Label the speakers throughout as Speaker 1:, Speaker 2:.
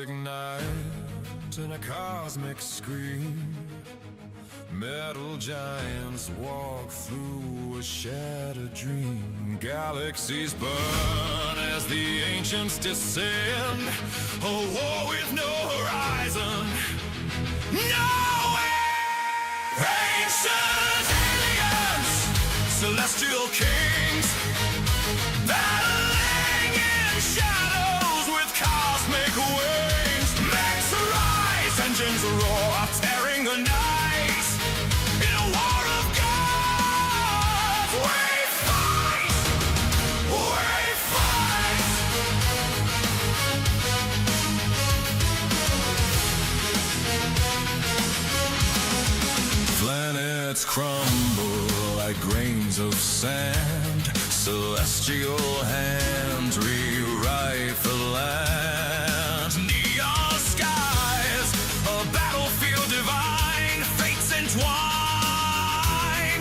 Speaker 1: ignite in a cosmic scream. Metal giants walk through a shattered dream. Galaxies burn as the ancients descend. A war with no horizon. No end! Ancient aliens, celestial kings, battling in shadows with cosmic wings. Mechs rise, engines roar, tearing the night. In a war of gods, we fight, we fight. Planets crumble like grains of sand. Celestial hands rewrite the land. Neon skies, a battlefield divine. Fates entwined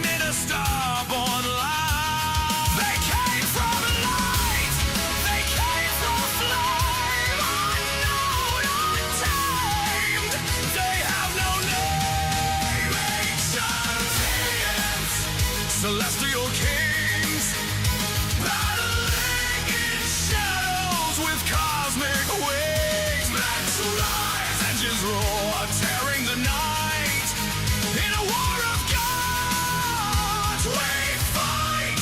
Speaker 1: in a starborn line. They came from light, they came from flame. Unknown, untamed, they have no name. Ancient aliens, celestial kings, battling in shadows with cosmic wings. Mechs rise, engines roar, tearing the night. In a war of gods, we fight,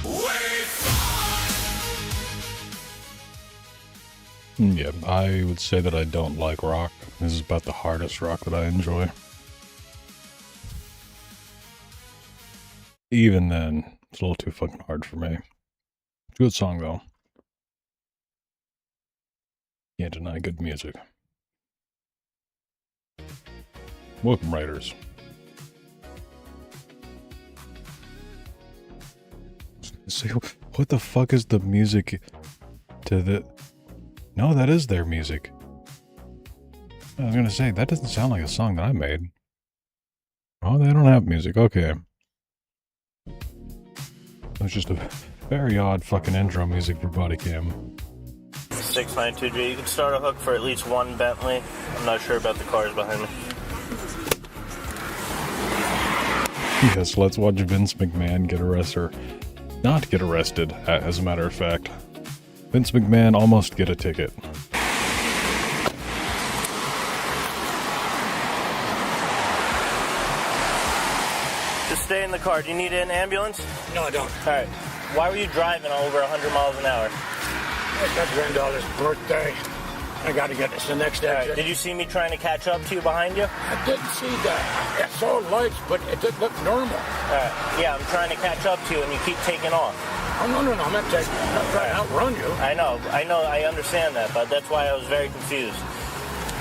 Speaker 1: we fight.
Speaker 2: Yeah, I would say that I don't like rock. This is about the hardest rock that I enjoy. Even then, it's a little too fucking hard for me. Good song, though. Can't deny good music. Welcome, writers. So, what the fuck is the music to the... No, that is their music. I was gonna say, that doesn't sound like a song that I made. Oh, they don't have music. Okay. It's just a very odd fucking intro music for Bodycam.
Speaker 3: 692G. You can start a hook for at least one Bentley. I'm not sure about the cars behind me.
Speaker 2: Yes, let's watch Vince McMahon get arrested. Or not get arrested, as a matter of fact. Vince McMahon almost get a ticket.
Speaker 3: Just stay in the car. Do you need an ambulance?
Speaker 4: No, I don't.
Speaker 3: All right. Why were you driving over 100 miles an hour?
Speaker 4: It's my granddaughter's birthday. I gotta get this the next
Speaker 3: All
Speaker 4: exit.
Speaker 3: right. Did you see me trying to catch up to you behind you?
Speaker 4: I didn't see that. I saw lights, but it didn't look normal.
Speaker 3: All right. Yeah, I'm trying to catch up to you, and you keep taking off.
Speaker 4: Oh, no, I'm not trying to outrun you.
Speaker 3: I know, I understand that, but that's why I was very confused.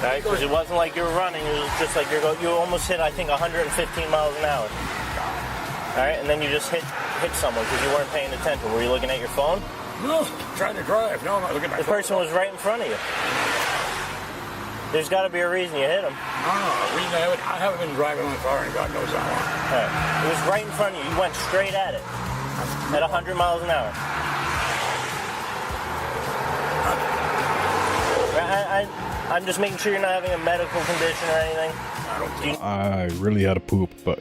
Speaker 3: All right, because it wasn't like you were running, it was just like you almost hit, I think, 115 miles an hour. All right, and then you just hit someone because you weren't paying attention. Were you looking at your phone?
Speaker 4: No, trying to drive. No, I'm not looking at my
Speaker 3: The
Speaker 4: phone.
Speaker 3: person was right in front of you. There's got to be a reason you hit him.
Speaker 4: No, I haven't been driving my car, and God knows how long.
Speaker 3: All right. It was right in front of you. You went straight at it at 100 miles an hour. I'm just making sure you're not having a medical condition or anything.
Speaker 2: I really had to poop, but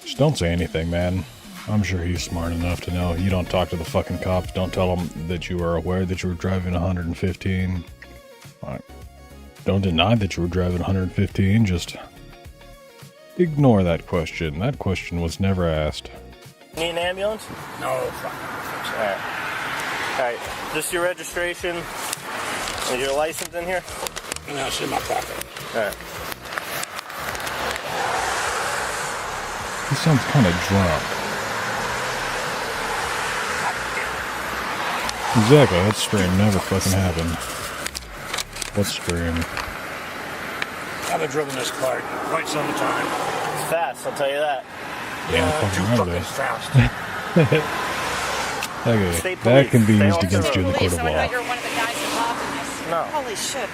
Speaker 2: just don't say anything, man. I'm sure he's smart enough to know you don't talk to the fucking cops. Don't tell them that you were aware that you were driving 115. Don't deny that you were driving 115. Just ignore that question. That question was never asked.
Speaker 3: Need an ambulance?
Speaker 4: No, fuck.
Speaker 3: All right. All right. Just your registration. Is your license in here?
Speaker 4: No, it's in my pocket.
Speaker 3: All right.
Speaker 2: He sounds kind of drunk. Exactly, that stream never fucking happened. What stream?
Speaker 4: I've been driven this car quite some time.
Speaker 3: It's fast, I'll tell you that.
Speaker 2: Yeah,
Speaker 4: too fucking fast.
Speaker 2: Okay, that can be used against you in the court of
Speaker 5: So I
Speaker 2: law.
Speaker 5: know you're one of the guys involved in this.
Speaker 3: No.
Speaker 5: Holy shit.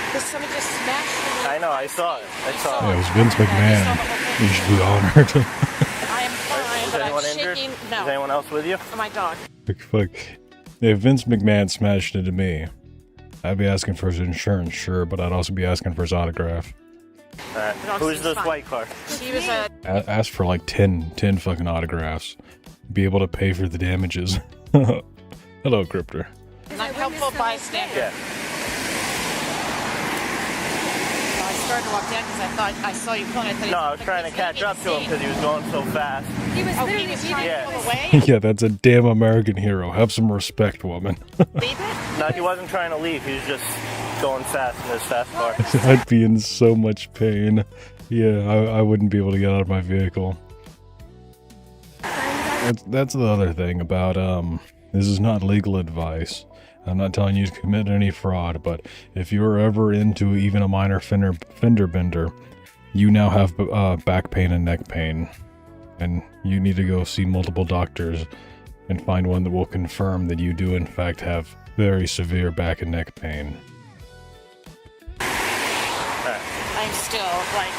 Speaker 5: Because somebody just smashed me.
Speaker 3: I know, I saw it.
Speaker 2: Yeah, it was Vince McMahon. You should be honored.
Speaker 5: I am fine,
Speaker 3: Is
Speaker 5: but
Speaker 3: anyone
Speaker 5: I'm
Speaker 3: injured?
Speaker 5: shaking.
Speaker 3: Is
Speaker 5: No.
Speaker 3: anyone else with you?
Speaker 5: My dog.
Speaker 2: Fuck. If Vince McMahon smashed into me, I'd be asking for his insurance, sure, but I'd also be asking for his autograph.
Speaker 3: Alright. Who's this white car?
Speaker 5: She was a.
Speaker 2: Ask for like 10 fucking autographs. Be able to pay for the damages. Hello, Cryptor.
Speaker 5: Not helpful bystander.
Speaker 3: Yeah.
Speaker 5: I started to walk down because I thought I saw you pulling. I thought
Speaker 3: No, I was trying to catch up to him because he was going so fast.
Speaker 5: He was literally trying
Speaker 3: Yeah.
Speaker 5: to pull away.
Speaker 2: Yeah, that's a damn American hero. Have some respect, woman.
Speaker 5: Leave it.
Speaker 3: No, he wasn't trying to leave. He was just going fast in his fast car.
Speaker 2: I'd be in so much pain. Yeah, I wouldn't be able to get out of my vehicle. That's the other thing about, this is not legal advice. I'm not telling you to commit any fraud, but if you're ever into even a minor fender bender, you now have back pain and neck pain. And you need to go see multiple doctors and find one that will confirm that you do in fact have very severe back and neck pain.
Speaker 5: I'm still like.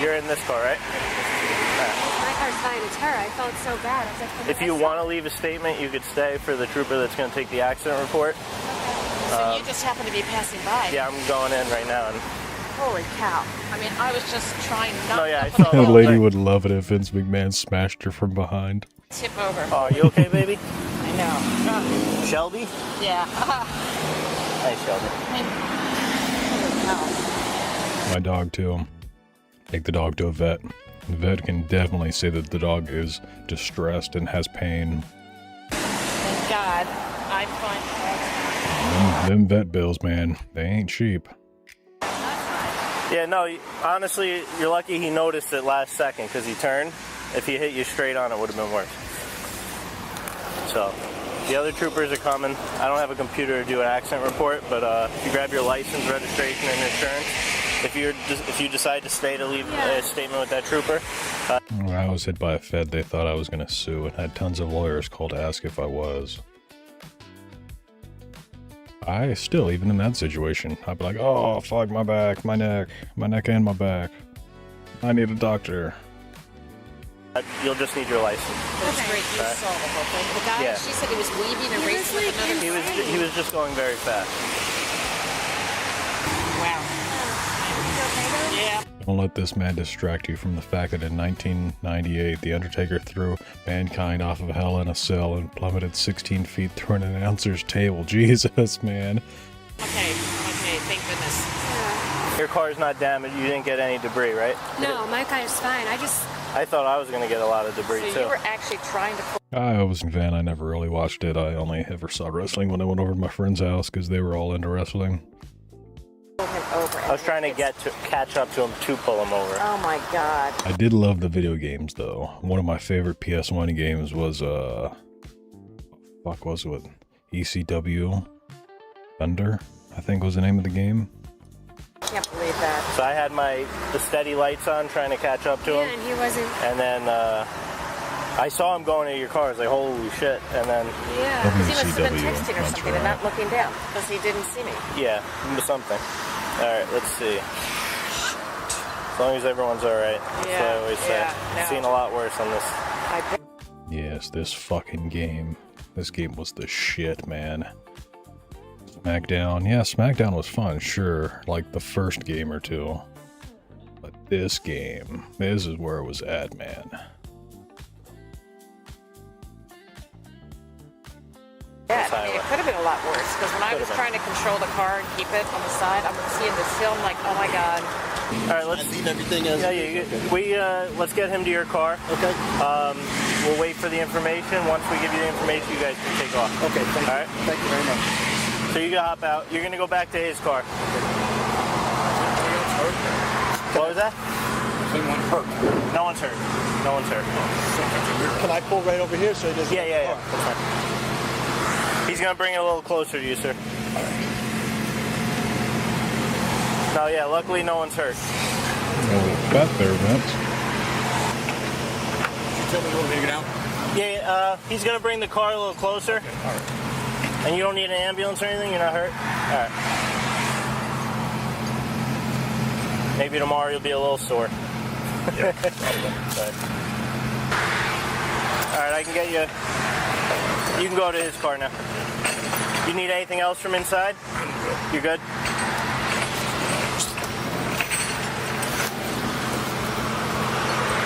Speaker 3: You're in this car, right?
Speaker 6: My car's fine. It's her. I felt so bad. I was like,
Speaker 3: If you want to leave a statement, you could stay for the trooper that's going to take the accident report.
Speaker 5: So you just happen to be passing by.
Speaker 3: Yeah, I'm going in right now. And
Speaker 5: Holy cow! I mean, I was just trying not
Speaker 3: No, yeah, I
Speaker 5: to
Speaker 3: saw
Speaker 2: The
Speaker 3: that.
Speaker 2: lady would love it if Vince McMahon smashed her from behind.
Speaker 5: tip over.
Speaker 3: Oh, you okay, baby?
Speaker 5: I know.
Speaker 3: Shelby?
Speaker 5: Yeah.
Speaker 3: Hey, Shelby.
Speaker 5: Holy cow.
Speaker 2: My dog too. Take the dog to a vet. The vet can definitely say that the dog is distressed and has pain.
Speaker 5: Thank God. I'm fine.
Speaker 2: Them vet bills, man, they ain't cheap.
Speaker 3: Yeah, no, honestly, you're lucky he noticed it last second because he turned. If he hit you straight on, it would have been worse. So, the other troopers are coming. I don't have a computer to do an accident report, but if you grab your license, registration, and insurance, if you decide to stay to leave a statement with that trooper.
Speaker 2: When I was hit by a Fed, they thought I was gonna sue and had tons of lawyers call to ask if I was. I still, even in that situation, I'd be like, oh, fuck my back, my neck and my back. I need a doctor.
Speaker 3: You'll just need your license.
Speaker 5: That's great. You saw the whole thing. The guy,
Speaker 3: Yeah.
Speaker 5: she said he was weaving and racing with another.
Speaker 3: He was just going very fast.
Speaker 5: Wow. Yeah.
Speaker 2: Don't let this man distract you from the fact that in 1998, The Undertaker threw mankind off of Hell in a Cell and plummeted 16 feet through an announcer's table. Jesus, man.
Speaker 5: Okay. Thank goodness.
Speaker 3: Your car's not damaged. You didn't get any debris, right?
Speaker 6: no, my car's fine.
Speaker 3: I thought I was going to get a lot of debris,
Speaker 5: So
Speaker 3: too.
Speaker 5: you were actually trying to pull
Speaker 2: I was a fan. I never really watched it. I only ever saw wrestling when I went over to my friend's house because they were all into wrestling.
Speaker 5: him over.
Speaker 3: I was trying to catch up to him to pull him over.
Speaker 5: Oh my God.
Speaker 2: I did love the video games though. One of my favorite PS1 games was fuck was it? ECW Thunder, I think was the name of the game.
Speaker 5: Can't believe that.
Speaker 3: So I had the steady lights on trying to catch up to
Speaker 6: Yeah,
Speaker 3: him.
Speaker 6: and he wasn't.
Speaker 3: And then I saw him going to your car. I was like, holy shit. And then,
Speaker 6: Yeah.
Speaker 5: Because he must have been
Speaker 2: WCW,
Speaker 5: texting or
Speaker 2: that's
Speaker 5: something and
Speaker 2: right.
Speaker 5: not looking down because he didn't see me.
Speaker 3: yeah, something. All right, let's see. As long as everyone's all right. That's what I always say.
Speaker 5: no.
Speaker 3: Seen a lot worse on this.
Speaker 5: I bet.
Speaker 2: Yes, this fucking game. This game was the shit, man. SmackDown. Yeah, SmackDown was fun, sure. Like the first game or two. But this game, this is where it was at, man.
Speaker 5: Yeah, I mean, it could have been a lot worse because when I was trying to control the car and keep it on the side, I'm seeing this hill. I'm like, oh my God.
Speaker 3: All right, let's
Speaker 7: leave everything as
Speaker 3: let's get him to your car.
Speaker 7: Okay.
Speaker 3: We'll wait for the information. Once we give you the information, you guys can take off.
Speaker 7: Okay, thank you.
Speaker 3: All right.
Speaker 7: Thank you very much.
Speaker 3: So you can hop out. You're gonna go back to his car. What was that?
Speaker 7: Anyone hurt?
Speaker 3: No one's hurt. No one's hurt.
Speaker 7: Can I pull right over here so he doesn't?
Speaker 3: Yeah. That's fine. He's gonna bring it a little closer to you, sir. No, yeah. Luckily, no one's hurt.
Speaker 2: Oh, got there, Vince.
Speaker 7: Tell me you want me to get out?
Speaker 3: Yeah. He's gonna bring the car a little closer.
Speaker 7: All right.
Speaker 3: And you don't need an ambulance or anything? You're not hurt? Alright. Maybe tomorrow you'll be a little sore.
Speaker 7: Yeah.
Speaker 3: Alright, I can get you. You can go to his car now. You need anything else from inside? You good?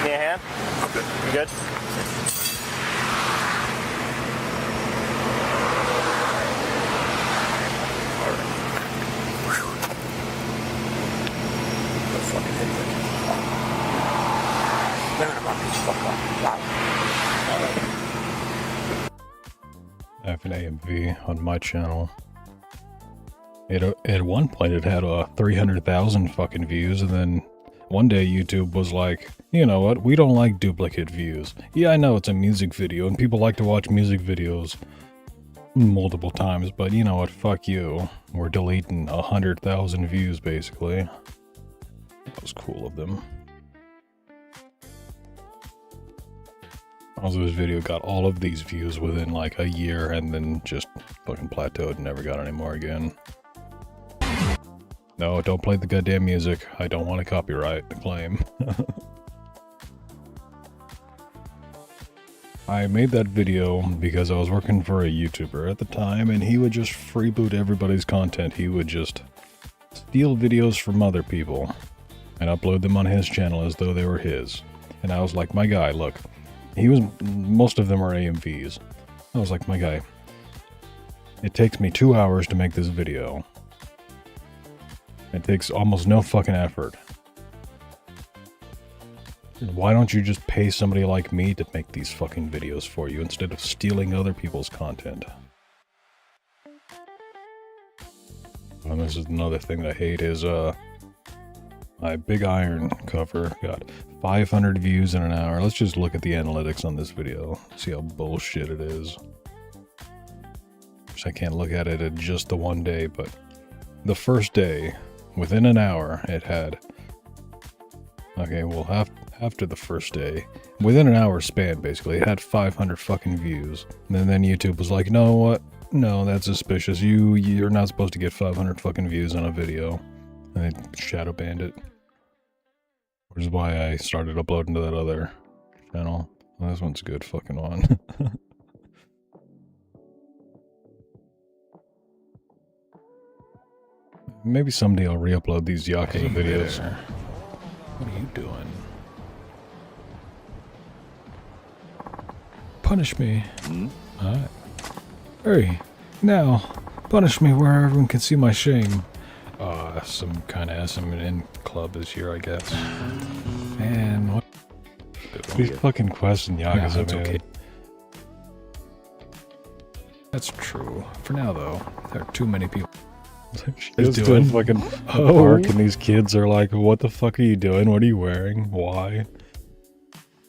Speaker 3: Need a hand?
Speaker 7: I'm good.
Speaker 3: You good?
Speaker 2: I have an AMV on my channel. At one point it had 300,000 fucking views, and then one day YouTube was like, you know what, we don't like duplicate views. Yeah, I know it's a music video, and people like to watch music videos multiple times, but you know what, fuck you. We're deleting 100,000 views, basically. That was cool of them. Also, this video got all of these views within like a year, and then just fucking plateaued and never got any more again. No, don't play the goddamn music. I don't want a copyright claim. I made that video because I was working for a YouTuber at the time, and he would just freeboot everybody's content. He would just steal videos from other people and upload them on his channel as though they were his. And I was like, my guy, look. Most of them are AMVs. I was like, my guy, it takes me 2 hours to make this video. It takes almost no fucking effort. Why don't you just pay somebody like me to make these fucking videos for you instead of stealing other people's content? And this is another thing that I hate is, my Big Iron cover got 500 views in an hour. Let's just look at the analytics on this video. See how bullshit it is. Wish I can't look at it at just the one day, but the first day, within an hour, it had... Okay, well, after the first day, within an hour span, basically, it had 500 fucking views. And then YouTube was like, no, what? No, that's suspicious. You're not supposed to get 500 fucking views on a video. And they shadow banned it. Which is why I started uploading to that other channel. Well, this one's a good fucking one. Maybe someday I'll re-upload these Yakuza videos. What are you doing? Punish me. Alright. Hurry. Now. Punish me where everyone can see my shame. Some kind of SM club this year, I guess. Man, what? These fucking quests in Yakuza, man. Okay. That's true. For now, though, there are too many people. She's doing fucking a park, and these kids are like, what the fuck are you doing? What are you wearing? Why?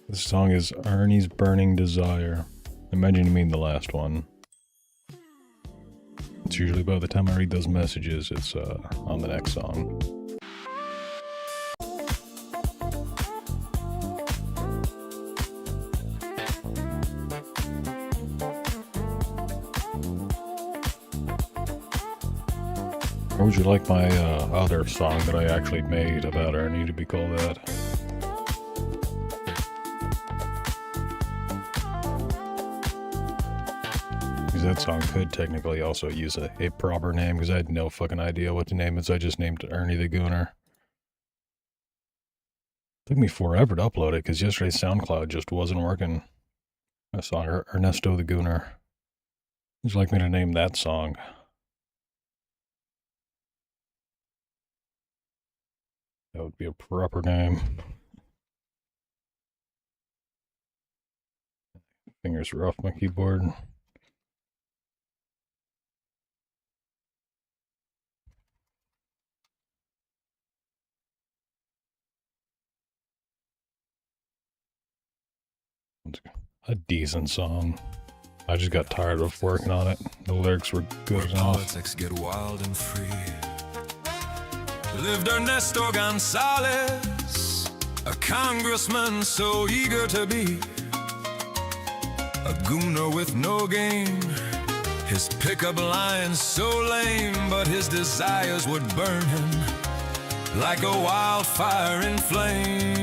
Speaker 2: This song is Ernie's Burning Desire. Imagine you mean the last one. It's usually by the time I read those messages, it's on the next song. Or would you like my other song that I actually made about Ernie to be called that? That song could technically also use a proper name, because I had no fucking idea what to name it, so I just named it Ernie the Gooner. Took me forever to upload it, because yesterday's SoundCloud just wasn't working. I saw Ernesto the Gooner. Would you like me to name that song? That would be a proper name. Fingers are off my keyboard. A decent song. I just got tired of working on it. The lyrics were good enough.
Speaker 1: Politics get wild and free. Lived Ernesto Gonzalez, a congressman so eager to be a gooner with no game. His pickup lines so lame, but his desires would burn him like a wildfire in flames.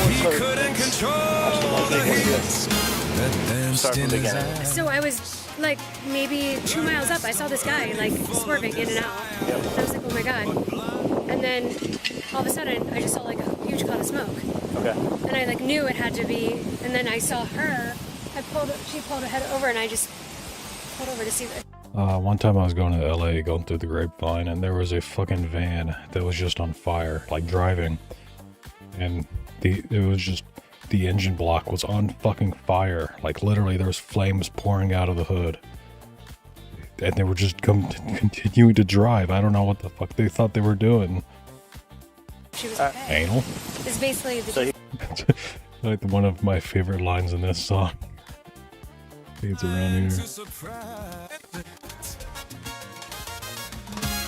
Speaker 1: He couldn't control the heat that danced in his eyes.
Speaker 6: So I was like maybe 2 miles up, I saw this guy like swerving in and out. And I was like, oh my god. And then all of a sudden, I just saw like a huge cloud of smoke.
Speaker 3: Okay.
Speaker 6: And I like knew it had to be. And then I saw her. She pulled her head over, and I just pulled over to see that.
Speaker 2: One time I was going to LA, going through the Grapevine, and there was a fucking van that was just on fire, like driving. And it was just, the engine block was on fucking fire. Like literally there was flames pouring out of the hood. And they were just continuing to drive. I don't know what the fuck they thought they were doing.
Speaker 6: She was okay.
Speaker 2: Anal?
Speaker 6: It's basically the
Speaker 2: Like one of my favorite lines in this song. It's around here.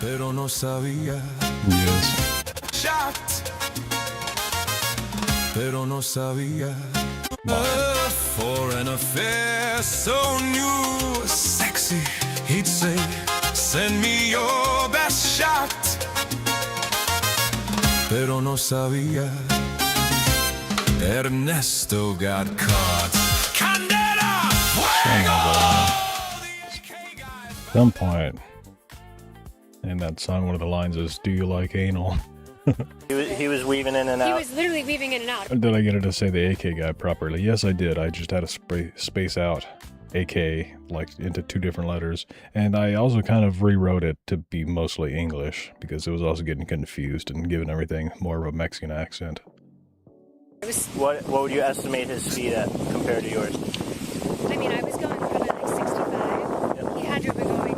Speaker 1: Pero no sabía.
Speaker 2: Yes.
Speaker 1: Shocked. Pero no sabía. For an affair so new, sexy, he'd say, send me your best shot. Pero no sabía. Ernesto got caught.
Speaker 2: At some point in that song, one of the lines is, "Do you like anal?"
Speaker 3: He was weaving in and out.
Speaker 6: He was literally weaving in and out.
Speaker 2: Did I get it to say the AK guy properly? Yes, I did. I just had to space out AK like into 2 different letters, and I also kind of rewrote it to be mostly English because it was also getting confused and giving everything more of a Mexican accent.
Speaker 3: What would you estimate his speed at compared to yours?
Speaker 6: I mean, I was going probably like 65. Yep. He had to have been going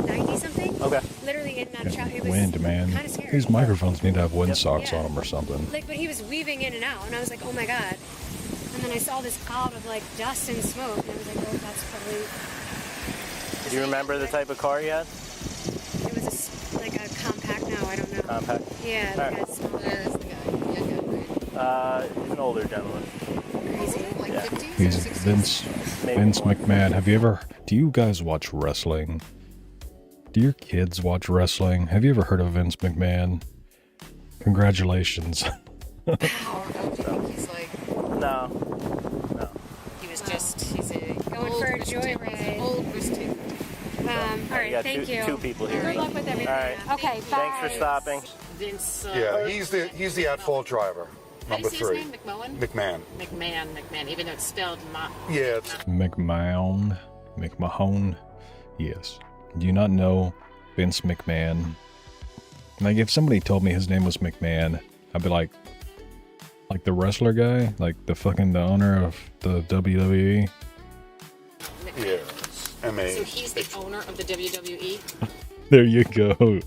Speaker 6: 90 something.
Speaker 3: Okay.
Speaker 6: Literally in that truck. It was
Speaker 2: Wind, man.
Speaker 6: kind of scary.
Speaker 2: These microphones need to have wind socks on them or something.
Speaker 6: Like, but he was weaving in and out, and I was like, oh my god. And then I saw this cloud of like dust and smoke, and I was like, oh, that's probably.
Speaker 3: Do you remember the type of car he had?
Speaker 6: It was like a compact. No, I don't know.
Speaker 3: Compact.
Speaker 6: Yeah, the guy's small.
Speaker 5: There's the guy. Yeah, good.
Speaker 3: He's an older gentleman.
Speaker 6: Crazy.
Speaker 5: Like
Speaker 3: Yeah.
Speaker 5: 50s
Speaker 2: He's
Speaker 5: or 60s?
Speaker 2: Vince McMahon. Do you guys watch wrestling? Do your kids watch wrestling? Have you ever heard of Vince McMahon? Congratulations.
Speaker 5: Wow, I don't think he's like.
Speaker 3: No.
Speaker 5: He was just. He's a
Speaker 6: Going for a joyride.
Speaker 5: Old risk taker.
Speaker 6: All right,
Speaker 3: got
Speaker 6: thank you.
Speaker 3: two people here.
Speaker 6: Good luck with everything.
Speaker 3: All right.
Speaker 6: Okay, bye.
Speaker 3: Thanks for stopping.
Speaker 5: Vince.
Speaker 7: Yeah, he's the at-fault driver.
Speaker 5: How do
Speaker 7: Number
Speaker 5: you say
Speaker 7: 3.
Speaker 5: his name? McMullen?
Speaker 7: McMahon.
Speaker 5: McMahon. Even though it's spelled
Speaker 7: Yeah, it's
Speaker 2: McMahon. Yes. Do you not know Vince McMahon? Like, if somebody told me his name was McMahon, I'd be like the wrestler guy? Like the owner of the WWE?
Speaker 7: yes. M.A.
Speaker 5: So he's the owner of the WWE?
Speaker 2: There you go.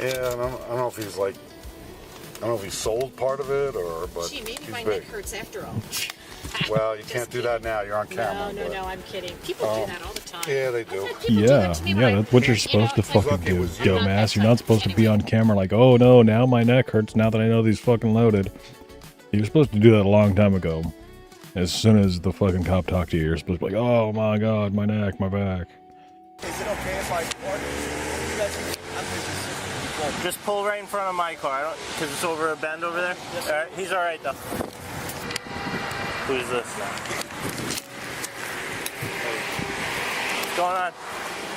Speaker 7: Yeah, I don't know if he's like, I don't know if he sold part of it or, but
Speaker 5: Gee, maybe
Speaker 7: he's
Speaker 5: my
Speaker 7: big.
Speaker 5: neck hurts after all.
Speaker 7: Well, you can't do that now. You're on camera.
Speaker 5: No, I'm kidding. People do that all the time.
Speaker 7: Yeah, they do.
Speaker 5: People do that to me when I-
Speaker 2: that's what you're
Speaker 5: you
Speaker 2: supposed
Speaker 5: know,
Speaker 2: to
Speaker 5: it's like,
Speaker 2: fucking do,
Speaker 7: Lucky was-
Speaker 2: dumbass. You're not supposed to be on camera like, oh no, now my neck hurts now that I know these fucking loaded. You're supposed to do that a long time ago. As soon as the fucking cop talked to you, you're supposed to be like, oh my god, my neck, my back.
Speaker 8: Is it okay if I park?
Speaker 3: Just pull right in front of my car, because it's over a bend over there. All right, he's all right though. Who's this now? What's going on?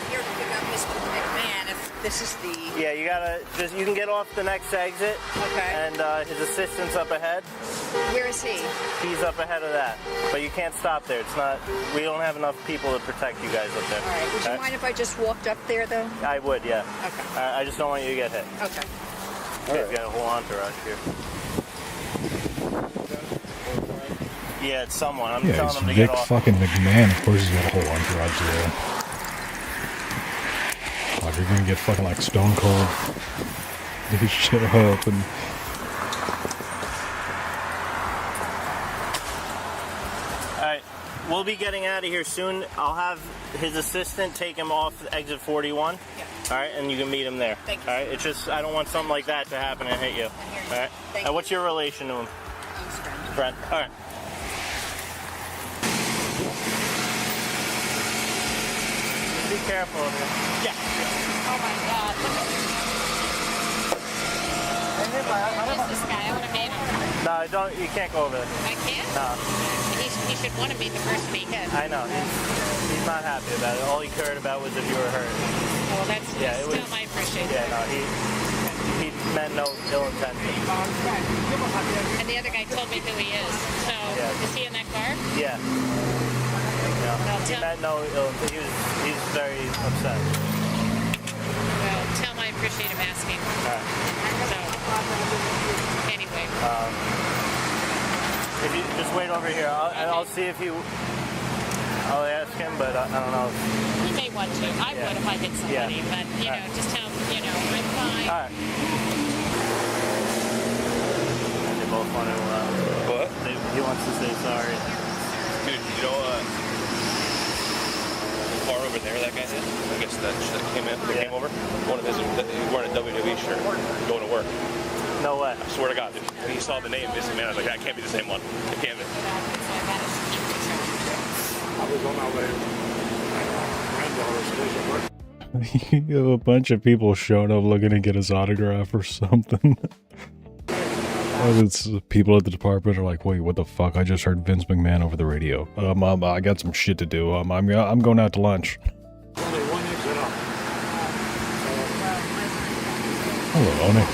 Speaker 9: Here to pick up Mr. McMahon. If this is the
Speaker 3: Yeah, you can get off the next exit.
Speaker 9: Okay.
Speaker 3: And his assistant's up ahead.
Speaker 9: where is he?
Speaker 3: He's up ahead of that, but you can't stop there. It's not. We don't have enough people to protect you guys up there.
Speaker 9: All right. Would you mind if I just walked up there though?
Speaker 3: I would, yeah.
Speaker 9: Okay.
Speaker 3: I just don't want you to get hit.
Speaker 9: Okay.
Speaker 3: You've got a whole entourage here. Yeah, it's someone. I'm
Speaker 2: Yeah,
Speaker 3: telling
Speaker 2: it's
Speaker 3: him to
Speaker 2: Vic
Speaker 3: get off.
Speaker 2: fucking McMahon. Of course he's got a whole entourage there. Like, you're gonna get fucking like Stone Cold. They show up and...
Speaker 3: Alright, we'll be getting out of here soon. I'll have his assistant take him off exit 41.
Speaker 9: Yeah.
Speaker 3: Alright, and you can meet him there.
Speaker 9: Thank you.
Speaker 3: Alright, it's just, I don't want something like that to happen and hit you. Alright?
Speaker 9: Thank you.
Speaker 3: What's your relation to him?
Speaker 9: I'm his friend.
Speaker 3: Friend? Alright. Be careful of him. Yeah.
Speaker 5: Oh my god, look at this. Who is this guy? I want to meet him.
Speaker 3: No, don't. You can't go over there.
Speaker 5: I can't?
Speaker 3: No.
Speaker 5: He should want to be the first to be hit.
Speaker 3: I know. He's not happy about it. All he cared about was if you were hurt.
Speaker 5: Well, that's still my appreciation.
Speaker 3: Yeah, no, he meant no ill intention.
Speaker 5: And the other guy told me who he is. So, is he in that car?
Speaker 3: Yeah. He meant no ill intention. He's very upset.
Speaker 5: Well, tell him I appreciate him asking.
Speaker 3: All right.
Speaker 5: So, anyway.
Speaker 3: If you just wait over here, I'll see if I'll ask him, but I don't know.
Speaker 5: He may want to. I would if I hit somebody, but you know, just tell him, I'm fine.
Speaker 3: All right. They both want to.
Speaker 10: What?
Speaker 3: He wants to say sorry.
Speaker 10: Dude, you know, the car over there, that guy's in. I guess that came over. One of his, he's wearing a WWE shirt, going to work.
Speaker 3: No way.
Speaker 10: I swear to God, dude. When he saw the name, this man, I was like, that can't be the same one. It can't be.
Speaker 4: I was on my way.
Speaker 2: You have a bunch of people showing up looking to get his autograph or something. It's people at the department are like, wait, what the fuck? I just heard Vince McMahon over the radio. I got some shit to do. I'm going out to lunch.
Speaker 4: Only one exit up.
Speaker 2: Hello, Oni.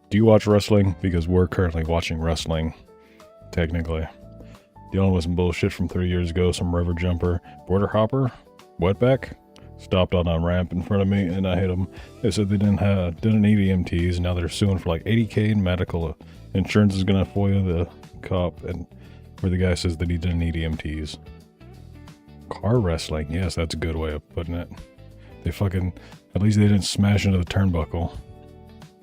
Speaker 2: Do you watch wrestling? Because we're currently watching wrestling. Technically. Dealing with some bullshit from 3 years ago. Some river jumper. Border hopper? Wetback? Stopped on a ramp in front of me and I hit them. They said they didn't need EMTs. Now they're suing for like $80K in medical. Insurance is gonna FOIA the cop, and where the guy says that he didn't need EMTs. Car wrestling. Yes, that's a good way of putting it. They fucking, at least they didn't smash into the turnbuckle.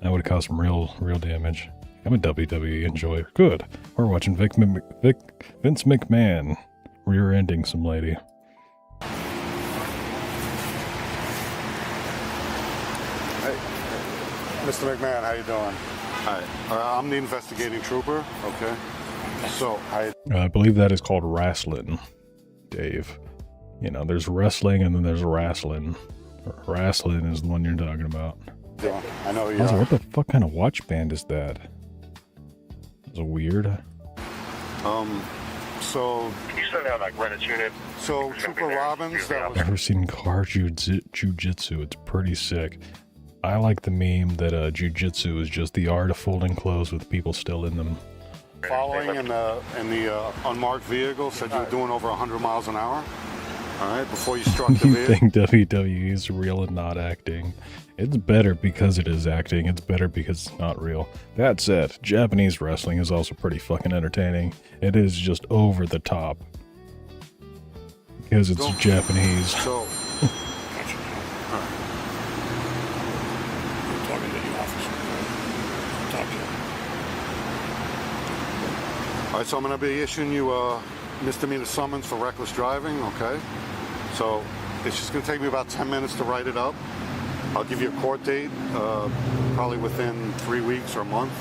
Speaker 2: That would have caused some real damage. I'm a WWE enjoyer. Good. We're watching Vince McMahon rear-ending some lady.
Speaker 7: Hey, Mr. McMahon, how you doing? Hi. I'm the investigating trooper. Okay. So I
Speaker 2: believe that is called wrestling, Dave. You know, there's wrestling and then there's wrestling. Wrestling is the one you're talking about.
Speaker 7: Yeah, I know you.
Speaker 2: Also, what the fuck kind of watch band is that? It's weird.
Speaker 7: So
Speaker 8: You said that like Greenwich unit.
Speaker 7: So Trooper Robbins, that was.
Speaker 2: Never seen car jujitsu. It's pretty sick. I like the meme that jujitsu is just the art of folding clothes with people still in them.
Speaker 7: Following in the unmarked vehicle, said you were doing over 100 miles an hour. All right, before you struck the
Speaker 2: You
Speaker 7: vehicle.
Speaker 2: think WWE is real and not acting? It's better because it is acting. It's better because it's not real. That said, Japanese wrestling is also pretty fucking entertaining. It is just over the top because it's Japanese.
Speaker 7: So. All right, so I'm going to be issuing you a misdemeanor summons for reckless driving, okay? So it's just going to take me about 10 minutes to write it up. I'll give you a court date, probably within 3 weeks or a month.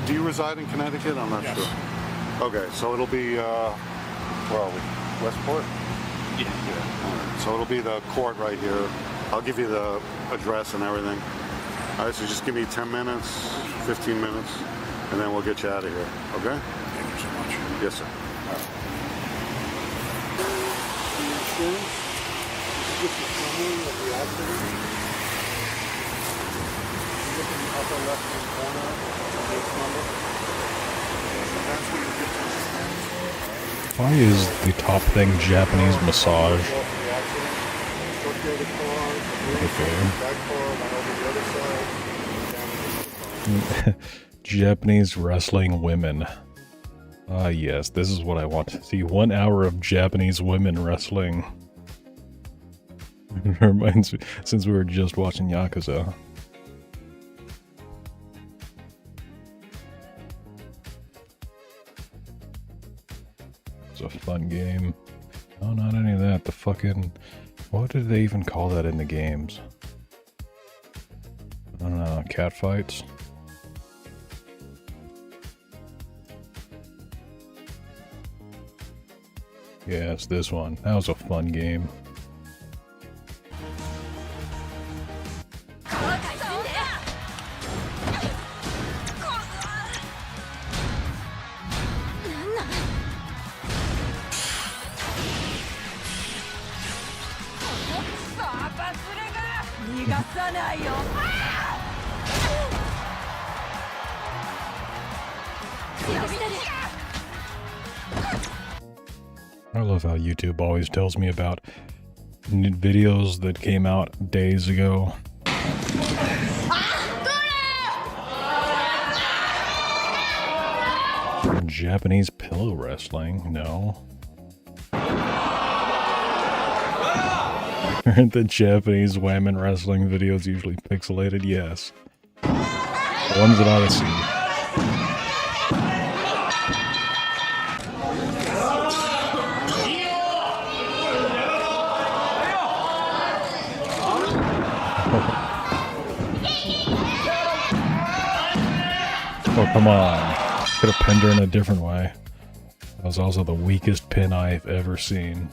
Speaker 7: Do you reside in Connecticut? I'm not sure. Okay, so it'll be, where are we? Westport?
Speaker 10: Yeah.
Speaker 7: All right, so it'll be the court right here. I'll give you the address and everything. All right, so just give me 10 minutes, 15 minutes, and then we'll get you out of here, okay?
Speaker 4: Thank you so much.
Speaker 7: Yes, sir. This is the summary of the accident. Look in the upper left-hand corner of this number. And that's where you get to the
Speaker 2: Why is the top thing Japanese massage? Okay. Japanese wrestling women. Ah, yes, this is what I want to see. 1 hour of Japanese women wrestling. It reminds me, since we were just watching Yakuza. It's a fun game. Oh, not any of that. The fucking... What did they even call that in the games? I don't know. Cat fights? Yeah, it's this one. That was a fun game. I love how YouTube always tells me about new videos that came out days ago. Japanese pillow wrestling? No. Aren't the Japanese women wrestling videos usually pixelated? Yes. The ones that I see. Oh, come on. Could have pinned her in a different way. That was also the weakest pin I've ever seen.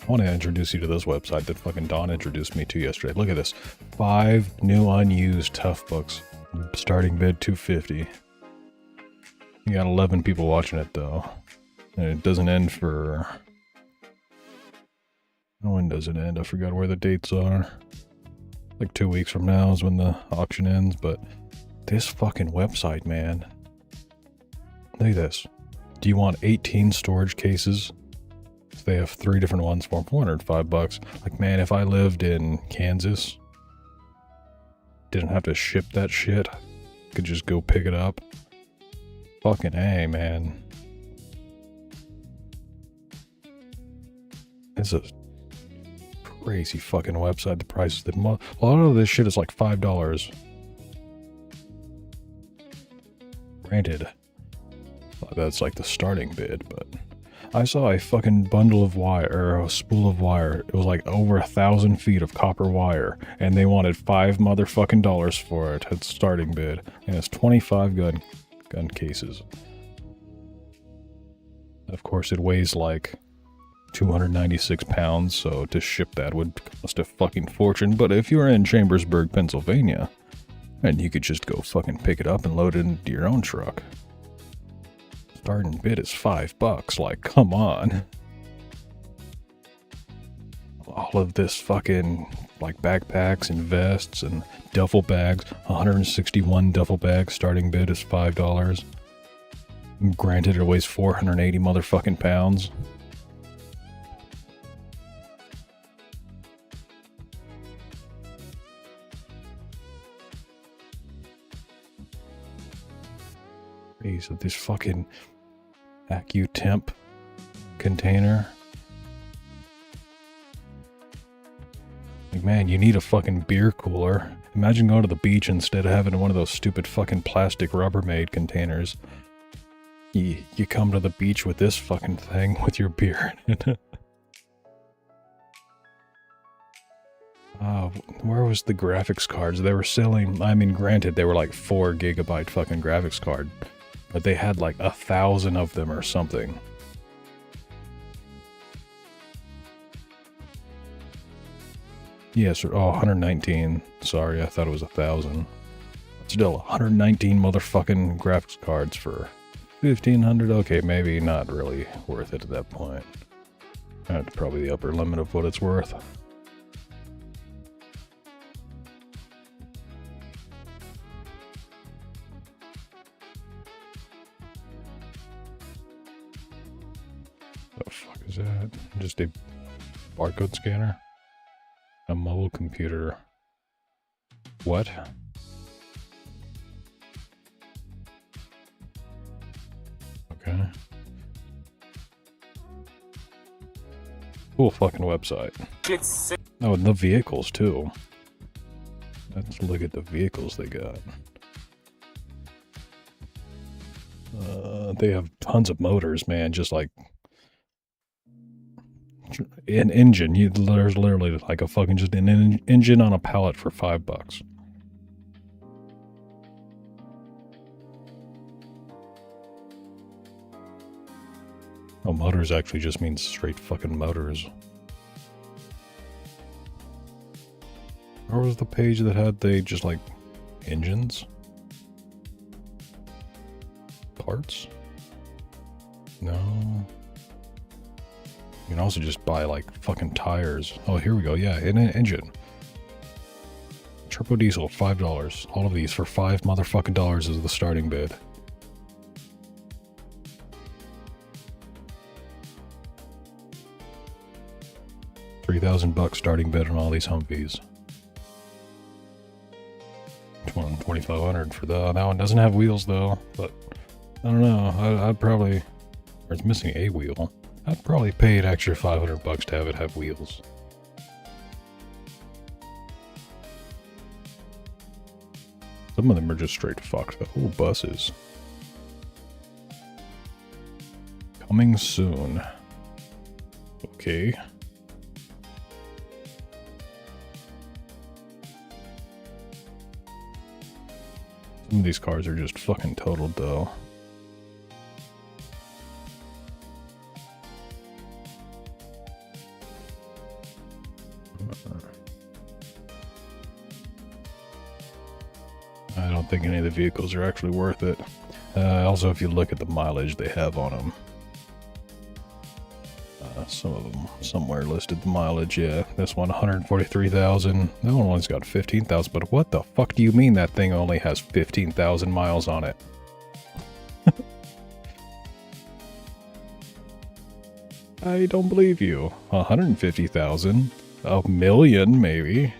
Speaker 2: I want to introduce you to this website that fucking Dawn introduced me to yesterday. Look at this. 5 new unused tough books. Starting bid $250. You got 11 people watching it though. And it doesn't end for... When does it end? I forgot where the dates are. Like 2 weeks from now is when the auction ends, but this fucking website, man. Look at this. Do you want 18 storage cases? They have 3 different ones for $405. Like, man, if I lived in Kansas, didn't have to ship that shit, could just go pick it up. Fucking A, man. It's a crazy fucking website. The prices, a lot of this shit is like $5. Granted, that's like the starting bid, but I saw a fucking bundle of wire, or a spool of wire. It was like over 1,000 feet of copper wire, and they wanted $5 motherfucking dollars for it at starting bid, and it's 25 gun cases. Of course, it weighs like 296 pounds, so to ship that would cost a fucking fortune. But if you're in Chambersburg, Pennsylvania, and you could just go fucking pick it up and load it into your own truck. Starting bid is $5. Like, come on. All of this fucking, like, backpacks and vests and duffel bags. 161 duffel bags. Starting bid is $5. Granted, it weighs 480 motherfucking pounds. So this fucking AccuTemp container. Like, man, you need a fucking beer cooler. Imagine going to the beach instead of having one of those stupid fucking plastic Rubbermaid containers. You come to the beach with this fucking thing with your beer in it. Where was the graphics cards? They were selling, I mean, granted, they were like 4 gigabyte fucking graphics card. But they had like 1,000 of them or something. Yes, 119. Sorry, I thought it was 1,000. Still, 119 motherfucking graphics cards for 1,500. Okay, maybe not really worth it at that point. That's probably the upper limit of what it's worth. The fuck is that? Just a barcode scanner? A mobile computer. What? Okay. Cool fucking website. Oh, and the vehicles too. Let's look at the vehicles they got. They have tons of motors, man, just like an engine. There's literally like a fucking just an engine on a pallet for $5. Oh, motors actually just means straight fucking motors. Where was the page that had they just like engines? Parts? No. You can also just buy like fucking tires. Oh, here we go. Yeah, an engine. Turbo diesel, $5. All of these for $5 motherfucking dollars is the starting bid. $3,000 starting bid on all these Humvees. $2,500 for that. That one doesn't have wheels though, but I don't know. I'd probably, or it's missing a wheel. I'd probably pay an extra $500 to have it have wheels. Some of them are just straight fucked. The whole buses. Coming soon. Okay. Some of these cars are just fucking totaled though. I don't think any of the vehicles are actually worth it. Also, if you look at the mileage they have on them. Some of them somewhere listed the mileage, yeah. This one, 143,000. That one only's got 15,000, but what the fuck do you mean that thing only has 15,000 miles on it? I don't believe you. 150,000? A million, maybe?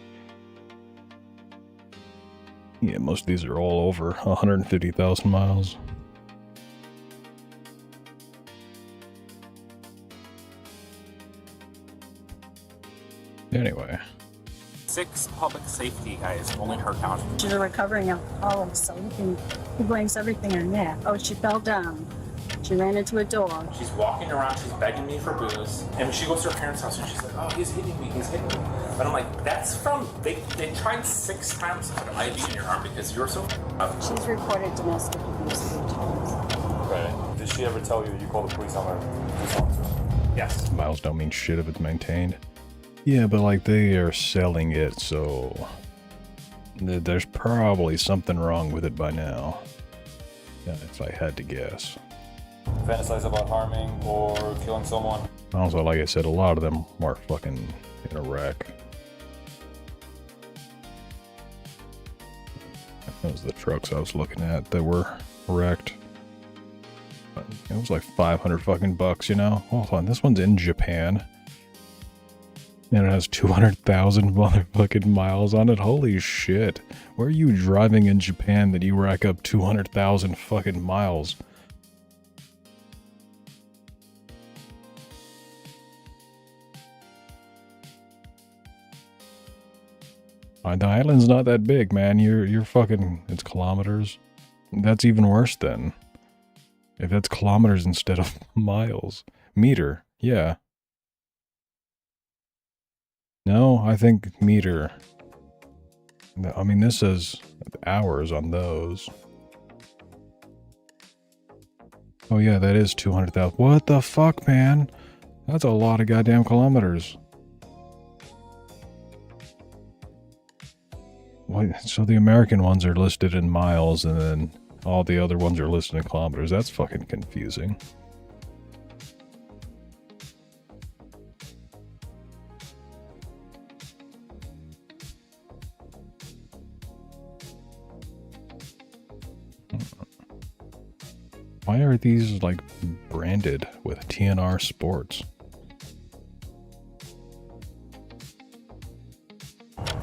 Speaker 2: Yeah, most of these are all over 150,000 miles. Anyway.
Speaker 11: 6 public safety guys, only her county.
Speaker 12: She's a recovering alcoholic, so he blames everything on that. Oh, she fell down. She ran into a door.
Speaker 11: She's walking around, she's begging me for booze. And she goes to her parents' house and she's like, oh, he's hitting me. But I'm like, that's from, they tried 6 times to put an IV in your arm because you're so up.
Speaker 12: She's reported domestic abuse 3 times.
Speaker 10: Right. Did she ever tell you that you called the police on her?
Speaker 11: Yes.
Speaker 2: Miles don't mean shit if it's maintained. Yeah, but like they are selling it, so there's probably something wrong with it by now. Yeah, if I had to guess.
Speaker 10: Fantasize about harming or killing someone?
Speaker 2: Also, like I said, a lot of them are fucking in a wreck. Those are the trucks I was looking at that were wrecked. It was like 500 fucking bucks, you know? Hold on, this one's in Japan. And it has 200,000 motherfucking miles on it. Holy shit. Where are you driving in Japan that you rack up 200,000 fucking miles? The island's not that big, man. You're fucking... It's kilometers. That's even worse then. If that's kilometers instead of miles. Meter. Yeah. No, I think meter. I mean, this says hours on those. Oh yeah, that is 200,000. What the fuck, man? That's a lot of goddamn kilometers. What? So the American ones are listed in miles, and then all the other ones are listed in kilometers. That's fucking confusing. Why are these, like, branded with TNR Sports?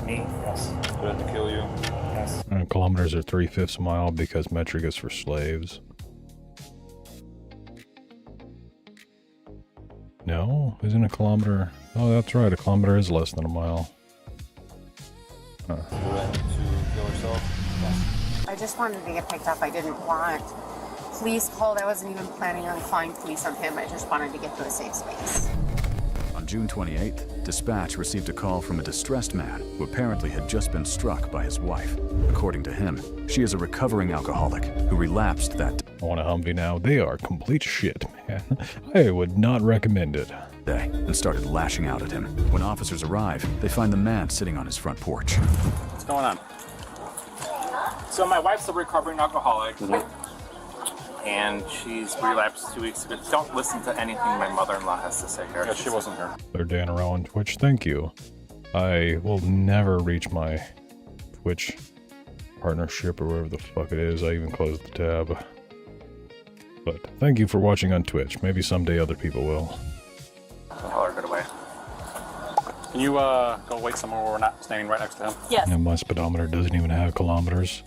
Speaker 11: Me? Yes.
Speaker 10: Good to kill you?
Speaker 11: Yes.
Speaker 2: Kilometers are 3/5 a mile because metric is for slaves. No? Isn't a kilometer... Oh, that's right. A kilometer is less than a mile.
Speaker 10: Huh. To kill herself?
Speaker 5: I just wanted to get picked up. I didn't want police called. I wasn't even planning on calling police on him. I just wanted to get to a safe space.
Speaker 13: On June 28th, dispatch received a call from a distressed man who apparently had just been struck by his wife. According to him, she is a recovering alcoholic who relapsed that
Speaker 2: I want a Humvee now. They are complete shit, man. I would not recommend it.
Speaker 13: day and started lashing out at him. When officers arrive, they find the man sitting on his front porch.
Speaker 11: What's going on? So my wife's a recovering alcoholic. And she's relapsed 2 weeks ago. Don't listen to anything my mother-in-law has to say here.
Speaker 10: Yeah, she wasn't here.
Speaker 2: They're Dan around on Twitch. Thank you. I will never reach my Twitch partnership or whatever the fuck it is. I even closed the tab. But thank you for watching on Twitch. Maybe someday other people will.
Speaker 11: Tell her, get away. Can you go wait somewhere where we're not standing right next to him?
Speaker 12: Yes.
Speaker 2: And my speedometer doesn't even have kilometers.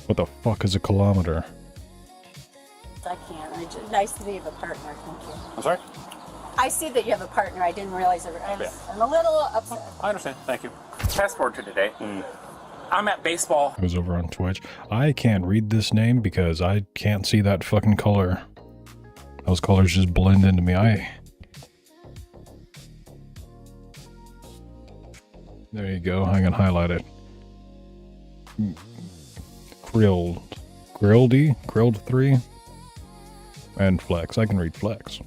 Speaker 2: What the fuck is a kilometer?
Speaker 12: I can't. Nice that you have a partner. Thank you.
Speaker 11: I'm sorry?
Speaker 12: I see that you have a partner. I didn't realize it. I'm a little upset.
Speaker 11: I understand. Thank you. Fast forward to today. I'm at baseball.
Speaker 2: It was over on Twitch. I can't read this name because I can't see that fucking color. Those colors just blend into me. There you go. I can highlight it. Grilled 3, and Flex. I can read Flex.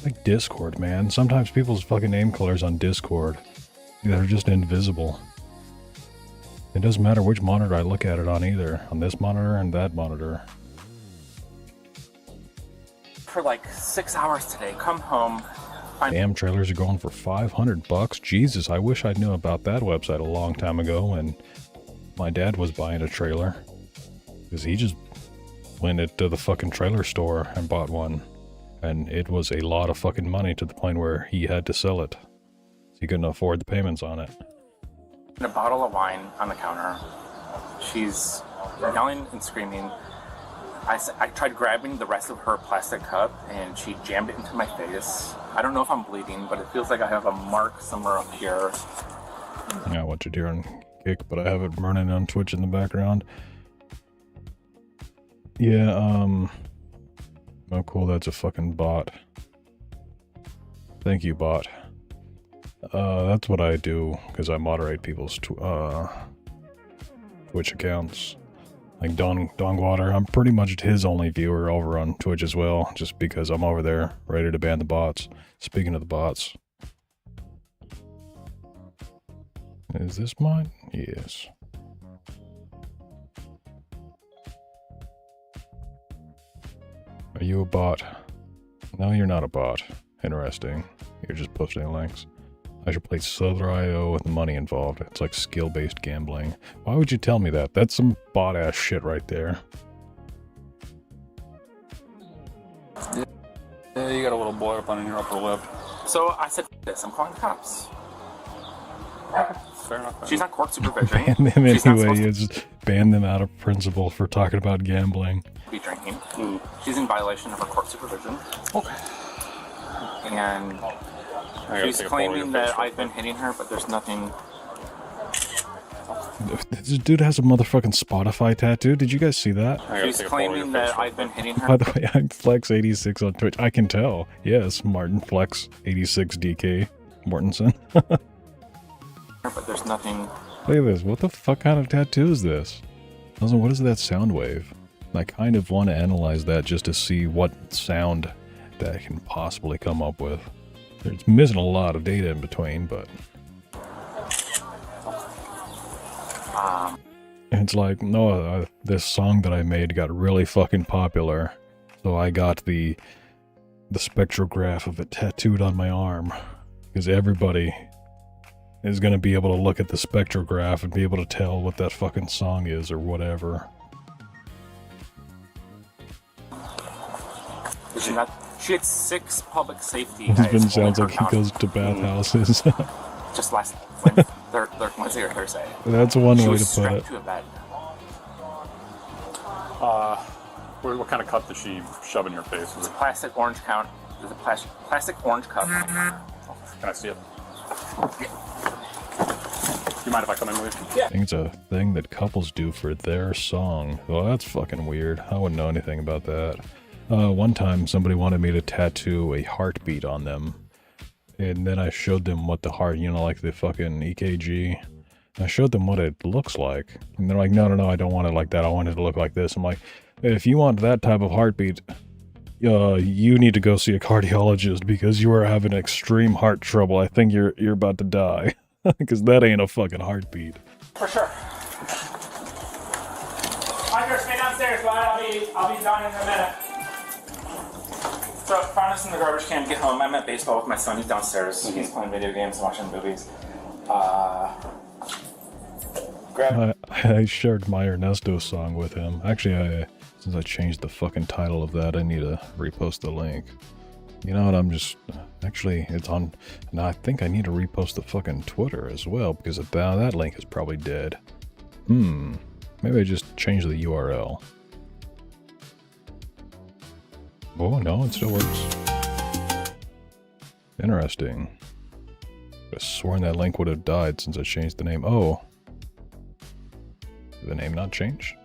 Speaker 2: Like Discord, man. Sometimes people's fucking name colors on Discord, they're just invisible. It doesn't matter which monitor I look at it on either. On this monitor and that monitor.
Speaker 11: For like 6 hours today. Come home.
Speaker 2: Damn, trailers are going for $500. Jesus, I wish I knew about that website a long time ago when my dad was buying a trailer. Because he just went into the fucking trailer store and bought one. And it was a lot of fucking money to the point where he had to sell it. So he couldn't afford the payments on it.
Speaker 11: A bottle of wine on the counter. She's yelling and screaming. I tried grabbing the rest of her plastic cup and she jammed it into my face. I don't know if I'm bleeding, but it feels like I have a mark somewhere up here.
Speaker 2: Yeah, I watch it here on Kick, but I have it running on Twitch in the background. Yeah, oh cool, that's a fucking bot. Thank you, bot. That's what I do, because I moderate people's Twitch accounts. Like Dongwater, I'm pretty much his only viewer over on Twitch as well, just because I'm over there ready to ban the bots. Speaking of the bots. Is this mine? Yes. Are you a bot? No, you're not a bot. Interesting. You're just posting links. I should play Souther.io with the money involved. It's like skill-based gambling. Why would you tell me that? That's some bot-ass shit right there.
Speaker 11: Yeah, you got a little blood up on your upper lip. So I said, this, I'm calling the cops. Okay, fair enough. She's not court supervision.
Speaker 2: Ban them anyway. You just ban them out of principle for talking about gambling.
Speaker 11: Be drinking. She's in violation of her court supervision. Okay. And she's claiming that I've been hitting her, but there's nothing.
Speaker 2: This dude has a motherfucking Spotify tattoo. Did you guys see that?
Speaker 11: She's claiming that I've been hitting her.
Speaker 2: By the way, I'm Flex86 on Twitch. I can tell. Yes, Martin Flex86 DK Mortensen.
Speaker 11: But there's nothing.
Speaker 2: Look at this. What the fuck kind of tattoo is this? Also, what is that sound wave? I kind of want to analyze that just to see what sound that I can possibly come up with. It's missing a lot of data in between, but it's like, no, this song that I made got really fucking popular, so I got the spectrograph of it tattooed on my arm, because everybody is going to be able to look at the spectrograph and be able to tell what that fucking song is or whatever.
Speaker 11: She had 6 public safety.
Speaker 2: Husband sounds like he goes to bathhouses.
Speaker 11: Just last Wednesday or Thursday.
Speaker 2: That's one way to put it.
Speaker 11: To a bed.
Speaker 14: What kind of cup did she shove in your face?
Speaker 11: It's a plastic orange count. There's a plastic orange cup.
Speaker 14: Can I see it? You mind if I come in with you?
Speaker 2: I think it's a thing that couples do for their song. Well, that's fucking weird. I wouldn't know anything about that. One time somebody wanted me to tattoo a heartbeat on them. And then I showed them what the heart, you know, like the fucking EKG. I showed them what it looks like. And they're like, no, I don't want it like that. I want it to look like this. I'm like, if you want that type of heartbeat, you need to go see a cardiologist because you are having extreme heart trouble. I think you're about to die. Because that ain't a fucking heartbeat.
Speaker 11: For sure. Hunter, stay downstairs, bud. I'll be done in a minute. So, found us in the garbage can, get home. I'm at baseball with my son. He's downstairs. He's playing video games and watching movies.
Speaker 2: I shared my Ernesto song with him. Actually, since I changed the fucking title of that, I need to repost the link. You know what, actually, it's on, and I think I need to repost the fucking Twitter as well, because that link is probably dead. Maybe I just change the URL. Oh, no, it still works. Interesting. I could have sworn that link would have died since I changed the name. Oh. Did the name not change?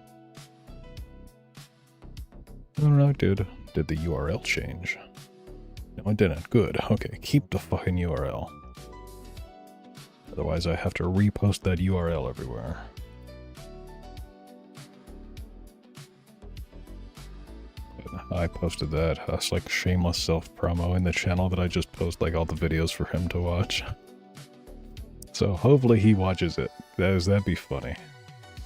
Speaker 2: No, dude. Did the URL change? No, it didn't. Good. Okay, keep the fucking URL. Otherwise, I have to repost that URL everywhere. I posted that. That's like shameless self-promo in the channel that I just post like all the videos for him to watch. So hopefully he watches it. That'd be funny.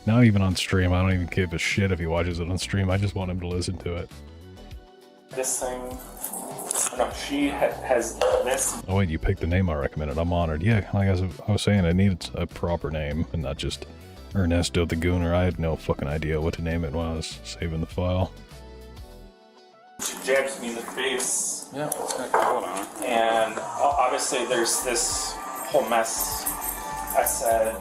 Speaker 2: Now even on stream, I don't even give a shit if he watches it on stream. I just want him to listen to it.
Speaker 11: This thing... No, she has this.
Speaker 2: Oh wait, you picked the name I recommended. I'm honored. Yeah, like I was saying, I needed a proper name and not just Ernesto the Gooner. I had no fucking idea what to name it when I was saving the file.
Speaker 11: She jabs me in the face.
Speaker 14: Yeah, hold on.
Speaker 11: And obviously there's this whole mess. I said...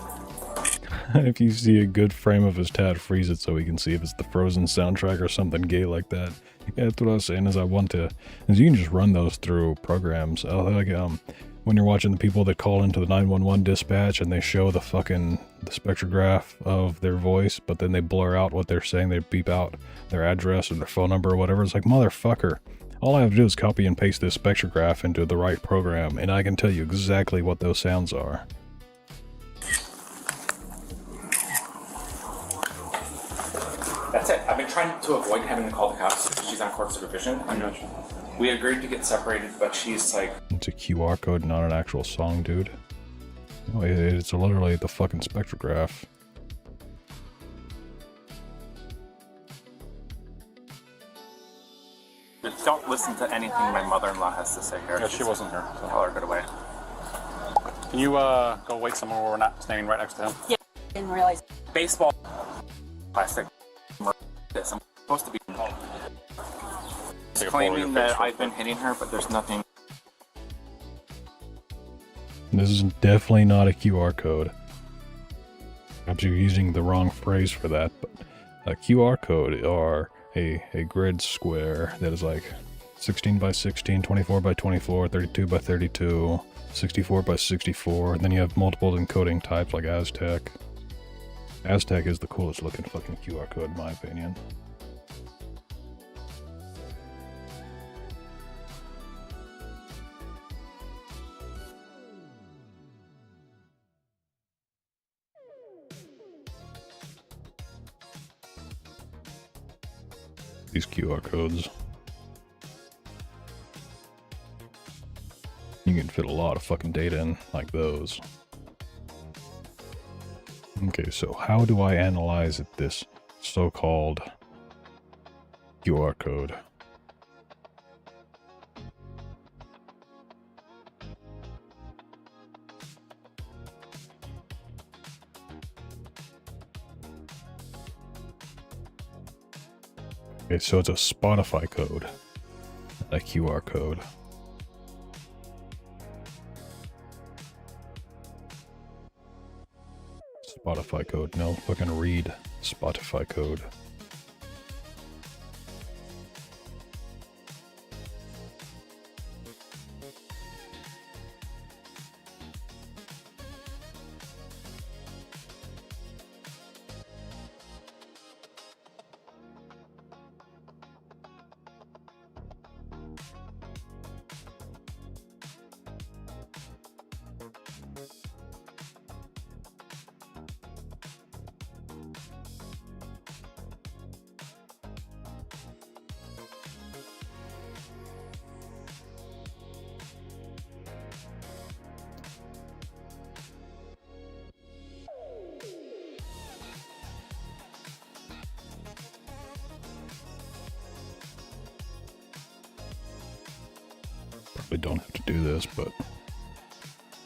Speaker 2: If you see a good frame of his tat, freeze it so we can see if it's the Frozen soundtrack or something gay like that. Yeah, that's what I was saying is is you can just run those through programs. Like, when you're watching the people that call into the 911 dispatch and they show the spectrograph of their voice, but then they blur out what they're saying, they beep out their address or their phone number or whatever. It's like, motherfucker, all I have to do is copy and paste this spectrograph into the right program, and I can tell you exactly what those sounds are.
Speaker 11: That's it. I've been trying to avoid having to call the cops because she's on court supervision. We agreed to get separated, but she's like...
Speaker 2: It's a QR code, not an actual song, dude. No, it's literally the fucking spectrograph.
Speaker 11: Don't listen to anything my mother-in-law has to say here.
Speaker 14: Yeah, she wasn't here. So.
Speaker 11: Tell her to get away.
Speaker 14: Can you go wait somewhere where we're not standing right next to him?
Speaker 9: Yeah, didn't realize.
Speaker 11: Baseball. Plastic. This. I'm supposed to be claiming that I've been hitting her, but there's nothing.
Speaker 2: This is definitely not a QR code. Perhaps you're using the wrong phrase for that, but a QR code are a grid square that is like 16 by 16, 24 by 24, 32 by 32, 64 by 64, and then you have multiple encoding types like Aztec. Aztec is the coolest looking fucking QR code in my opinion. These QR codes. You can fit a lot of fucking data in like those. Okay, so how do I analyze this so-called QR code? Okay, so it's a Spotify code, not a QR code. Spotify code. No, fucking read Spotify code. Probably don't have to do this, but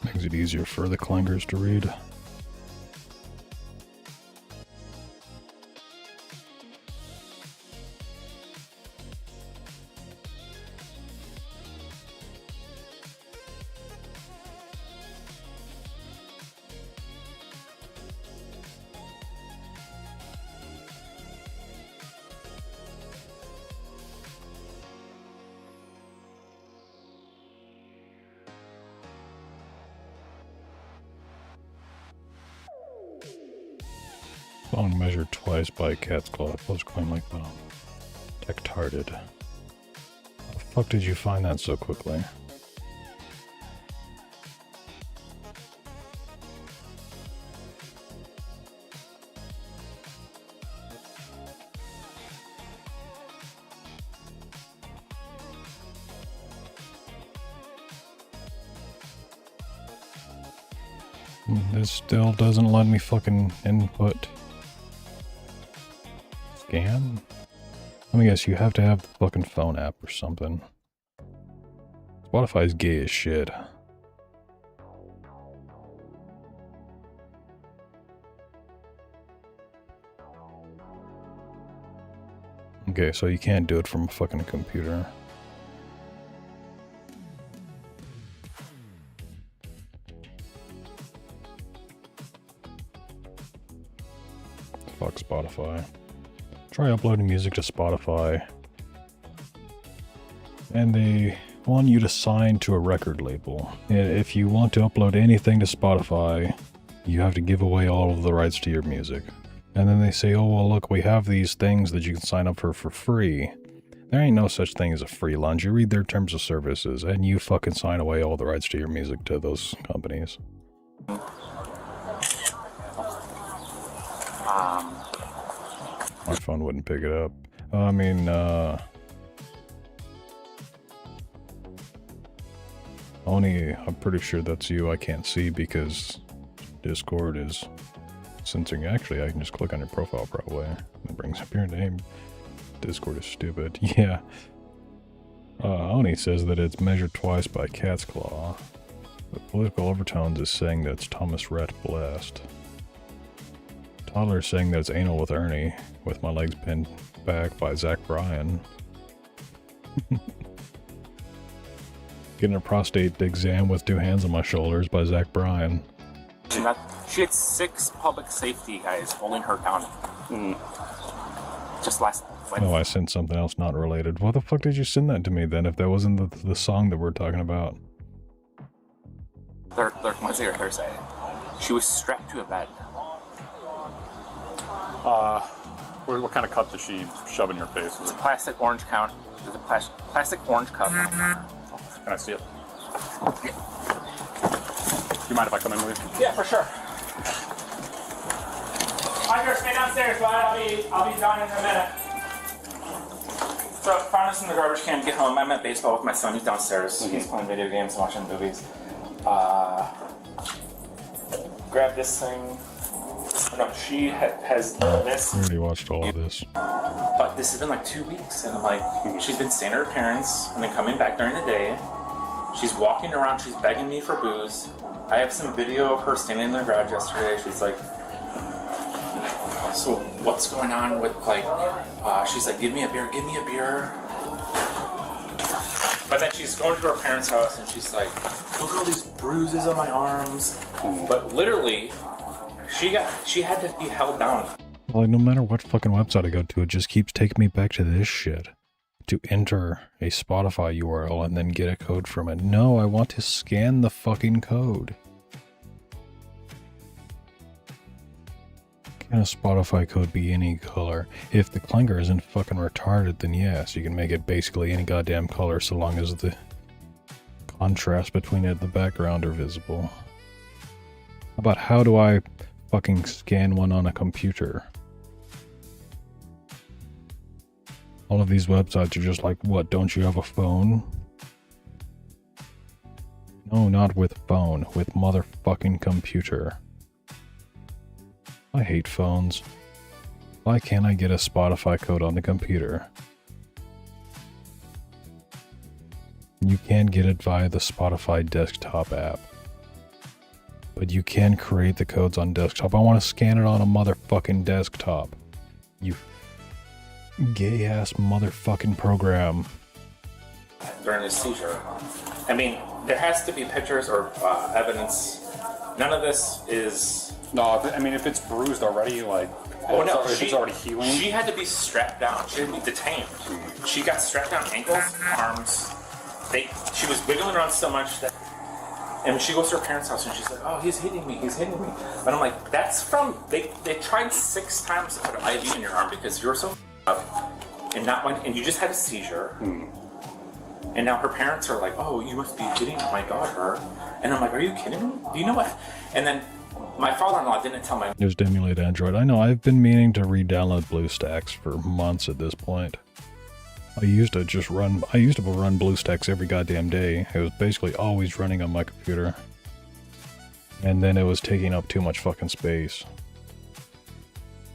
Speaker 2: makes it easier for the clangers to read. Phone measured twice by cat's claw. Post claim like bomb. Tech-tarded. How the fuck did you find that so quickly? This still doesn't let me fucking input. Scan? Let me guess, you have to have the fucking phone app or something. Spotify's gay as shit. Okay, so you can't do it from a fucking computer. Fuck Spotify. Try uploading music to Spotify. And they want you to sign to a record label. If you want to upload anything to Spotify, you have to give away all of the rights to your music. And then they say, oh, well, look, we have these things that you can sign up for free. There ain't no such thing as a free lunch. You read their terms of services, and you fucking sign away all the rights to your music to those companies. My phone wouldn't pick it up. I mean, Oni, I'm pretty sure that's you. I can't see because Discord is censoring. Actually, I can just click on your profile probably. It brings up your name. Discord is stupid. Yeah. Oni says that it's measured twice by cat's claw. The political overtones is saying that it's Thomas Rhett blessed. Toddler saying that it's anal with Ernie, with my legs pinned back by Zach Bryan. Getting a prostate exam with 2 hands on my shoulders by Zach Bryan.
Speaker 11: She had 6 public safety guys holding her down. Just last Wednesday.
Speaker 2: Oh, I sent something else not related. Why the fuck did you send that to me then if that wasn't the song that we're talking about?
Speaker 11: Wednesday or Thursday. She was strapped to a bed.
Speaker 14: What kind of cup did she shove in your face?
Speaker 11: It's a plastic orange count. There's a plastic orange cup.
Speaker 14: Can I see it? You mind if I come in with you?
Speaker 11: Yeah, for sure. Roger, stay downstairs, bud. I'll be done in a minute. So, found this in the garbage can. Get home. I'm at baseball with my son. He's downstairs. He's playing video games and watching movies. Grab this thing. No, she has this.
Speaker 2: I already watched all of this.
Speaker 11: But this has been like 2 weeks, and I'm like, she's been staying at her parents and then coming back during the day. She's walking around. She's begging me for booze. I have some video of her standing in the garage yesterday. She's like, so what's going on with like, she's like, give me a beer. But then she's going to her parents' house and she's like, look at all these bruises on my arms. But literally, she had to be held down.
Speaker 2: Like, no matter what fucking website I go to, it just keeps taking me back to this shit. To enter a Spotify URL and then get a code from it. No, I want to scan the fucking code. Can a Spotify code be any color? If the clanker isn't fucking retarded, then yes, you can make it basically any goddamn color so long as the contrast between it and the background are visible. About how do I fucking scan one on a computer? All of these websites are just like, what, don't you have a phone? No, not with phone, with motherfucking computer. I hate phones. Why can't I get a Spotify code on the computer? You can get it via the Spotify desktop app. But you can create the codes on desktop. I want to scan it on a motherfucking desktop. You gay-ass motherfucking program.
Speaker 11: During this seizure. I mean, there has to be pictures or evidence. None of this is...
Speaker 14: No, I mean, if it's bruised already, like...
Speaker 11: Oh, no,
Speaker 14: if it's already healing?
Speaker 11: She had to be strapped down. She had to be detained. She got strapped down ankles, arms. She was wiggling around so much that... And she goes to her parents' house and she's like, oh, he's hitting me. And I'm like, that's from, they tried 6 times to put an IV in your arm because you're so up and not one, and you just had a seizure. And now her parents are like, oh, you must be kidding my daughter. And I'm like, are you kidding me? Do you know what? And then my father-in-law didn't tell my...
Speaker 2: There's to emulate Android. I know, I've been meaning to re-download BlueStacks for months at this point. I used to run BlueStacks every goddamn day. It was basically always running on my computer. And then it was taking up too much fucking space.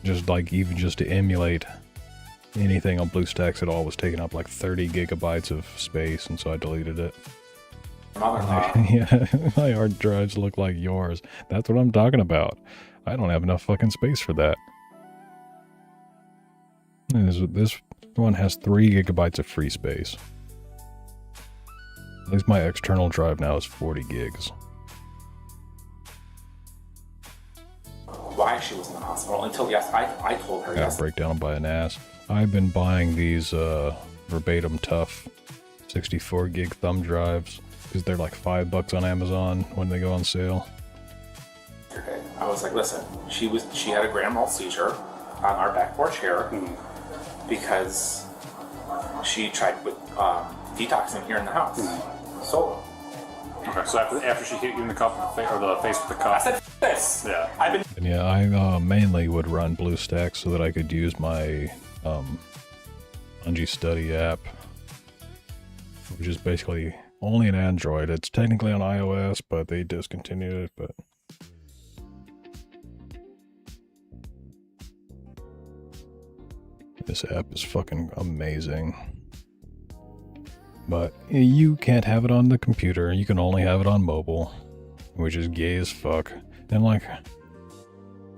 Speaker 2: Even just to emulate anything on BlueStacks at all was taking up like 30 gigabytes of space, and so I deleted it. Yeah, my hard drives look like yours. That's what I'm talking about. I don't have enough fucking space for that. This one has 3 gigabytes of free space. At least my external drive now is 40 gigs.
Speaker 11: Why she was in the hospital until, yes, I told her, yes.
Speaker 2: Breakdown by an ass. I've been buying these verbatim tough 64 gig thumb drives because they're like $5 on Amazon when they go on sale.
Speaker 11: I was like, listen, she had a grand mal seizure on our back porch here because she tried with detoxing here in the house. Solo.
Speaker 14: Okay, so after she hit you in the cup or the face with the cup.
Speaker 11: I said this.
Speaker 14: Yeah.
Speaker 2: And yeah, I mainly would run BlueStacks so that I could use my Bungie Study app, which is basically only an Android. It's technically on iOS, but they discontinued it. But this app is fucking amazing. But you can't have it on the computer. You can only have it on mobile, which is gay as fuck. And like,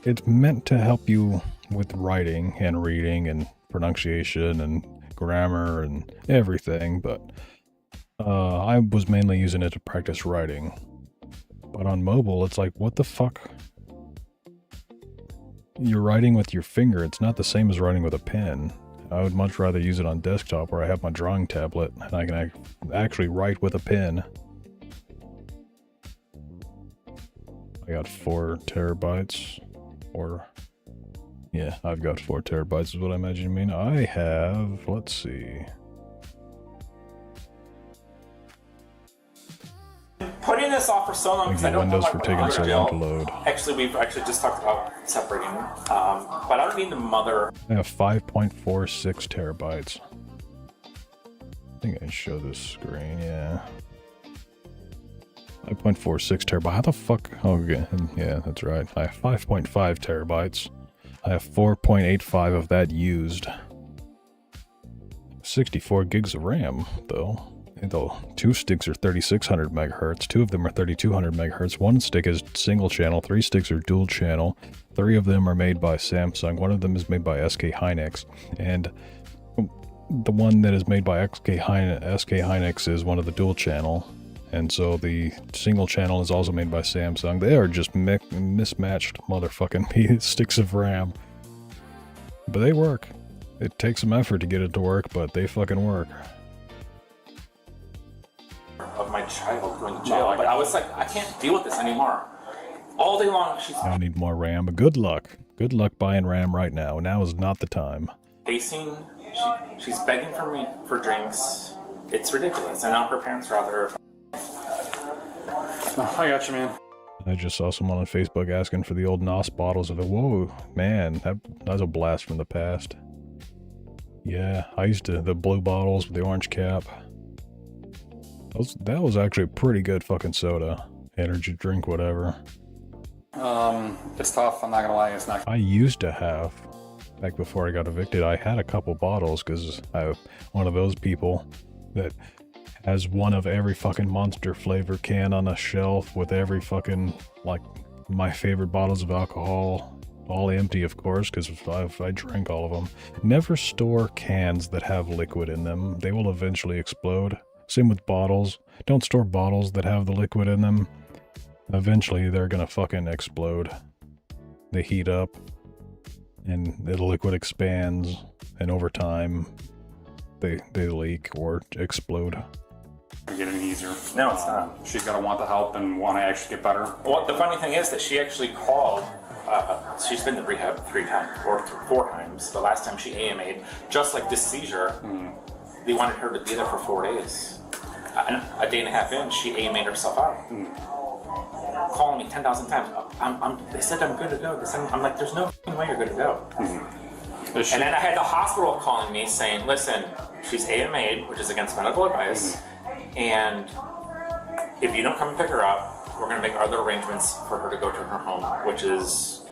Speaker 2: it's meant to help you with writing and reading and pronunciation and grammar and everything, but I was mainly using it to practice writing. But on mobile, it's like, what the fuck? You're writing with your finger. It's not the same as writing with a pen. I would much rather use it on desktop where I have my drawing tablet and I can actually write with a pen. I got 4 terabytes, or yeah, I've got 4 terabytes is what I imagine you mean. I have, let's see.
Speaker 11: Putting this off for so long because I don't know
Speaker 2: Windows for taking so long to load.
Speaker 11: Actually, we've just talked about separating, but I don't need the mother.
Speaker 2: I have 5.46 terabytes. I think I can show this screen, yeah. 5.46 terabytes. How the fuck? Oh, okay. Yeah, that's right. I have 5.5 terabytes. I have 4.85 of that used. 64 gigs of RAM, though. 2 sticks are 3600 megahertz, 2 of them are 3200 megahertz, 1 stick is single channel, 3 sticks are dual channel, 3 of them are made by Samsung, 1 of them is made by SK Hynix, and the one that is made by SK Hynix is one of the dual channel, and so the single channel is also made by Samsung. They are just mismatched motherfucking sticks of RAM. But they work. It takes some effort to get it to work, but they fucking work.
Speaker 11: Of my child going to jail, but I was like, I can't deal with this anymore. All day long, she's...
Speaker 2: I need more RAM, but good luck. Good luck buying RAM right now. Now is not the time.
Speaker 11: Pacing, she's begging for me for drinks. It's ridiculous, and now her parents rather...
Speaker 14: Oh, I got you, man.
Speaker 2: I just saw someone on Facebook asking for the old NOS bottles of it. Whoa, man, that's a blast from the past. Yeah, I used to, the blue bottles with the orange cap. That was actually a pretty good fucking soda. Energy drink, whatever.
Speaker 14: It's tough, I'm not gonna lie, it's not...
Speaker 2: I used to have, back before I got evicted, I had a couple bottles because I'm one of those people that has one of every fucking Monster flavor can on a shelf with every fucking, like, my favorite bottles of alcohol, all empty of course, because I drank all of them. Never store cans that have liquid in them. They will eventually explode. Same with bottles. Don't store bottles that have the liquid in them. Eventually they're gonna fucking explode. They heat up, and the liquid expands, and over time they leak or explode.
Speaker 14: Get any easier.
Speaker 10: No, it's not.
Speaker 14: She's got to want the help and want to actually get better.
Speaker 11: Well, the funny thing is that she actually called. She's been to rehab 3 times or 4 times. The last time she AMA'd, just like this seizure, they wanted her to be there for 4 days. A day and a half in, she AMA'd herself out. Calling me 10,000 times. They said I'm good to go. I'm like, there's no way you're good to go. And then I had the hospital calling me saying, listen, she's AMA'd, which is against medical advice, and if you don't come and pick her up, we're going to make other arrangements for her to go to her home, which is...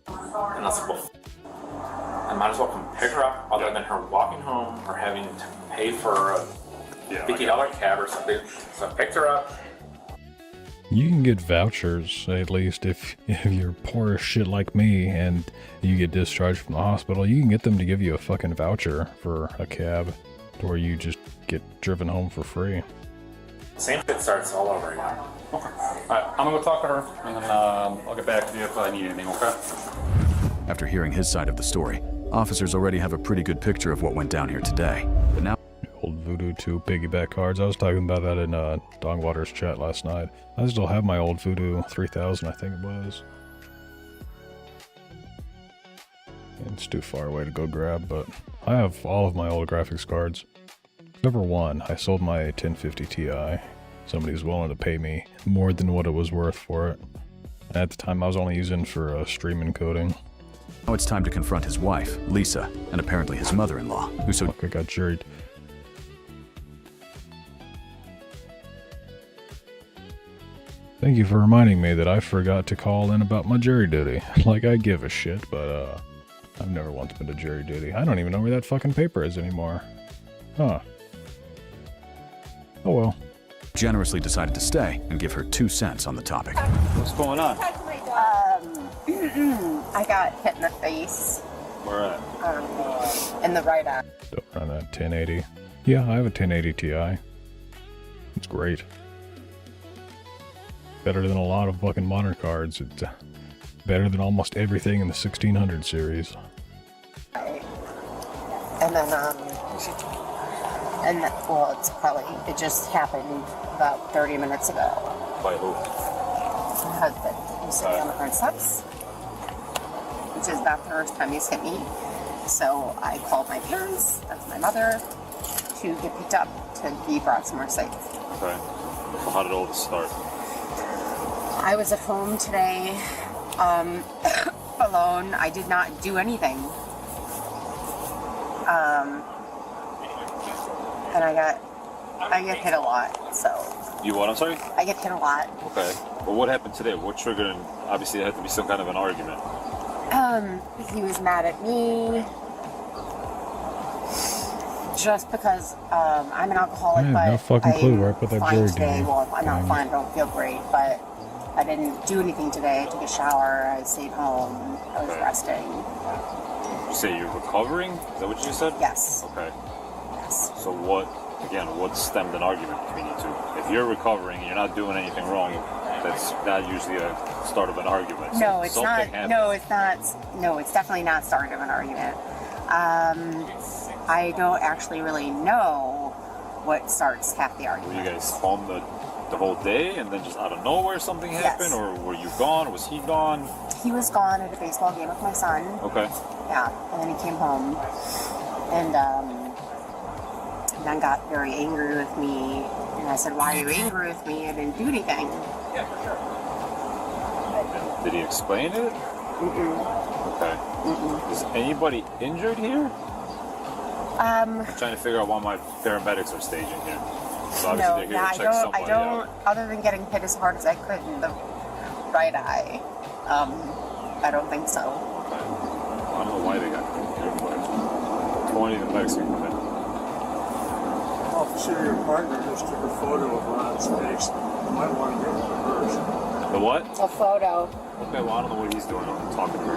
Speaker 11: And I was like, well, I might as well come pick her up, other than her walking home or having to pay for a $50 cab or something. So I picked her up.
Speaker 2: You can get vouchers, at least if you're poor as shit like me and you get discharged from the hospital, you can get them to give you a fucking voucher for a cab, or you just get driven home for free.
Speaker 11: Same shit starts all over again.
Speaker 14: Okay. Alright, I'm gonna go talk to her, and then I'll get back to you if I need anything, okay?
Speaker 13: After hearing his side of the story, officers already have a pretty good picture of what went down here today. But now...
Speaker 2: Old Voodoo 2 piggyback cards. I was talking about that in Dongwater's chat last night. I still have my old Voodoo 3000, I think it was. It's too far away to go grab, but I have all of my old graphics cards. Except for one. I sold my 1050 Ti. Somebody was willing to pay me more than what it was worth for it. At the time, I was only using for stream encoding.
Speaker 13: Now it's time to confront his wife, Lisa, and apparently his mother-in-law, who so...
Speaker 2: I got juried. Thank you for reminding me that I forgot to call in about my jury duty. Like I give a shit, but I've never once been to jury duty. I don't even know where that fucking paper is anymore. Huh. Oh well.
Speaker 13: Generously decided to stay and give her 2 cents on the topic.
Speaker 14: What's going on?
Speaker 5: I got hit in the face.
Speaker 14: Where at?
Speaker 5: In the right eye.
Speaker 2: Still run that 1080. Yeah, I have a 1080 Ti. It's great. Better than a lot of fucking modern cards. It's better than almost everything in the 1600 series.
Speaker 5: And then, well, it just happened about 30 minutes ago.
Speaker 14: By who?
Speaker 5: My husband. He's sitting on the front steps, which is not the first time he's hit me. So I called my parents, that's my mother, to get picked up to be brought somewhere safe.
Speaker 14: Okay. So how did all this start?
Speaker 5: I was at home today, alone. I did not do anything. And I get hit a lot, so.
Speaker 14: You what, I'm sorry?
Speaker 5: I get hit a lot.
Speaker 14: Okay. Well, what happened today? What triggered, and obviously there had to be some kind of an argument.
Speaker 5: He was mad at me. Just because I'm an alcoholic,
Speaker 2: I have no fucking clue where I put that jury
Speaker 5: today.
Speaker 2: duty.
Speaker 5: Well, I'm not fine, I don't feel great, but I didn't do anything today. I took a shower, I stayed home, I was resting.
Speaker 14: You say you're recovering? Is that what you said?
Speaker 5: Yes.
Speaker 14: Okay.
Speaker 5: Yes.
Speaker 14: So what stemmed an argument between you two? If you're recovering and you're not doing anything wrong, that's not usually a start of an argument. So
Speaker 5: no, it's not.
Speaker 14: happened.
Speaker 5: No, it's not. No, it's definitely not start of an argument. I don't actually really know what starts half the argument.
Speaker 14: Were you guys home the whole day and then just out of nowhere something happened? Or were you gone? Was he gone?
Speaker 5: He was gone at a baseball game with my son.
Speaker 14: Okay.
Speaker 5: Yeah, and then he came home and then got very angry with me. And I said, why are you angry with me? I didn't do anything.
Speaker 14: Yeah, for sure. Did he explain it? Okay. Is anybody injured here? I'm trying to figure out why my paramedics are staging here. So obviously they're here to check somebody out.
Speaker 5: Other than getting hit as hard as I could in the right eye, I don't think so.
Speaker 14: Okay. Well, I don't know why they got hit, but 20 the medics can come in.
Speaker 4: Officer, your partner just took a photo of Ron's face. You might want to get it reversed.
Speaker 14: The what?
Speaker 12: A photo.
Speaker 14: Okay, well, I don't know what he's doing. I'm talking to her.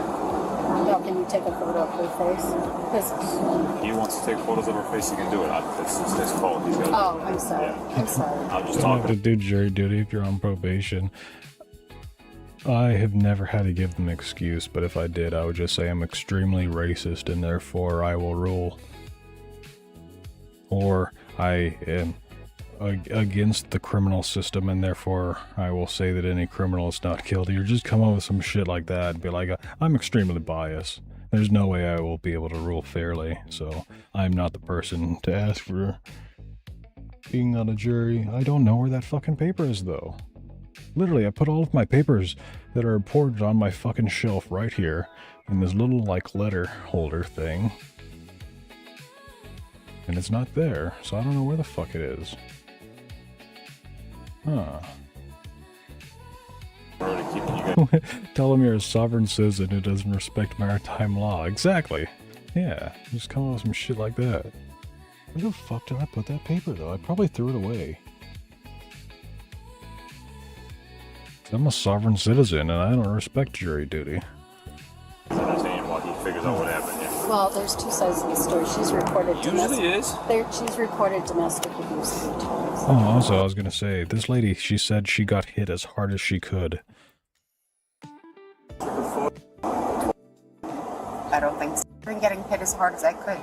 Speaker 12: No, can you take a photo of her face?
Speaker 14: If he wants to take photos of her face, he can do it. It's his fault. He's got
Speaker 12: Oh, I'm sorry. Yeah. I'm sorry.
Speaker 14: I'm just
Speaker 2: You don't have
Speaker 14: talking.
Speaker 2: to do jury duty if you're on probation. I have never had to give them an excuse, but if I did, I would just say I'm extremely racist and therefore I will rule. Or I am against the criminal system, and therefore I will say that any criminal is not guilty, or just come up with some shit like that and be like, I'm extremely biased. There's no way I will be able to rule fairly, so I'm not the person to ask for being on a jury. I don't know where that fucking paper is, though. Literally, I put all of my papers that are important on my fucking shelf right here in this little, like, letter holder thing. And it's not there, so I don't know where the fuck it is. Huh. Tell him you're a sovereign citizen who doesn't respect maritime law. Exactly. Yeah, just come up with some shit like that. Where the fuck did I put that paper, though? I probably threw it away. I'm a sovereign citizen, and I don't respect jury duty.
Speaker 14: I understand while he figures out what happened here.
Speaker 12: Well, there's two sides of the story. She's reported
Speaker 14: Usually it is.
Speaker 12: She's reported domestic abuse 3 times.
Speaker 2: Oh, also, I was gonna say, this lady, she said she got hit as hard as she could.
Speaker 5: I don't think so. I've been getting hit as hard as I could.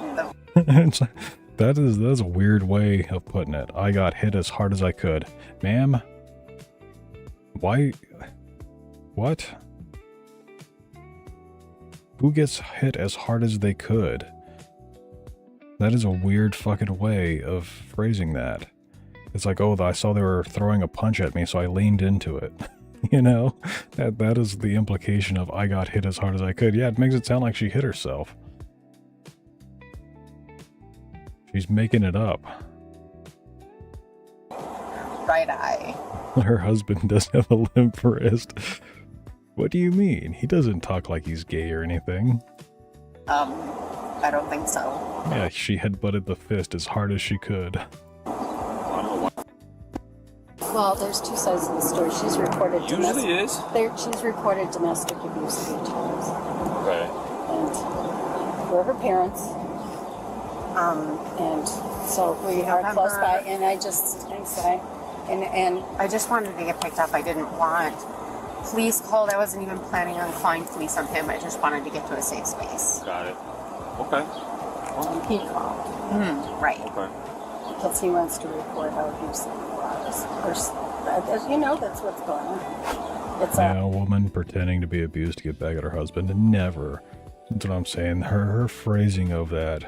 Speaker 2: That's a weird way of putting it. I got hit as hard as I could. Ma'am? Why? What? Who gets hit as hard as they could? That is a weird fucking way of phrasing that. It's like, oh, I saw they were throwing a punch at me, so I leaned into it. You know? That is the implication of I got hit as hard as I could. Yeah, it makes it sound like she hit herself. She's making it up.
Speaker 5: Right eye.
Speaker 2: Her husband does have a limp wrist. What do you mean? He doesn't talk like he's gay or anything.
Speaker 5: I don't think so.
Speaker 2: Yeah, she headbutted the fist as hard as she could.
Speaker 12: Well, there's two sides of the story. She's reported
Speaker 14: Usually it is.
Speaker 12: She's reported domestic abuse 3 times.
Speaker 14: Okay.
Speaker 12: And we're her parents. And so we are close by, and I
Speaker 5: just wanted to get picked up. I didn't want police called. I wasn't even planning on calling police on him. I just wanted to get to a safe space.
Speaker 14: Got it. Okay.
Speaker 12: He called.
Speaker 5: Right.
Speaker 14: Okay.
Speaker 12: Because he wants to report how abusive he was. As you know, that's what's going on. It's
Speaker 2: a woman pretending to be abused to get back at her husband. Never. That's what I'm saying. Her phrasing of that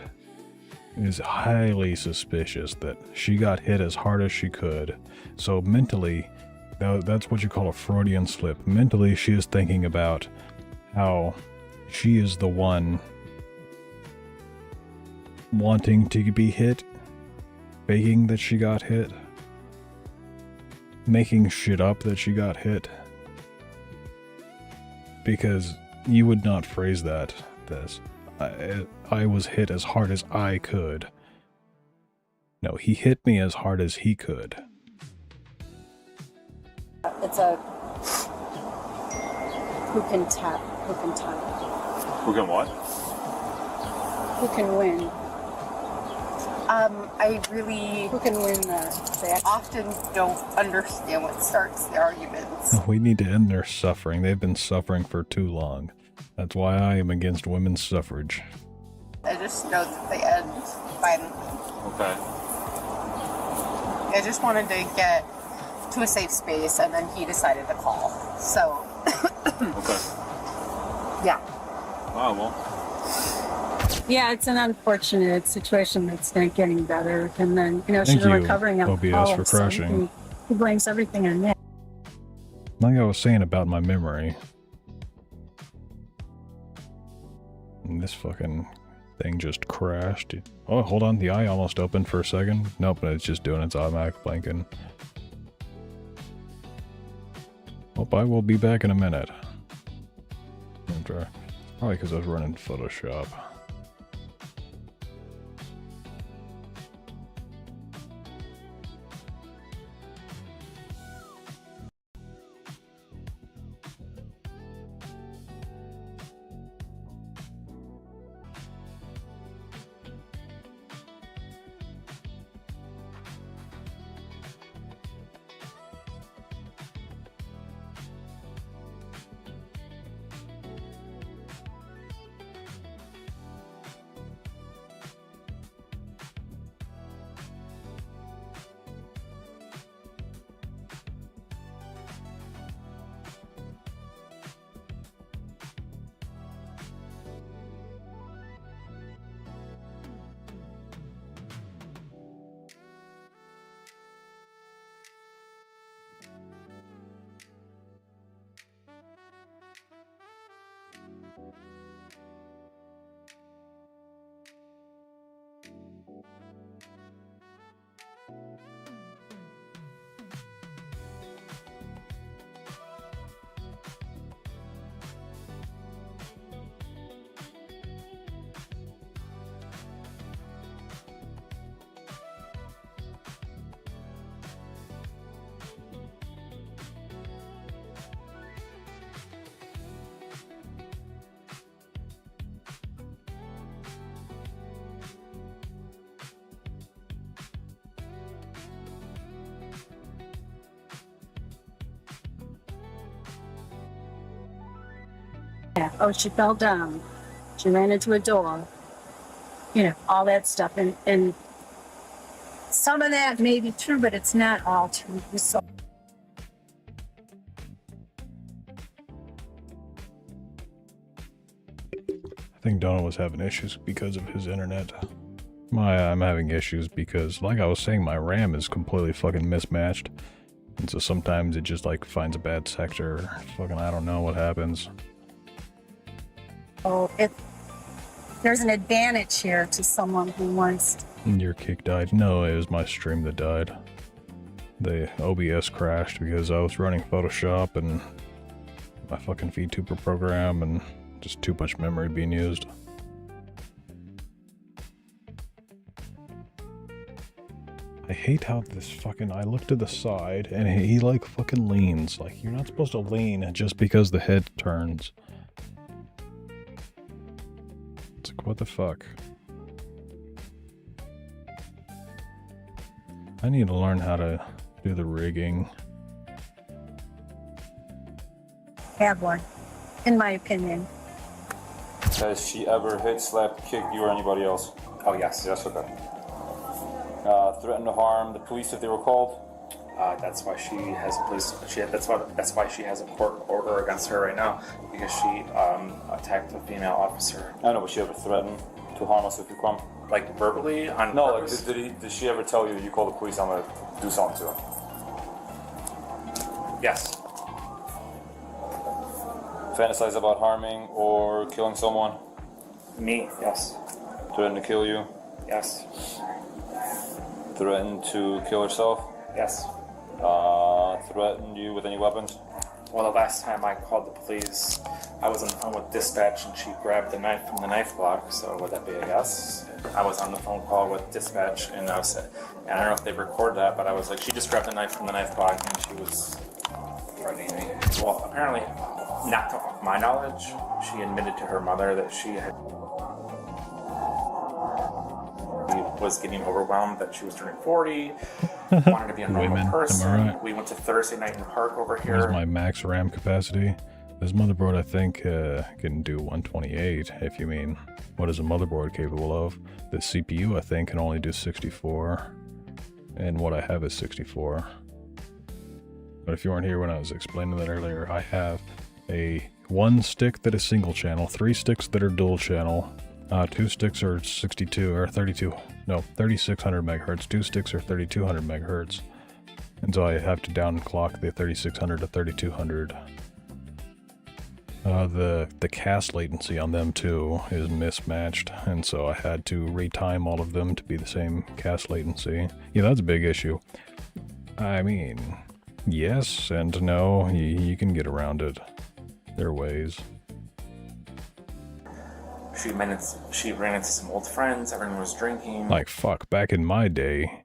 Speaker 2: is highly suspicious, that she got hit as hard as she could. So mentally, that's what you call a Freudian slip. Mentally, she is thinking about how she is the one wanting to be hit, faking that she got hit, making shit up that she got hit. Because you would not phrase that this. I was hit as hard as I could. No, he hit me as hard as he could.
Speaker 12: It's a who can tap,
Speaker 14: Who can what?
Speaker 12: who can win.
Speaker 5: Who
Speaker 12: can win the
Speaker 5: often don't understand what starts the arguments.
Speaker 2: We need to end their suffering. They've been suffering for too long. That's why I am against women's suffrage.
Speaker 5: I just know that they end violently.
Speaker 14: Okay.
Speaker 5: I just wanted to get to a safe space, and then he decided to call. So.
Speaker 14: Okay.
Speaker 5: Yeah.
Speaker 14: Wow, well.
Speaker 12: Yeah, it's an unfortunate situation that's not getting better. And then, she's
Speaker 2: Thank you,
Speaker 12: recovering
Speaker 2: OBS, for crashing.
Speaker 12: He blames everything on that.
Speaker 2: Like I was saying about my memory. And this fucking thing just crashed. Oh, hold on. The eye almost opened for a second. Nope, it's just doing its automatic blinking. Well, I will be back in a minute. Probably because I was running Photoshop.
Speaker 12: Yeah. Oh, she fell down. She ran into a door. You know, all that stuff. And some of that may be true, but it's not all true. So
Speaker 2: I think Donald was having issues because of his internet. I'm having issues because, like I was saying, my RAM is completely fucking mismatched. And so sometimes it just like finds a bad sector. Fucking, I don't know what happens.
Speaker 12: oh, there's an advantage here to someone who wants.
Speaker 2: Your kick died. No, it was my stream that died. The OBS crashed because I was running Photoshop and my fucking VTuber program and just too much memory being used. I hate how this fucking, I look to the side and he like fucking leans. Like, you're not supposed to lean just because the head turns. It's like, what the fuck? I need to learn how to do the rigging.
Speaker 12: Have one, in my opinion.
Speaker 14: Has she ever hit, slapped, kicked you or anybody else?
Speaker 11: Oh, yes.
Speaker 14: Yes, okay. Threatened to harm the police if they were called?
Speaker 11: That's why she has a police. That's why she has a court order against her right now, because she attacked a female officer.
Speaker 14: I know, but she ever threatened to harm us if you come?
Speaker 11: Like verbally on
Speaker 14: No,
Speaker 11: purpose?
Speaker 14: like did she ever tell you, you call the police, I'm gonna do something to her?
Speaker 11: Yes.
Speaker 14: Fantasize about harming or killing someone?
Speaker 11: Me, yes.
Speaker 14: Threaten to kill you?
Speaker 11: Yes.
Speaker 14: Threaten to kill herself?
Speaker 11: Yes.
Speaker 14: Threaten you with any weapons?
Speaker 11: Well, the last time I called the police, I was on the phone with dispatch and she grabbed the knife from the knife block, so would that be a yes? I was on the phone call with dispatch and I don't know if they recorded that, but I was like, she just grabbed the knife from the knife block and she was threatening me. Well, apparently, not to my knowledge, she admitted to her mother that she was getting overwhelmed, that she was turning 40, wanted to be a normal person.
Speaker 2: Am I right?
Speaker 11: We went to Thursday night in the park over here.
Speaker 2: Here's my max RAM capacity. This motherboard, I think, can do 128, if you mean what is a motherboard capable of. The CPU, I think, can only do 64, and what I have is 64. But if you weren't here when I was explaining that earlier, I have one stick that is single channel, 3 sticks that are dual channel, 2 sticks are 3600 megahertz, 2 sticks are 3200 megahertz, and so I have to downclock the 3600 to 3200. The cast latency on them too is mismatched, and so I had to retime all of them to be the same cast latency. Yeah, that's a big issue. I mean, yes and no, you can get around it. There are ways.
Speaker 11: She ran into some old friends, everyone was drinking.
Speaker 2: Like, fuck, back in my day,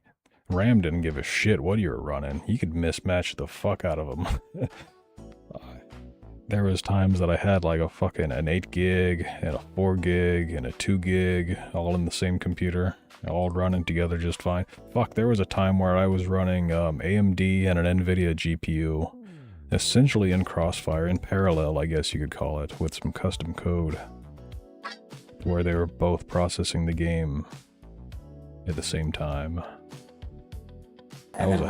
Speaker 2: RAM didn't give a shit what you were running. You could mismatch the fuck out of them. There was times that I had like an 8 gig and a 4 gig and a 2 gig all in the same computer, all running together just fine. Fuck, there was a time where I was running AMD and an NVIDIA GPU, essentially in crossfire, in parallel, I guess you could call it, with some custom code, where they were both processing the game at the same time. That was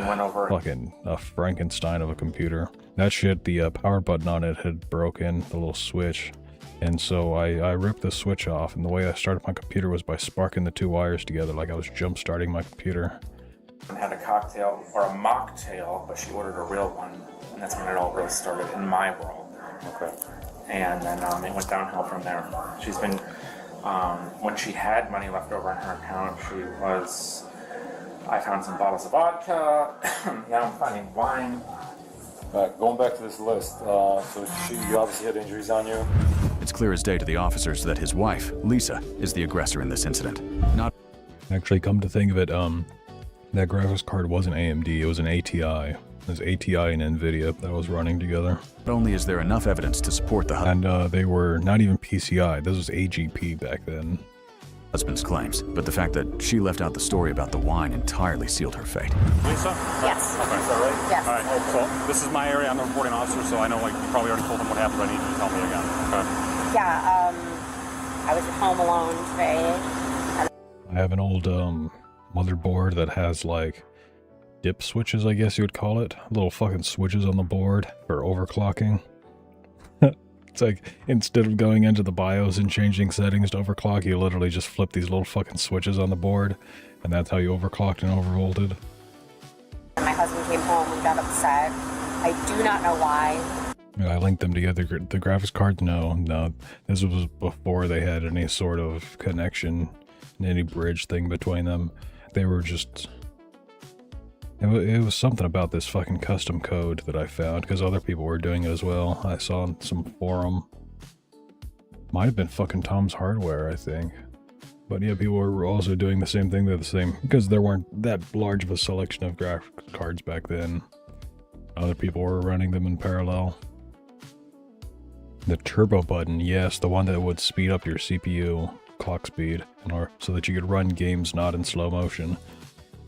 Speaker 2: a Frankenstein of a computer. That shit, the power button on it had broken, the little switch. And so I ripped the switch off, and the way I started my computer was by sparking the 2 wires together like I was jump starting my computer.
Speaker 11: And had a cocktail, or a mocktail, but she ordered a real one. And that's when it all really started in my world.
Speaker 14: Okay.
Speaker 11: and then it went downhill from there. She's been, when she had money left over in her account, I found some bottles of vodka, now I'm finding wine.
Speaker 14: Going back to this list, so you obviously had injuries on you.
Speaker 13: It's clear as day to the officers that his wife, Lisa, is the aggressor in this incident. Not
Speaker 2: actually, come to think of it, that graphics card wasn't AMD, it was an ATI. It was ATI and NVIDIA that was running together.
Speaker 13: Not only is there enough evidence to support the
Speaker 2: and they were not even PCI, this was AGP back then.
Speaker 13: Husband's claims, but the fact that she left out the story about the wine entirely sealed her fate.
Speaker 10: Lisa?
Speaker 5: Yes.
Speaker 10: Okay. Is that right?
Speaker 5: Yes.
Speaker 10: All right. So this is my area. I'm the reporting officer, so I know like you probably already told them what happened, but I need you to tell me again. Okay.
Speaker 5: Yeah. I was at home alone today.
Speaker 2: I have an old motherboard that has like dip switches, I guess you would call it. Little fucking switches on the board for overclocking. It's like, instead of going into the BIOS and changing settings to overclock, you literally just flip these little fucking switches on the board, and that's how you overclocked and overvolted.
Speaker 5: My husband came home and got upset. I do not know why.
Speaker 2: I linked them together. The graphics cards, no. This was before they had any sort of connection, any bridge thing between them. They were just... It was something about this fucking custom code that I found, because other people were doing it as well. I saw on some forum. Might have been fucking Tom's Hardware, I think. But yeah, people were also doing the same thing. They're the same, because there weren't that large of a selection of graphics cards back then. Other people were running them in parallel. The turbo button, yes, the one that would speed up your CPU clock speed, so that you could run games not in slow motion.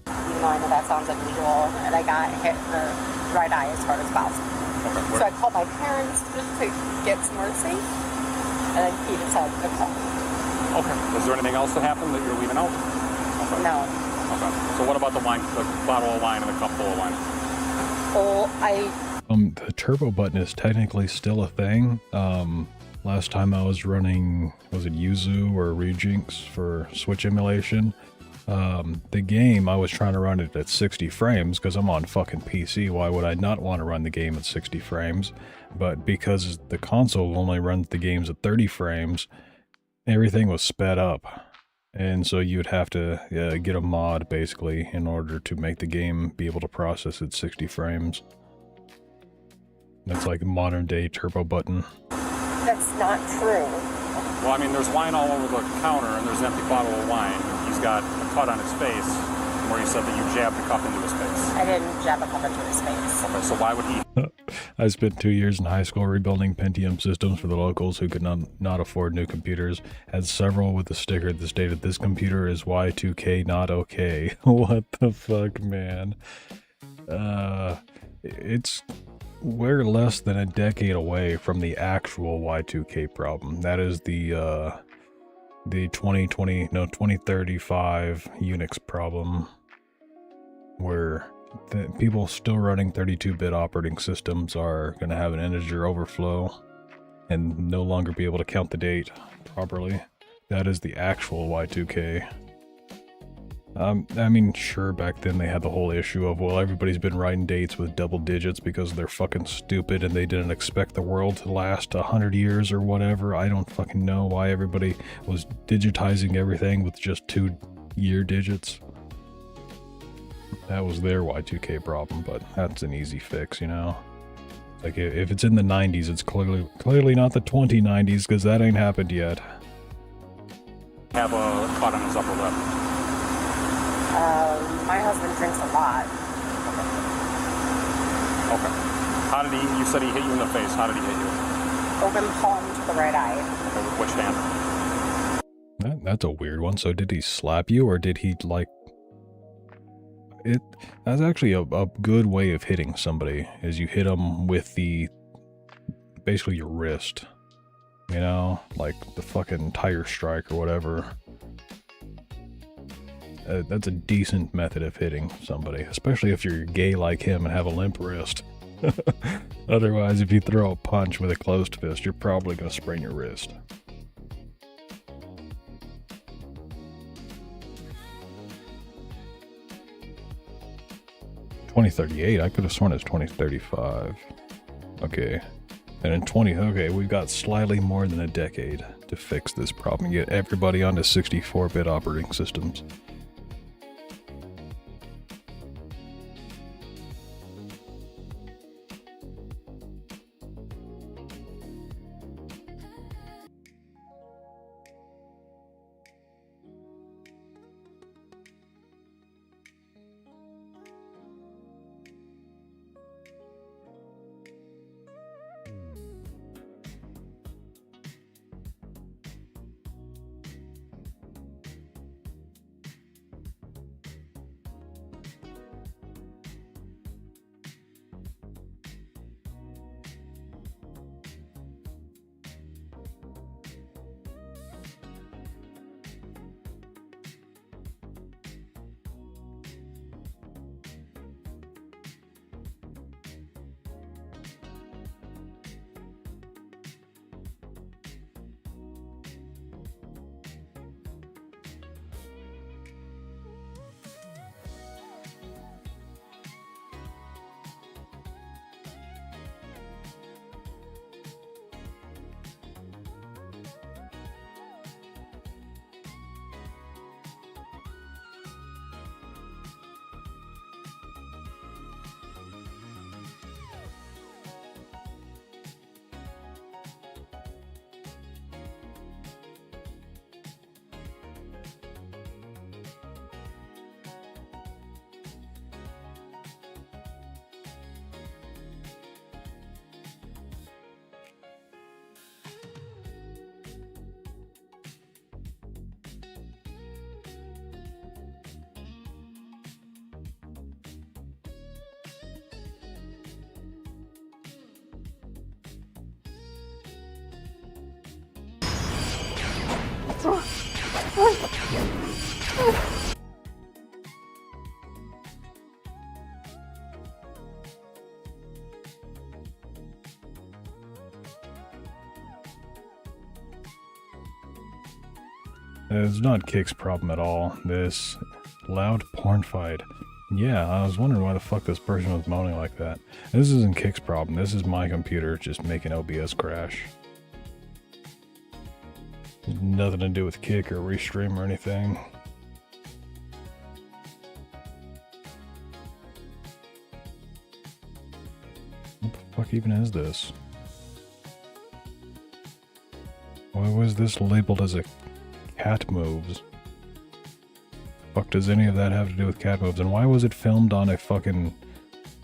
Speaker 5: Even though I know that sounds unusual, and I got hit in the right eye as hard as possible. Okay, so I called my parents just to get some mercy, and then he decided to call me.
Speaker 10: Okay. Was there anything else that happened that you're leaving out? Okay.
Speaker 5: No.
Speaker 10: Okay. So what about the wine, the bottle of wine and the cup full of wine?
Speaker 2: The turbo button is technically still a thing. Last time I was running, was it Yuzu or Rejinx for Switch emulation? The game, I was trying to run it at 60 frames because I'm on fucking PC. Why would I not want to run the game at 60 frames? But because the console only runs the games at 30 frames, everything was sped up. And so you'd have to get a mod, basically, in order to make the game be able to process at 60 frames. That's like a modern day turbo button.
Speaker 5: That's not true.
Speaker 10: Well, I mean, there's wine all over the counter, and there's an empty bottle of wine. He's got a cut on his face, where he said that you jabbed a cup into his face.
Speaker 5: I didn't jab a cup into his face.
Speaker 10: Okay, so why would he?
Speaker 2: I spent 2 years in high school rebuilding Pentium systems for the locals who could not afford new computers. Had several with a sticker that stated, "This computer is Y2K, not okay." What the fuck, man? We're less than a decade away from the actual Y2K problem. That is the 2035 Unix problem, where people still running 32-bit operating systems are going to have an integer overflow and no longer be able to count the date properly. That is the actual Y2K. I mean, sure, back then they had the whole issue of, well, everybody's been writing dates with double digits because they're fucking stupid and they didn't expect the world to last 100 years or whatever. I don't fucking know why everybody was digitizing everything with just 2-year digits. That was their Y2K problem, but that's an easy fix, you know? Like, if it's in the 90s, it's clearly not the 2090s, because that ain't happened yet.
Speaker 10: Have a cut on his upper lip.
Speaker 5: My husband drinks a lot.
Speaker 10: Okay. How did he, you said he hit you in the face. How did he hit you?
Speaker 5: Open palm to the right eye.
Speaker 10: Okay, with which hand?
Speaker 2: That's a weird one. So did he slap you, or did he, like... That's actually a good way of hitting somebody, is you hit them with basically your wrist. You know? Like the fucking tire strike or whatever. That's a decent method of hitting somebody, especially if you're gay like him and have a limp wrist. Otherwise, if you throw a punch with a closed fist, you're probably going to sprain your wrist. $2038, I could have sworn it's 2035. Okay. And in okay, we've got slightly more than a decade to fix this problem and get everybody onto 64-bit operating systems. It's not Kick's problem at all. This loud porn fight. Yeah, I was wondering why the fuck this person was moaning like that. This isn't Kick's problem. This is my computer just making OBS crash. Nothing to do with Kick or Restream or anything. What the fuck even is this? Why was this labeled as a cat moves? Fuck does any of that have to do with cat moves? And why was it filmed on a fucking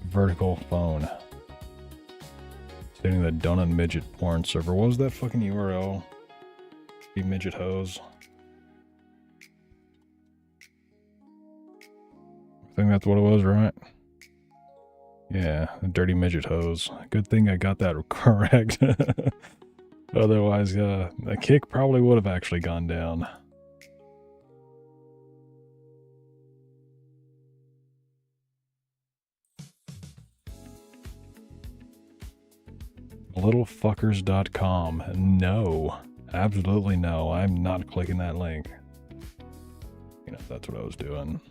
Speaker 2: vertical phone? Stating the Donut Midget porn server. What was that fucking URL? Be midget hose. I think that's what it was, right? Yeah, dirty midget hose. Good thing I got that correct. Otherwise, a Kick probably would have actually gone down. Littlefuckers.com. No. Absolutely no. I'm not clicking that link. You know, that's what I was doing.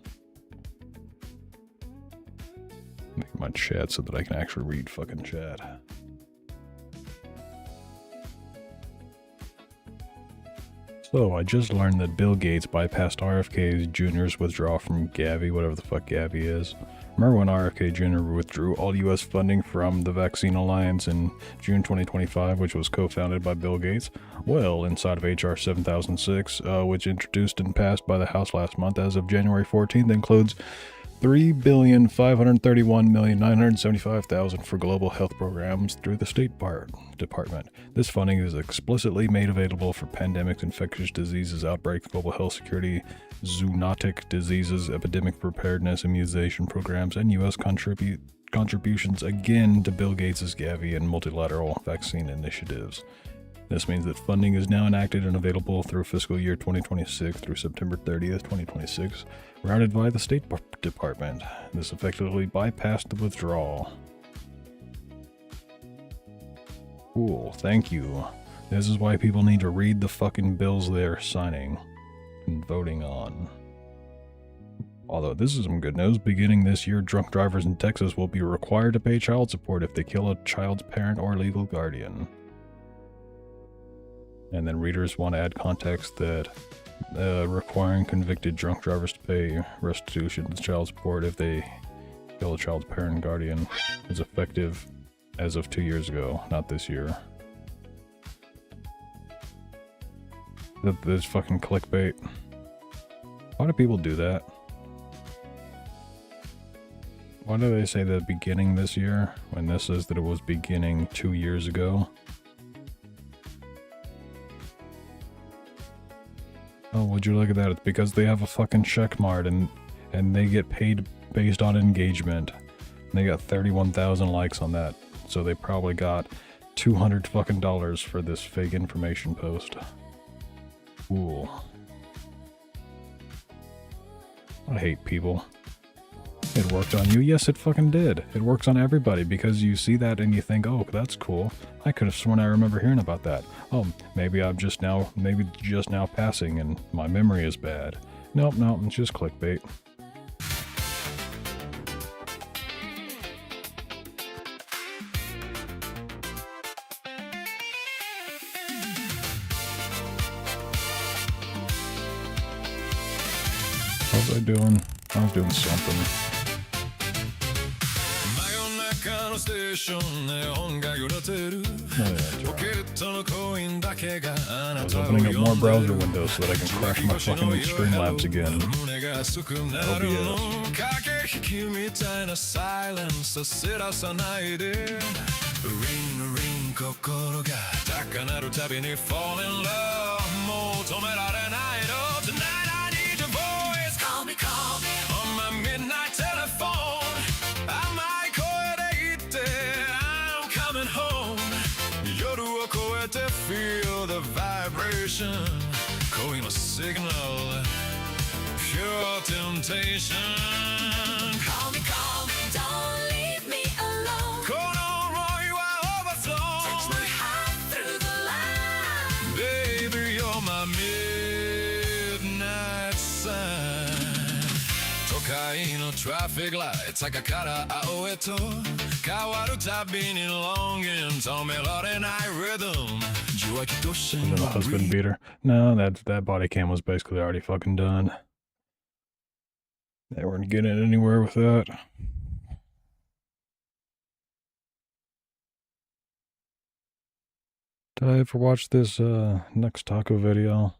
Speaker 2: Make my chat so that I can actually read fucking chat. So, I just learned that Bill Gates bypassed RFK Jr.'s withdrawal from Gavi, whatever the fuck Gavi is. Remember when RFK Jr. withdrew all U.S. funding from the Vaccine Alliance in June 2025, which was co-founded by Bill Gates? Well, inside of H.R. 7006, which introduced and passed by the House last month as of January 14th, includes $3,531,975,000 for global health programs through the State Department. This funding is explicitly made available for pandemics, infectious diseases, outbreaks, global health security, zoonotic diseases, epidemic preparedness, immunization programs, and U.S. contributions again to Bill Gates' Gavi and multilateral vaccine initiatives. This means that funding is now enacted and available through fiscal year 2026 through September 30th, 2026, routed by the State Department. This effectively bypassed the withdrawal. Cool, thank you. This is why people need to read the fucking bills they're signing and voting on. Although this is some good news, beginning this year, drunk drivers in Texas will be required to pay child support if they kill a child's parent or legal guardian. And then readers want to add context that requiring convicted drunk drivers to pay restitution to child support if they kill a child's parent and guardian is effective as of 2 years ago, not this year. This fucking clickbait. Why do people do that? Why do they say the beginning this year when this says that it was beginning 2 years ago? Oh, would you look at that? It's because they have a fucking checkmark and they get paid based on engagement. And they got 31,000 likes on that. So they probably got $200 fucking for this fake information post. Cool. I hate people. It worked on you? Yes, it fucking did. It works on everybody because you see that and you think, oh, that's cool. I could have sworn I remember hearing about that. Oh, maybe I'm just now passing and my memory is bad. Nope, it's just clickbait. What was I doing? I was doing something. I was opening up more browser windows so that I can crash my fucking Streamlabs again.
Speaker 1: Call me on my midnight telephone. I might I'm coming home. Yoru koete feel the vibration. Going a signal, pure temptation. Call me, don't leave me alone. Touch my heart through the line. Baby, you're my midnight sun. Tokai no traffic lights, Akakara Aoeto. Kawaru tabini longing, so melody night rhythm.
Speaker 2: And then the husband beater. No, that body cam was basically already fucking done. They weren't getting anywhere with that. Did I ever watch this next taco video?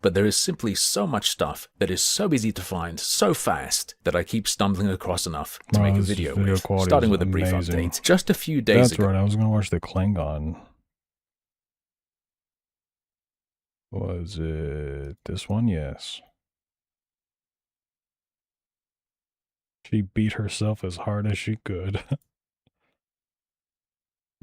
Speaker 15: But there is simply so much stuff that is so easy to find so fast that I keep stumbling across enough to make a video with, starting with a brief update. Just a few days ago.
Speaker 2: That's right, I was going to watch the Klingon. Was it this one? Yes. She beat herself as hard as she could.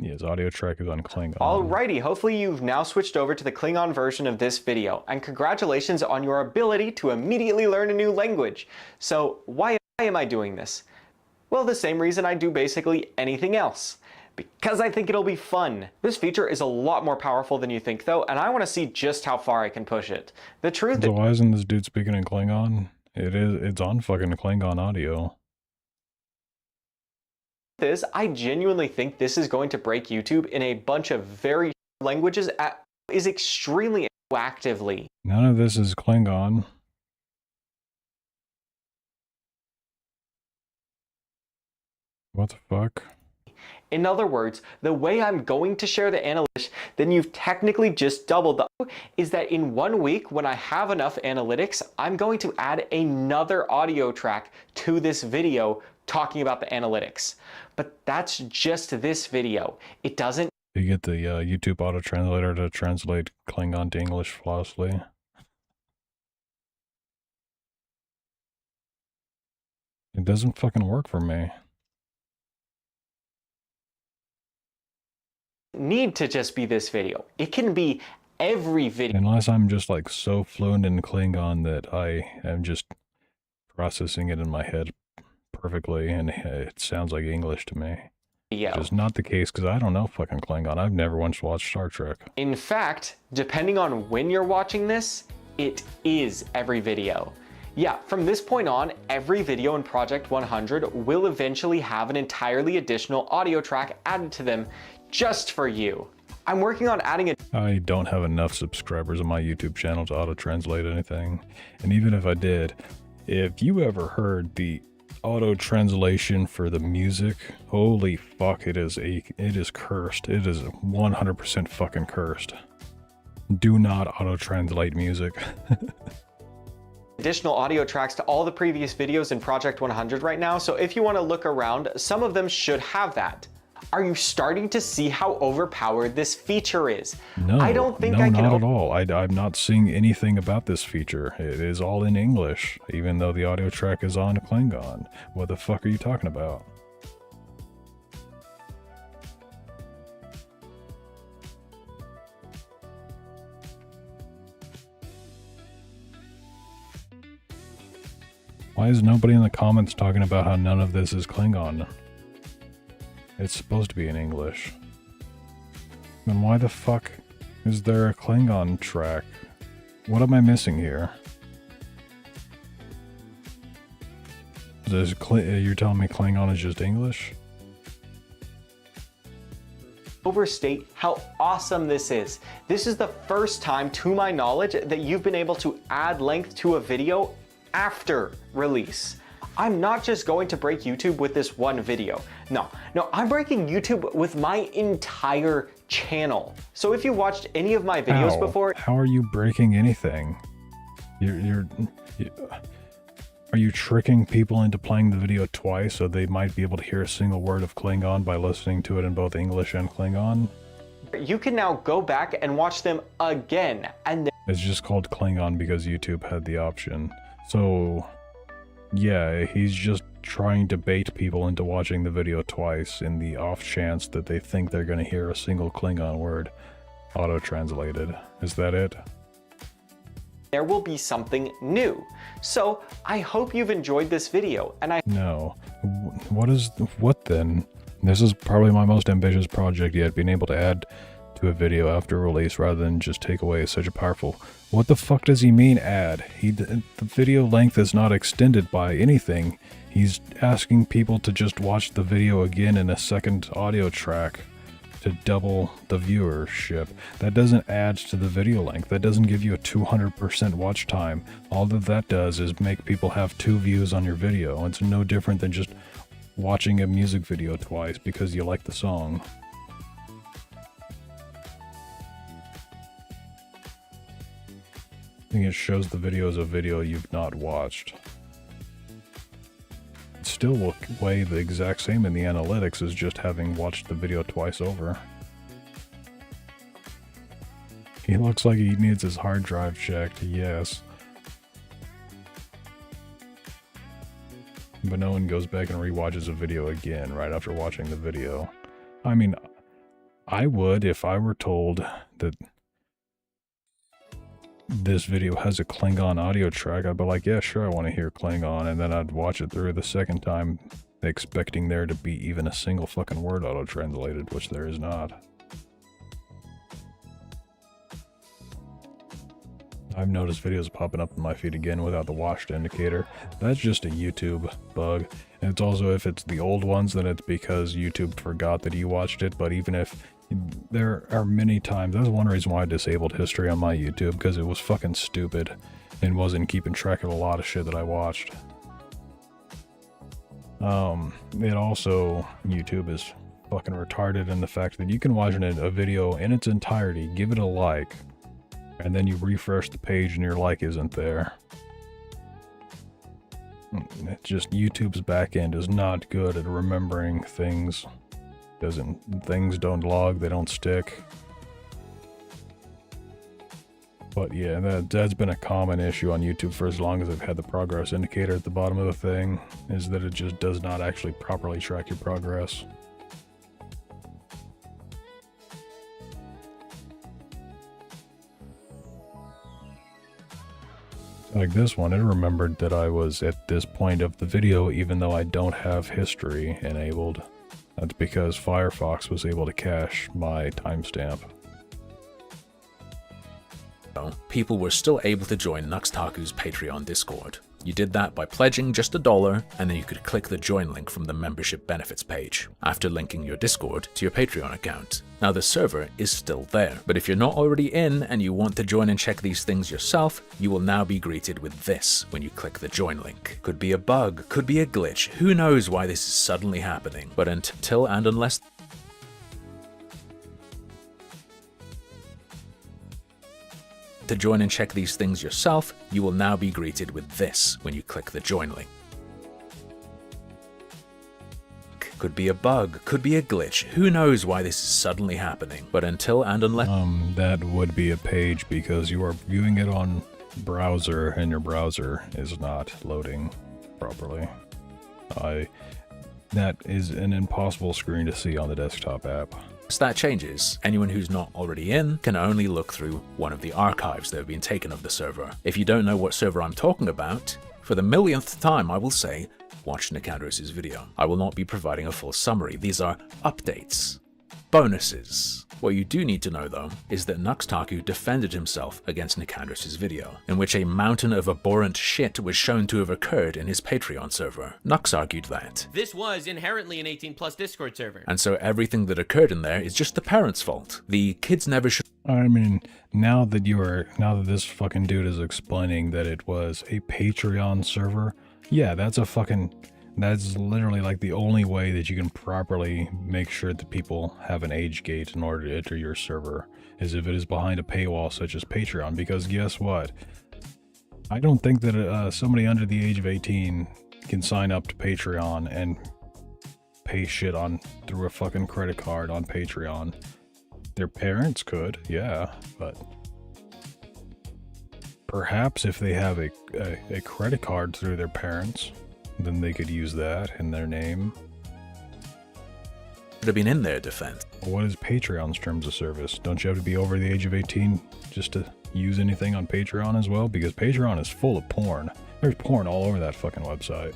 Speaker 2: Yes, audio track is on Klingon.
Speaker 16: Alrighty, hopefully you've now switched over to the Klingon version of this video, and congratulations on your ability to immediately learn a new language. So why am I doing this? Well, the same reason I do basically anything else. Because I think it'll be fun. This feature is a lot more powerful than you think though, and I want to see just how far I can push it. The truth
Speaker 2: So why isn't this dude speaking in Klingon? It's on fucking Klingon audio.
Speaker 16: is, I genuinely think this is going to break YouTube in a bunch of very languages is extremely actively.
Speaker 2: None of this is Klingon. What the fuck?
Speaker 16: In other words, the way I'm going to share the analytics, then you've technically just doubled the, is that in 1 week, when I have enough analytics, I'm going to add another audio track to this video talking about the analytics. But that's just this video. It doesn't.
Speaker 2: You get the YouTube auto translator to translate Klingon to English flawlessly. It doesn't fucking work for me.
Speaker 16: Need to just be this video. It can be every video.
Speaker 2: Unless I'm just like so fluent in Klingon that I am just processing it in my head perfectly and it sounds like English to me.
Speaker 16: Yeah.
Speaker 2: Which is not the case because I don't know fucking Klingon. I've never once watched Star Trek.
Speaker 16: In fact, depending on when you're watching this, It is every video. Yeah, from this point on, every video in Project 100 will eventually have an entirely additional audio track added to them just for you. I'm working on adding a...
Speaker 2: I don't have enough subscribers on my YouTube channel to auto-translate anything. And even if I did, if you ever heard the auto-translation for the music, holy fuck, it is cursed. It is 100% fucking cursed. Do not auto-translate music.
Speaker 16: Additional audio tracks to all the previous videos in Project 100 right now, so if you want to look around, some of them should have that. Are you starting to see how overpowered this feature is?
Speaker 2: No,
Speaker 16: I don't think
Speaker 2: no,
Speaker 16: I can.
Speaker 2: Not at all. I'm not seeing anything about this feature. It is all in English, even though the audio track is on Klingon. What the fuck are you talking about? Why is nobody in the comments talking about how none of this is Klingon? It's supposed to be in English. Then why the fuck is there a Klingon track? What am I missing here? You're telling me Klingon is just English?
Speaker 16: Overstate how awesome this is. This is the first time, to my knowledge, that you've been able to add length to a video after release. I'm not just going to break YouTube with this one video. No, I'm breaking YouTube with my entire channel. So if you watched any of my videos before...
Speaker 2: How are you breaking anything? Are you tricking people into playing the video twice so they might be able to hear a single word of Klingon by listening to it in both English and Klingon?
Speaker 16: You can now go back and watch them again, and then...
Speaker 2: It's just called Klingon because YouTube had the option. So... yeah, he's just trying to bait people into watching the video twice in the off chance that they think they're going to hear a single Klingon word auto-translated. Is that it?
Speaker 16: There will be something new. So, I hope you've enjoyed this video, and I...
Speaker 2: No. What then? This is probably my most ambitious project yet, being able to add to a video after release rather than just take away such a powerful... What the fuck does he mean add? The video length is not extended by anything. He's asking people to just watch the video again in a second audio track to double the viewership. That doesn't add to the video length. That doesn't give you a 200% watch time. All that does is make people have 2 views on your video. It's no different than just watching a music video twice because you like the song. I think it shows the video as a video you've not watched. It still will weigh the exact same in the analytics as just having watched the video twice over. He looks like he needs his hard drive checked, yes. But no one goes back and rewatches a video again right after watching the video. I mean, I would if I were told that this video has a Klingon audio track. I'd be like, yeah, sure, I want to hear Klingon, and then I'd watch it through the second time, expecting there to be even a single fucking word auto-translated, which there is not. I've noticed videos popping up in my feed again without the watched indicator. That's just a YouTube bug. And it's also, if it's the old ones, then it's because YouTube forgot that you watched it, but even if... There are many times, that's one reason why I disabled history on my YouTube, because it was fucking stupid and wasn't keeping track of a lot of shit that I watched. It also, YouTube is fucking retarded in the fact that you can watch a video in its entirety, give it a like, and then you refresh the page and your like isn't there. It's just YouTube's backend is not good at remembering things. Things don't log, they don't stick. But yeah, that's been a common issue on YouTube for as long as I've had the progress indicator at the bottom of the thing, is that it just does not actually properly track your progress. Like this one, it remembered that I was at this point of the video even though I don't have history enabled. That's because Firefox was able to cache my timestamp.
Speaker 15: people were still able to join Nuxtaku's Patreon Discord. You did that by pledging just $1, and then you could click the join link from the membership benefits page, after linking your Discord to your Patreon account. Now the server is still there, but if you're not already in and you want to join and check these things yourself, you will now be greeted with this when you click the join link. Could be a bug, could be a glitch, who knows why this is suddenly happening, but until and unless to join and check these things yourself, you will now be greeted with this when you click the join link. Could be a bug, could be a glitch, who knows why this is suddenly happening, but until and unless
Speaker 2: that would be a page because you are viewing it on browser and your browser is not loading properly. That is an impossible screen to see on the desktop app.
Speaker 15: that changes, anyone who's not already in can only look through one of the archives that have been taken of the server. If you don't know what server I'm talking about, for the millionth time I will say, watch Nicandros' video. I will not be providing a full summary. These are updates, bonuses. What you do need to know though is that Nuxtaku defended himself against Nicandros' video, in which a mountain of abhorrent shit was shown to have occurred in his Patreon server. Nux argued that
Speaker 17: this was inherently an 18+ Discord server,
Speaker 15: and so everything that occurred in there is just the parents' fault. The kids never should.
Speaker 2: I mean, now that this fucking dude is explaining that it was a Patreon server, yeah, that's literally like the only way that you can properly make sure that people have an age gate in order to enter your server, is if it is behind a paywall such as Patreon, because guess what? I don't think that somebody under the age of 18 can sign up to Patreon and pay shit through a fucking credit card on Patreon. Their parents could, yeah, but perhaps if they have a credit card through their parents, then they could use that in their name.
Speaker 15: Have been in their defense.
Speaker 2: What is Patreon's terms of service? Don't you have to be over the age of 18 just to use anything on Patreon as well? Because Patreon is full of porn. There's porn all over that fucking website.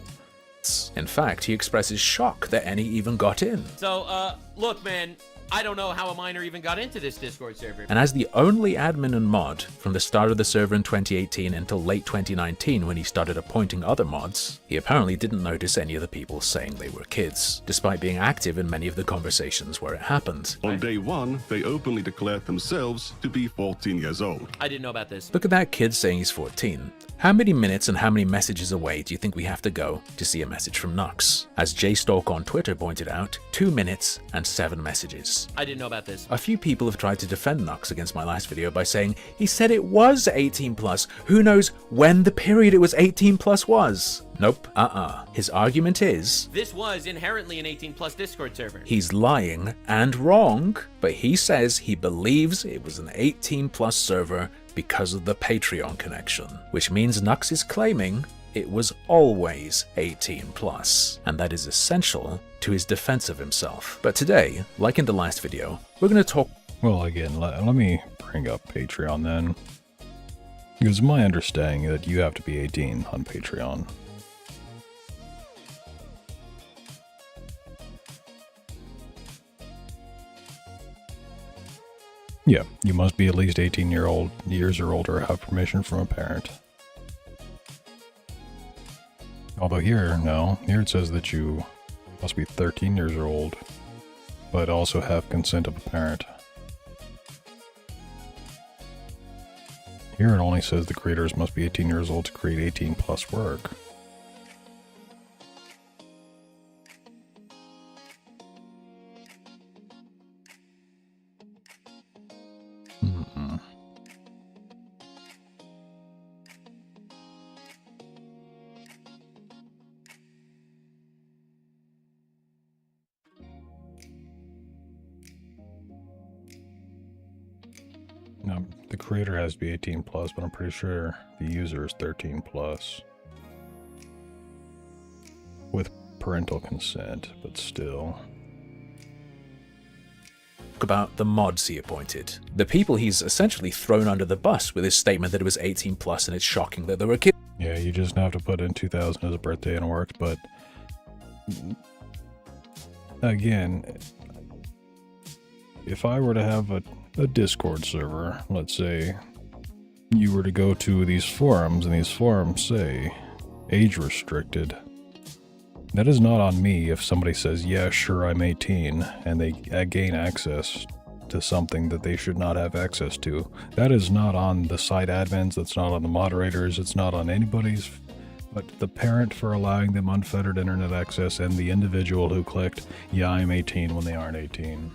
Speaker 15: In fact, he expresses shock that any even got in.
Speaker 17: So, look, man, I don't know how a minor even got into this Discord server.
Speaker 15: And as the only admin and mod from the start of the server in 2018 until late 2019 when he started appointing other mods, he apparently didn't notice any of the people saying they were kids, despite being active in many of the conversations where it happened.
Speaker 18: On day one, they openly declared themselves to be 14 years old.
Speaker 17: I didn't know about this.
Speaker 15: Look at that kid saying he's 14. How many minutes and how many messages away do you think we have to go to see a message from Nux? As JStalk on Twitter pointed out, 2 minutes and 7 messages.
Speaker 17: I didn't know about this.
Speaker 15: A few people have tried to defend Nux against my last video by saying he said it was 18+. Who knows when the period it was 18+ was? Nope, His argument is
Speaker 17: this was inherently an 18+ Discord server.
Speaker 15: He's lying and wrong, but he says he believes it was an 18+ server because of the Patreon connection, which means Nux is claiming it was always 18+, and that is essential to his defense of himself. But today, like in the last video, we're going to talk...
Speaker 2: Well, again, let me bring up Patreon then. Because my understanding that you have to be 18 on Patreon. Yeah, you must be at least 18 years or older, have permission from a parent. Although here it says that you must be 13 years old, but also have consent of a parent. Here it only says the creators must be 18 years old to create 18+ work. No, the creator has to be 18+, but I'm pretty sure the user is 13+. With parental consent, but still.
Speaker 15: About the mods he appointed. The people he's essentially thrown under the bus with his statement that it was 18+ and it's shocking that there were kids.
Speaker 2: Yeah, you just have to put in 2000 as a birthday and it works, but again, if I were to have a Discord server, let's say, you were to go to these forums, and these forums say age restricted, that is not on me if somebody says, yeah, sure, I'm 18, and they gain access to something that they should not have access to. That is not on the site admins, that's not on the moderators, it's not on anybody's, but the parent for allowing them unfettered internet access and the individual who clicked, yeah, I'm 18 when they aren't 18.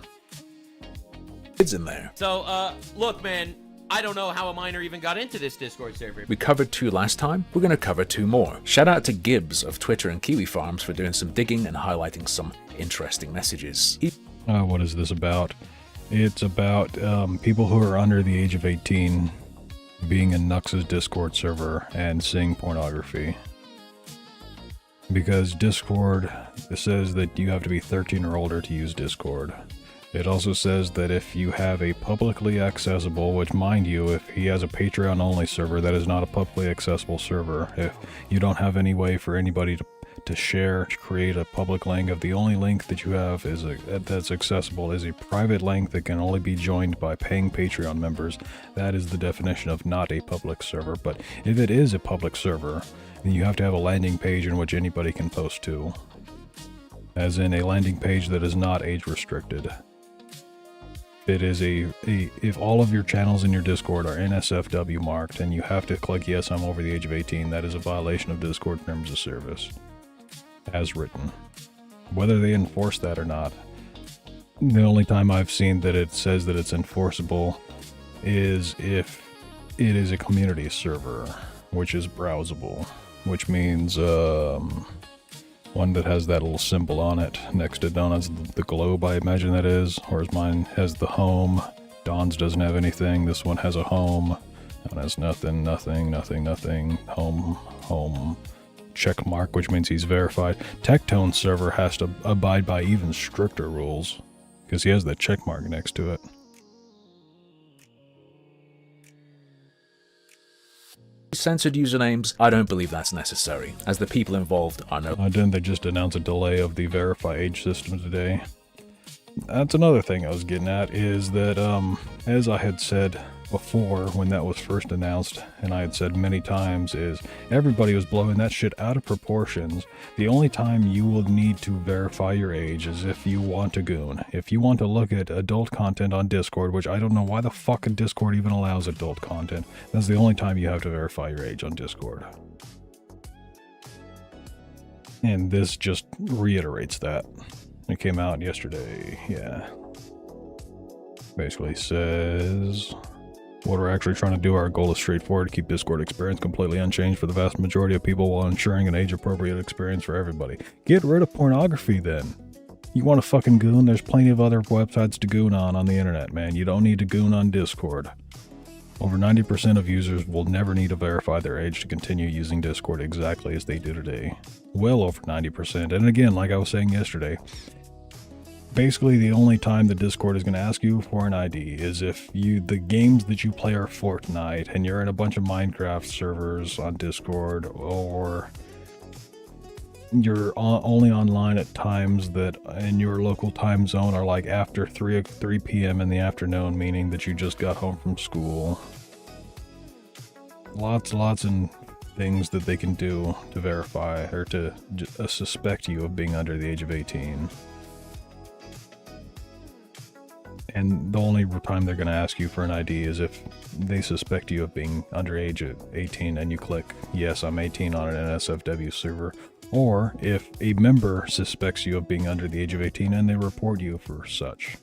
Speaker 15: Kids in there.
Speaker 17: So, look, man, I don't know how a minor even got into this Discord server.
Speaker 15: We covered 2 last time, we're going to cover 2 more. Shout out to Gibbs of Twitter and Kiwi Farms for doing some digging and highlighting some interesting messages.
Speaker 2: What is this about? It's about people who are under the age of 18 being in Nux's Discord server and seeing pornography. Because Discord says that you have to be 13 or older to use Discord. It also says that if you have a publicly accessible, which mind you, if he has a Patreon only server, that is not a publicly accessible server. If you don't have any way for anybody to share, to create a public link, if the only link that you have is that's accessible is a private link that can only be joined by paying Patreon members, that is the definition of not a public server. But if it is a public server, then you have to have a landing page in which anybody can post to. As in a landing page that is not age restricted. It is if all of your channels in your Discord are NSFW marked and you have to click yes, I'm over the age of 18, that is a violation of Discord terms of service. As written. Whether they enforce that or not. The only time I've seen that it says that it's enforceable is if it is a community server, which is browsable. Which means, one that has that little symbol on it next to Donna's, the globe, I imagine that is, whereas mine has the home. Don's doesn't have anything. This one has a home. That one has nothing, home, check mark, which means he's verified. Tectone's server has to abide by even stricter rules, because he has that check mark next to it.
Speaker 15: Censored usernames, I don't believe that's necessary, as the people involved are no...
Speaker 2: Didn't they just announce a delay of the verify age system today? That's another thing I was getting at, is that, as I had said before when that was first announced, and I had said many times, is everybody was blowing that shit out of proportions. The only time you will need to verify your age is if you want to goon. If you want to look at adult content on Discord, which I don't know why the fuck Discord even allows adult content, that's the only time you have to verify your age on Discord. And this just reiterates that. It came out yesterday, yeah. Basically says... what we're actually trying to do, our goal is straightforward: keep Discord experience completely unchanged for the vast majority of people while ensuring an age-appropriate experience for everybody. Get rid of pornography then. You want to fucking goon? There's plenty of other websites to goon on the internet, man. You don't need to goon on Discord. Over 90% of users will never need to verify their age to continue using Discord exactly as they do today. Well over 90%. And again, like I was saying yesterday, basically the only time the Discord is going to ask you for an ID is if the games that you play are Fortnite and you're in a bunch of Minecraft servers on Discord, or you're only online at times that in your local time zone are like after 3 p.m. in the afternoon, meaning that you just got home from school. Lots of things that they can do to verify or to suspect you of being under the age of 18. And the only time they're going to ask you for an ID is if they suspect you of being underage at 18 and you click, yes, I'm 18 on an NSFW server. Or if a member suspects you of being under the age of 18 and they report you for such.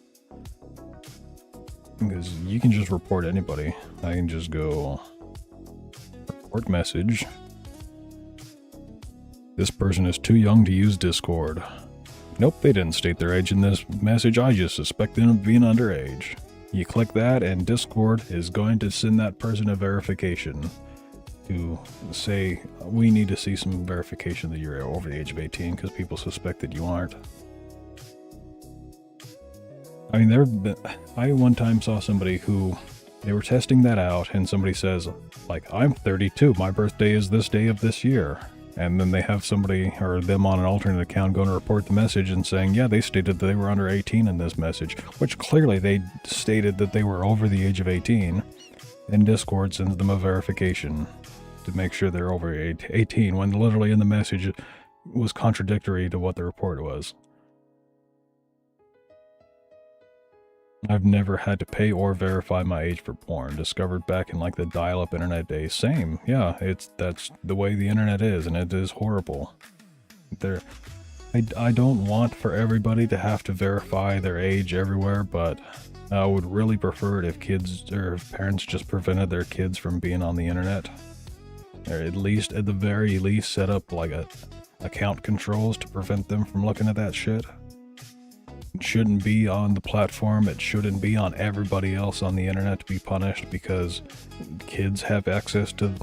Speaker 2: Because you can just report anybody. I can just go report message. This person is too young to use Discord. Nope, they didn't state their age in this message. I just suspect them of being underage. You click that and Discord is going to send that person a verification to say, we need to see some verification that you're over the age of 18 because people suspect that you aren't. I mean, I one time saw somebody who, they were testing that out and somebody says, like, I'm 32, my birthday is this day of this year. And then they have somebody or them on an alternate account going to report the message and saying, yeah, they stated that they were under 18 in this message, which clearly they stated that they were over the age of 18. and Discord sends them a verification to make sure they're over 18, when literally in the message was contradictory to what the report was. I've never had to pay or verify my age for porn. Discovered back in like the dial-up internet days. Same, yeah, that's the way the internet is, and it is horrible. I don't want for everybody to have to verify their age everywhere, but I would really prefer it if kids or if parents just prevented their kids from being on the internet. Or at the very least, set up like account controls to prevent them from looking at that shit. It shouldn't be on the platform. It shouldn't be on everybody else on the internet to be punished because kids have access to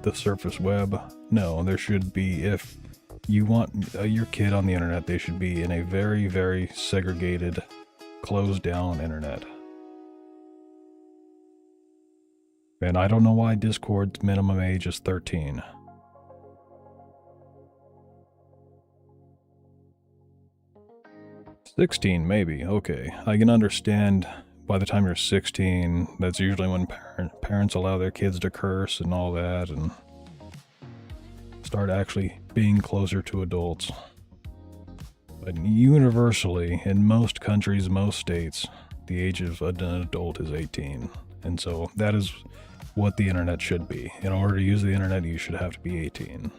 Speaker 2: the surface web. No, there should be, if you want your kid on the internet, they should be in a very, very segregated, closed down internet. And I don't know why Discord's minimum age is 13. $16, maybe. Okay, I can understand by the time you're 16, that's usually when parents allow their kids to curse and all that, and start actually being closer to adults. But universally, in most countries, most states, the age of an adult is 18. And so that is what the internet should be. In order to use the internet, you should have to be 18.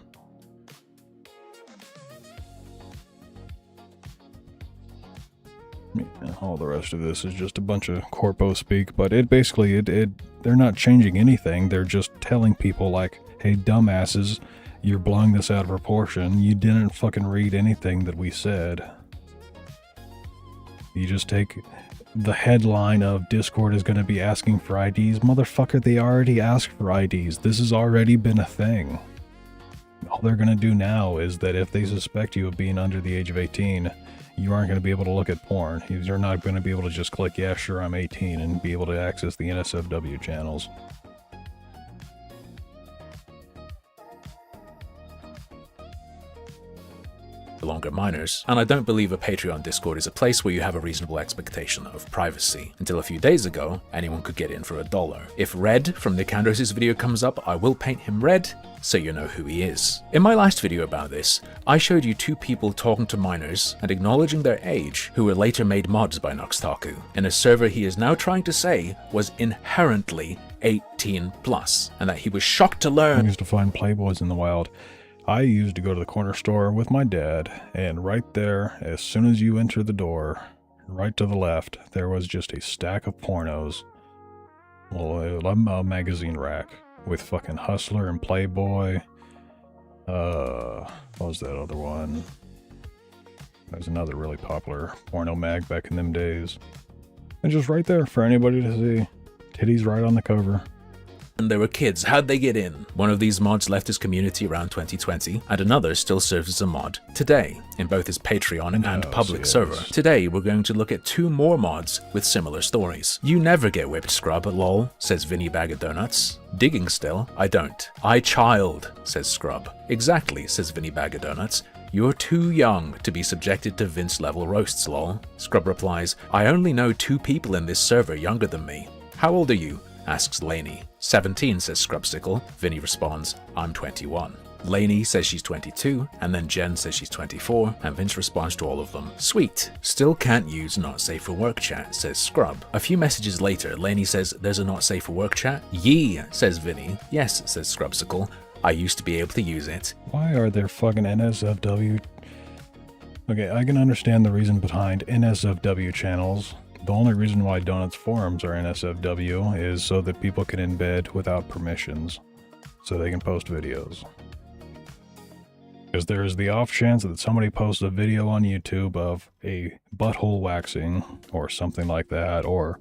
Speaker 2: All the rest of this is just a bunch of corpo speak, but it basically, they're not changing anything. They're just telling people like, hey, dumbasses, you're blowing this out of proportion. You didn't fucking read anything that we said. You just take the headline of Discord is going to be asking for IDs. Motherfucker, they already asked for IDs. This has already been a thing. All they're going to do now is that if they suspect you of being under the age of 18, you aren't going to be able to look at porn. You're not going to be able to just click, yeah, sure, I'm 18, and be able to access the NSFW channels.
Speaker 15: Longer minors, and I don't believe a Patreon Discord is a place where you have a reasonable expectation of privacy. Until a few days ago, anyone could get in for $1. If Red from Nicandros' video comes up, I will paint him red, so you know who he is. In my last video about this, I showed you two people talking to minors and acknowledging their age who were later made mods by Noxtaku, in a server he is now trying to say was inherently 18+, and that he was shocked to learn—
Speaker 2: I used to find Playboys in the wild. I used to go to the corner store with my dad, and right there, as soon as you enter the door, right to the left, there was just a stack of pornos. Well, a magazine rack with fucking Hustler and Playboy. What was that other one? There's another really popular porno mag back in them days. And just right there for anybody to see. Titties right on the cover.
Speaker 15: And there were kids. How'd they get in? One of these mods left his community around 2020, and another still serves as a mod today, in both his Patreon and public server. Today, we're going to look at two more mods with similar stories. You never get whipped, scrub, lol, says Vinny Bag of Donuts. Digging still? I don't. I child, says Scrub. Exactly, says Vinny Bag of Donuts. You're too young to be subjected to Vince-level roasts, lol. Scrub replies, I only know 2 people in this server younger than me. How old are you? Asks Lainey. 17, says Scrubsicle. Vinny responds, I'm 21. Lainey says she's 22, and then Jen says she's 24, and Vince responds to all of them. Sweet. Still can't use not safe for work chat, says Scrub. A few messages later, Lainey says there's a not safe for work chat. Yee, says Vinny. Yes, says Scrubsicle. I used to be able to use it.
Speaker 2: Why are there fucking NSFW? Okay, I can understand the reason behind NSFW channels. The only reason why Donuts forums are NSFW is so that people can embed without permissions, so they can post videos. Because there is the off chance that somebody posts a video on YouTube of a butthole waxing, or something like that, or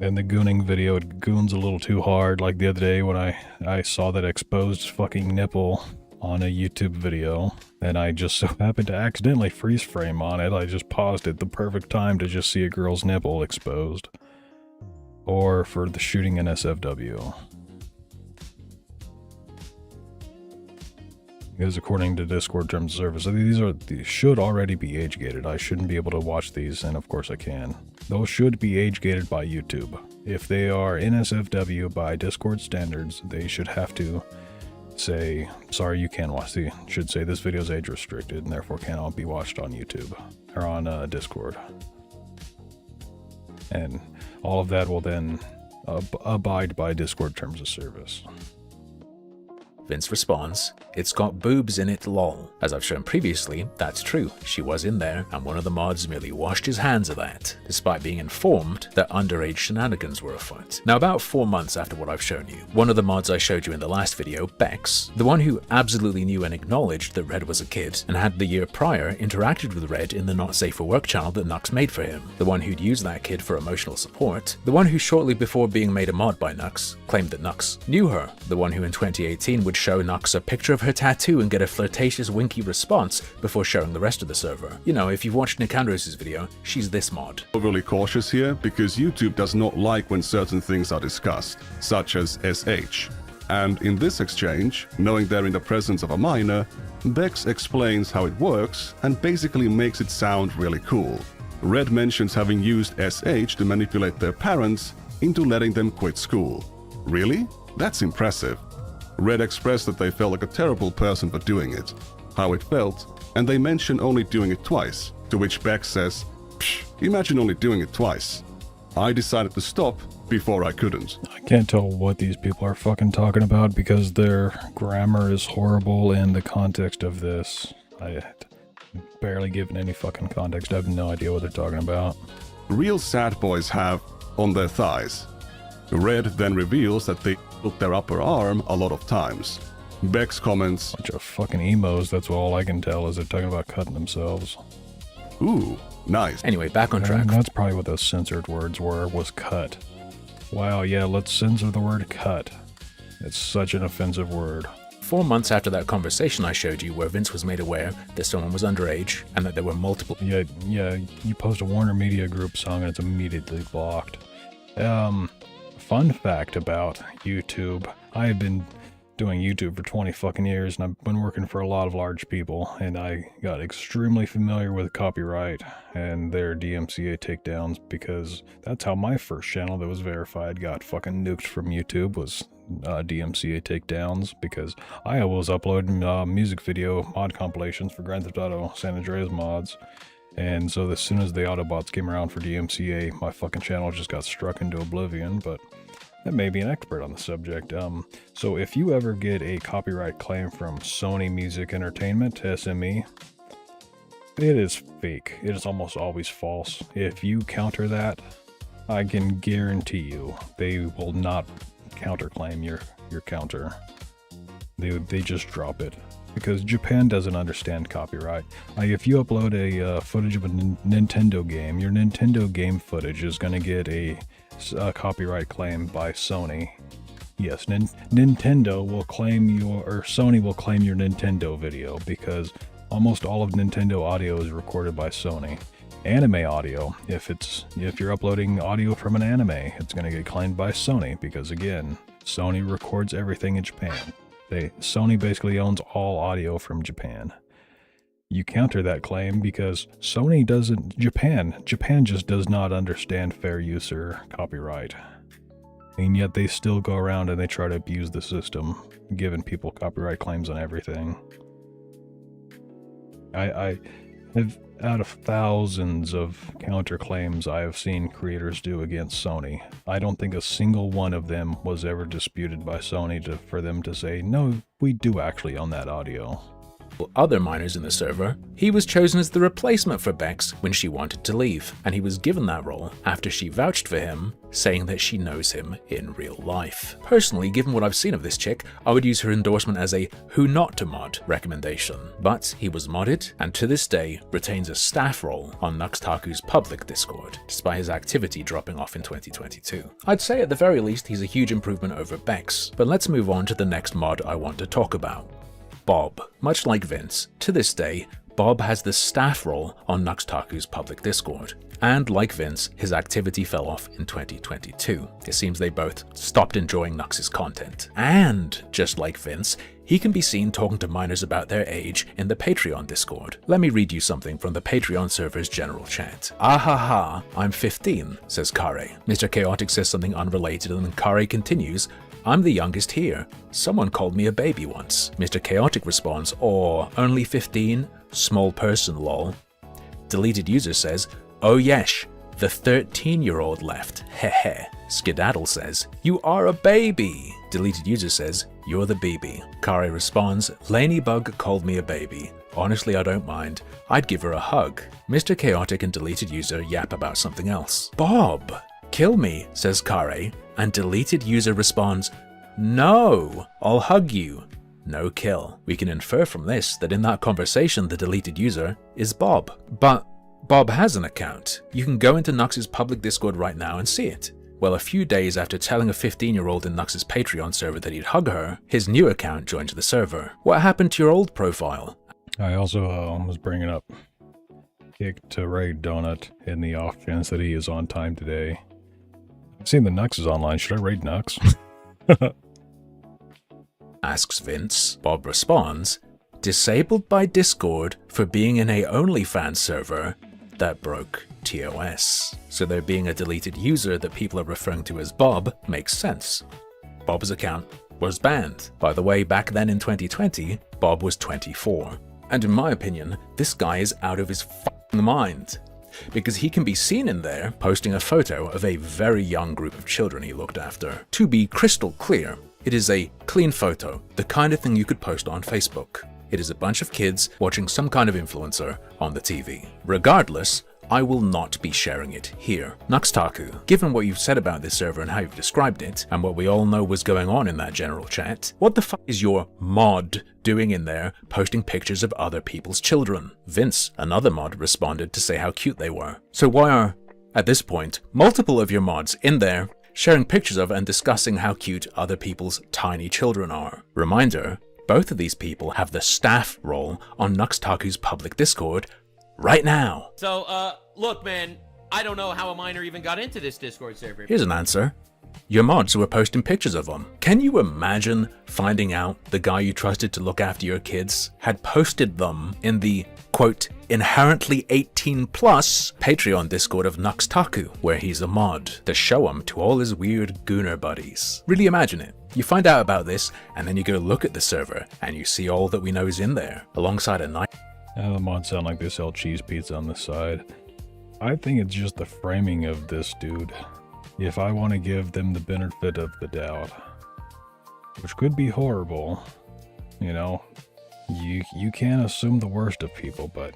Speaker 2: in the gooning video it goons a little too hard, like the other day when I saw that exposed fucking nipple on a YouTube video, and I just so happened to accidentally freeze frame on it. I just paused at the perfect time to just see a girl's nipple exposed. Or for the shooting NSFW. Because according to Discord terms of service, these should already be age gated. I shouldn't be able to watch these, and of course I can. those should be age gated by YouTube. If they are NSFW by Discord standards, they should have to say, sorry, you can't watch. They should say this video is age restricted and therefore cannot be watched on YouTube or on Discord. And all of that will then abide by Discord terms of service.
Speaker 15: Vince responds, "It's got boobs in it, lol." As I've shown previously, that's true. She was in there, and one of the mods merely washed his hands of that, despite being informed that underage shenanigans were afoot. Now, about 4 months after what I've shown you, one of the mods I showed you in the last video, Bex, the one who absolutely knew and acknowledged that Red was a kid, and had the year prior interacted with Red in the Not Safe for Work channel that Nux made for him, the one who'd used that kid for emotional support, the one who shortly before being made a mod by Nux, claimed that Nux knew her, the one who in 2018 would show Nux a picture of her tattoo and get a flirtatious winky response before showing the rest of the server. You know, if you've watched Nicandros' video, she's this mod.
Speaker 18: Overly cautious here because YouTube does not like when certain things are discussed, such as SH. And in this exchange, knowing they're in the presence of a minor, Bex explains how it works and basically makes it sound really cool. Red mentions having used SH to manipulate their parents into letting them quit school. Really? That's impressive. Red expressed that they felt like a terrible person for doing it, how it felt, and they mention only doing it twice, to which Bex says, "Psh, imagine only doing it twice. I decided to stop before I couldn't."
Speaker 2: I can't tell what these people are fucking talking about because their grammar is horrible and the context of this, I barely given any fucking context. I have no idea what they're talking about.
Speaker 18: Real sad boys have on their thighs. Red then reveals that they took their upper arm a lot of times. Bex comments,
Speaker 2: "Bunch of fucking emos, that's all I can tell is they're talking about cutting themselves."
Speaker 18: Ooh, nice.
Speaker 15: Anyway, back on track.
Speaker 2: And that's probably what those censored words were, was cut. Wow, yeah, let's censor the word cut. It's such an offensive word.
Speaker 15: 4 months after that conversation I showed you where Vince was made aware that someone was underage and that there were multiple...
Speaker 2: Yeah, you post a Warner Media Group song and it's immediately blocked. Fun fact about YouTube, I have been doing YouTube for 20 fucking years and I've been working for a lot of large people and I got extremely familiar with copyright and their DMCA takedowns because that's how my first channel that was verified got fucking nuked from YouTube was DMCA takedowns because I was uploading music video mod compilations for Grand Theft Auto San Andreas mods. And so as soon as the Autobots came around for DMCA, my fucking channel just got struck into oblivion, but that may be an expert on the subject. So if you ever get a copyright claim from Sony Music Entertainment, SME, it is fake. It is almost always false. If you counter that, I can guarantee you they will not counterclaim your counter. They just drop it. Because Japan doesn't understand copyright. Like if you upload a footage of a Nintendo game, your Nintendo game footage is going to get a copyright claim by Sony. Yes, Nintendo will claim or Sony will claim your Nintendo video because almost all of Nintendo audio is recorded by Sony. Anime audio, if you're uploading audio from an anime, it's going to get claimed by Sony because again, Sony records everything in Japan. Sony basically owns all audio from Japan. You counter that claim because Sony doesn't... Japan just does not understand fair use or copyright. And yet they still go around and they try to abuse the system, giving people copyright claims on everything. I have, out of thousands of counterclaims I have seen creators do against Sony, I don't think a single one of them was ever disputed by Sony for them to say, no, we do actually own that audio.
Speaker 15: Other minors in the server, he was chosen as the replacement for Bex when she wanted to leave, and he was given that role after she vouched for him, saying that she knows him in real life. Personally, given what I've seen of this chick, I would use her endorsement as a who not to mod recommendation. But he was modded, and to this day retains a staff role on Nuxtaku's public Discord, despite his activity dropping off in 2022. I'd say at the very least he's a huge improvement over Bex, but let's move on to the next mod I want to talk about. Bob. Much like Vince, to this day, Bob has the staff role on Nuxtaku's public Discord. And like Vince, his activity fell off in 2022. It seems they both stopped enjoying Nux's content. And just like Vince, he can be seen talking to minors about their age in the Patreon Discord. Let me read you something from the Patreon server's general chat. Ahaha, I'm 15, says Kare. Mr. Chaotic says something unrelated and then Kare continues, I'm the youngest here. Someone called me a baby once. Mr. Chaotic responds, or only 15? Small person lol. Deleted user says, oh yesh, the 13-year-old left, hehe. Skedaddle says, you are a baby. Deleted user says, you're the baby. Kare responds, Lanybug called me a baby. Honestly, I don't mind. I'd give her a hug. Mr. Chaotic and deleted user yap about something else. Bob, kill me, says Kare, and deleted user responds, no, I'll hug you. No kill. We can infer from this that in that conversation the deleted user is Bob. But Bob has an account. You can go into Nux's public Discord right now and see it. Well, a few days after telling a 15-year-old in Nux's Patreon server that he'd hug her, his new account joined the server. What happened to your old profile?
Speaker 2: I also was bringing up Kick to raid Donut in the off chance that he is on time today. I've seen the Nux is online. Should I raid Nux?
Speaker 15: Asks Vince. Bob responds, disabled by Discord for being in a OnlyFans server that broke TOS. So there being a deleted user that people are referring to as Bob makes sense. Bob's account was banned. By the way, back then in 2020, Bob was 24. And in my opinion, this guy is out of his f***ing mind. Because he can be seen in there posting a photo of a very young group of children he looked after. To be crystal clear, it is a clean photo, the kind of thing you could post on Facebook. It is a bunch of kids watching some kind of influencer on the TV. Regardless, I will not be sharing it here. Nuxtaku, given what you've said about this server and how you've described it, and what we all know was going on in that general chat, what the fuck is your mod doing in there posting pictures of other people's children? Vince, another mod, responded to say how cute they were. So why are, at this point, multiple of your mods in there sharing pictures of and discussing how cute other people's tiny children are? Reminder, both of these people have the staff role on Nuxtaku's public Discord right now.
Speaker 17: So, look, man, I don't know how a minor even got into this Discord server.
Speaker 15: Here's an answer. Your mods were posting pictures of them. Can you imagine finding out the guy you trusted to look after your kids had posted them in the, quote, inherently 18+ Patreon Discord of Nuxtaku, where he's a mod, to show him to all his weird gooner buddies? Really imagine it. You find out about this, and then you go look at the server, and you see all that we know is in there, alongside a nice...
Speaker 2: The mods sound like they sell cheese pizza on the side. I think it's just the framing of this dude. If I want to give them the benefit of the doubt, which could be horrible, you know, you can't assume the worst of people, but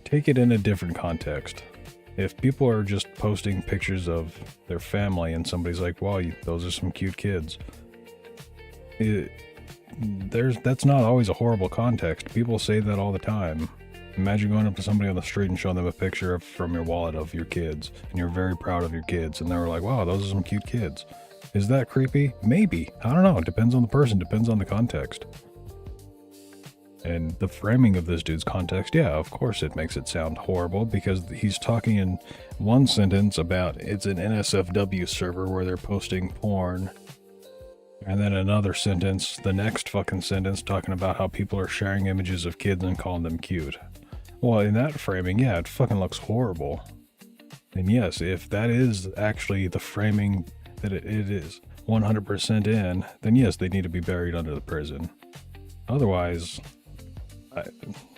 Speaker 2: take it in a different context. If people are just posting pictures of their family and somebody's like, wow, those are some cute kids, that's not always a horrible context. People say that all the time. Imagine going up to somebody on the street and showing them a picture from your wallet of your kids, and you're very proud of your kids, and they're like, wow, those are some cute kids. Is that creepy? Maybe. I don't know. It depends on the person, depends on the context. And the framing of this dude's context, yeah, of course it makes it sound horrible, because he's talking in one sentence about it's an NSFW server where they're posting porn. And then another sentence, the next fucking sentence, talking about how people are sharing images of kids and calling them cute. Well, in that framing, yeah, it fucking looks horrible. And yes, if that is actually the framing that it is 100% in, then yes, they need to be buried under the prison. Otherwise,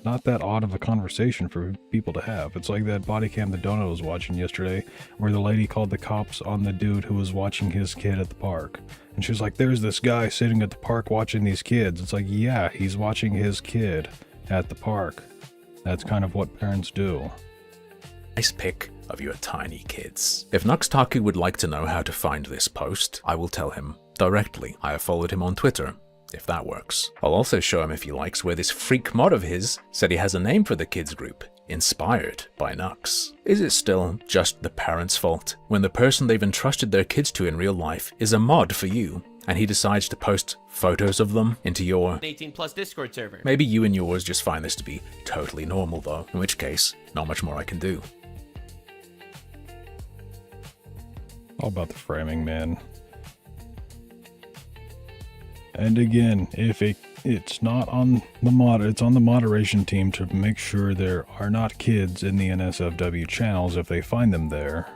Speaker 2: not that odd of a conversation for people to have. It's like that Bodycam that Donut was watching yesterday, where the lady called the cops on the dude who was watching his kid at the park. And she was like, there's this guy sitting at the park watching these kids. It's like, yeah, he's watching his kid at the park. That's kind of what parents do.
Speaker 15: Nice pic of your tiny kids. If Nuxtaku would like to know how to find this post, I will tell him directly. I have followed him on Twitter, if that works. I'll also show him, if he likes, where this freak mod of his said he has a name for the kids group, inspired by Nux. Is it still just the parents' fault when the person they've entrusted their kids to in real life is a mod for you? and he decides to post photos of them into your
Speaker 17: 18+ Discord server.
Speaker 15: Maybe you and yours just find this to be totally normal though, in which case, not much more I can do.
Speaker 2: All about the framing, man. And again, if it's not on the it's on the moderation team to make sure there are not kids in the NSFW channels if they find them there.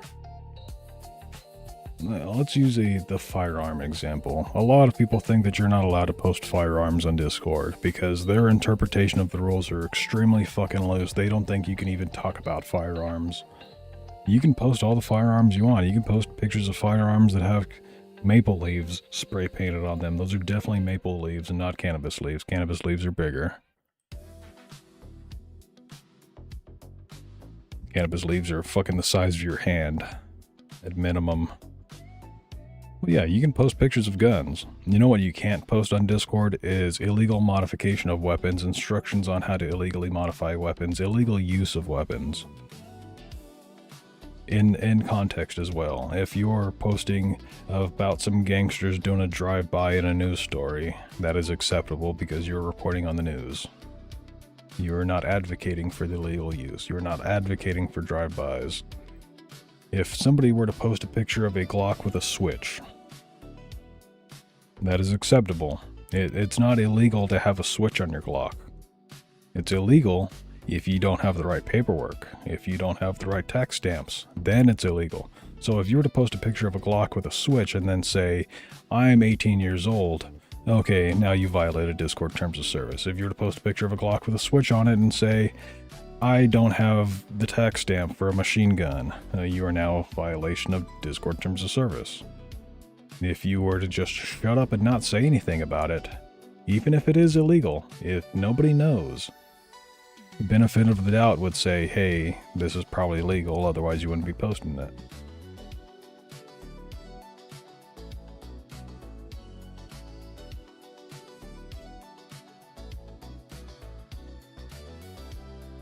Speaker 2: Let's use the firearm example. A lot of people think that you're not allowed to post firearms on Discord because their interpretation of the rules are extremely fucking loose. They don't think you can even talk about firearms. You can post all the firearms you want. You can post pictures of firearms that have maple leaves spray painted on them. Those are definitely maple leaves and not cannabis leaves. Cannabis leaves are bigger. Cannabis leaves are fucking the size of your hand at minimum. Well, yeah, you can post pictures of guns. You know what you can't post on Discord is illegal modification of weapons, instructions on how to illegally modify weapons, illegal use of weapons. In context as well. If you're posting about some gangsters doing a drive-by in a news story, that is acceptable because you're reporting on the news. You're not advocating for the illegal use. You're not advocating for drive-bys. If somebody were to post a picture of a Glock with a switch, that is acceptable. It's not illegal to have a switch on your Glock. It's illegal if you don't have the right paperwork, if you don't have the right tax stamps, then it's illegal. So if you were to post a picture of a Glock with a switch and then say, I'm 18 years old, okay, now you violated Discord terms of service. If you were to post a picture of a Glock with a switch on it and say, I don't have the tax stamp for a machine gun, you are now a violation of Discord terms of service. If you were to just shut up and not say anything about it, even if it is illegal, if nobody knows, benefit of the doubt would say, hey, this is probably legal, otherwise you wouldn't be posting that.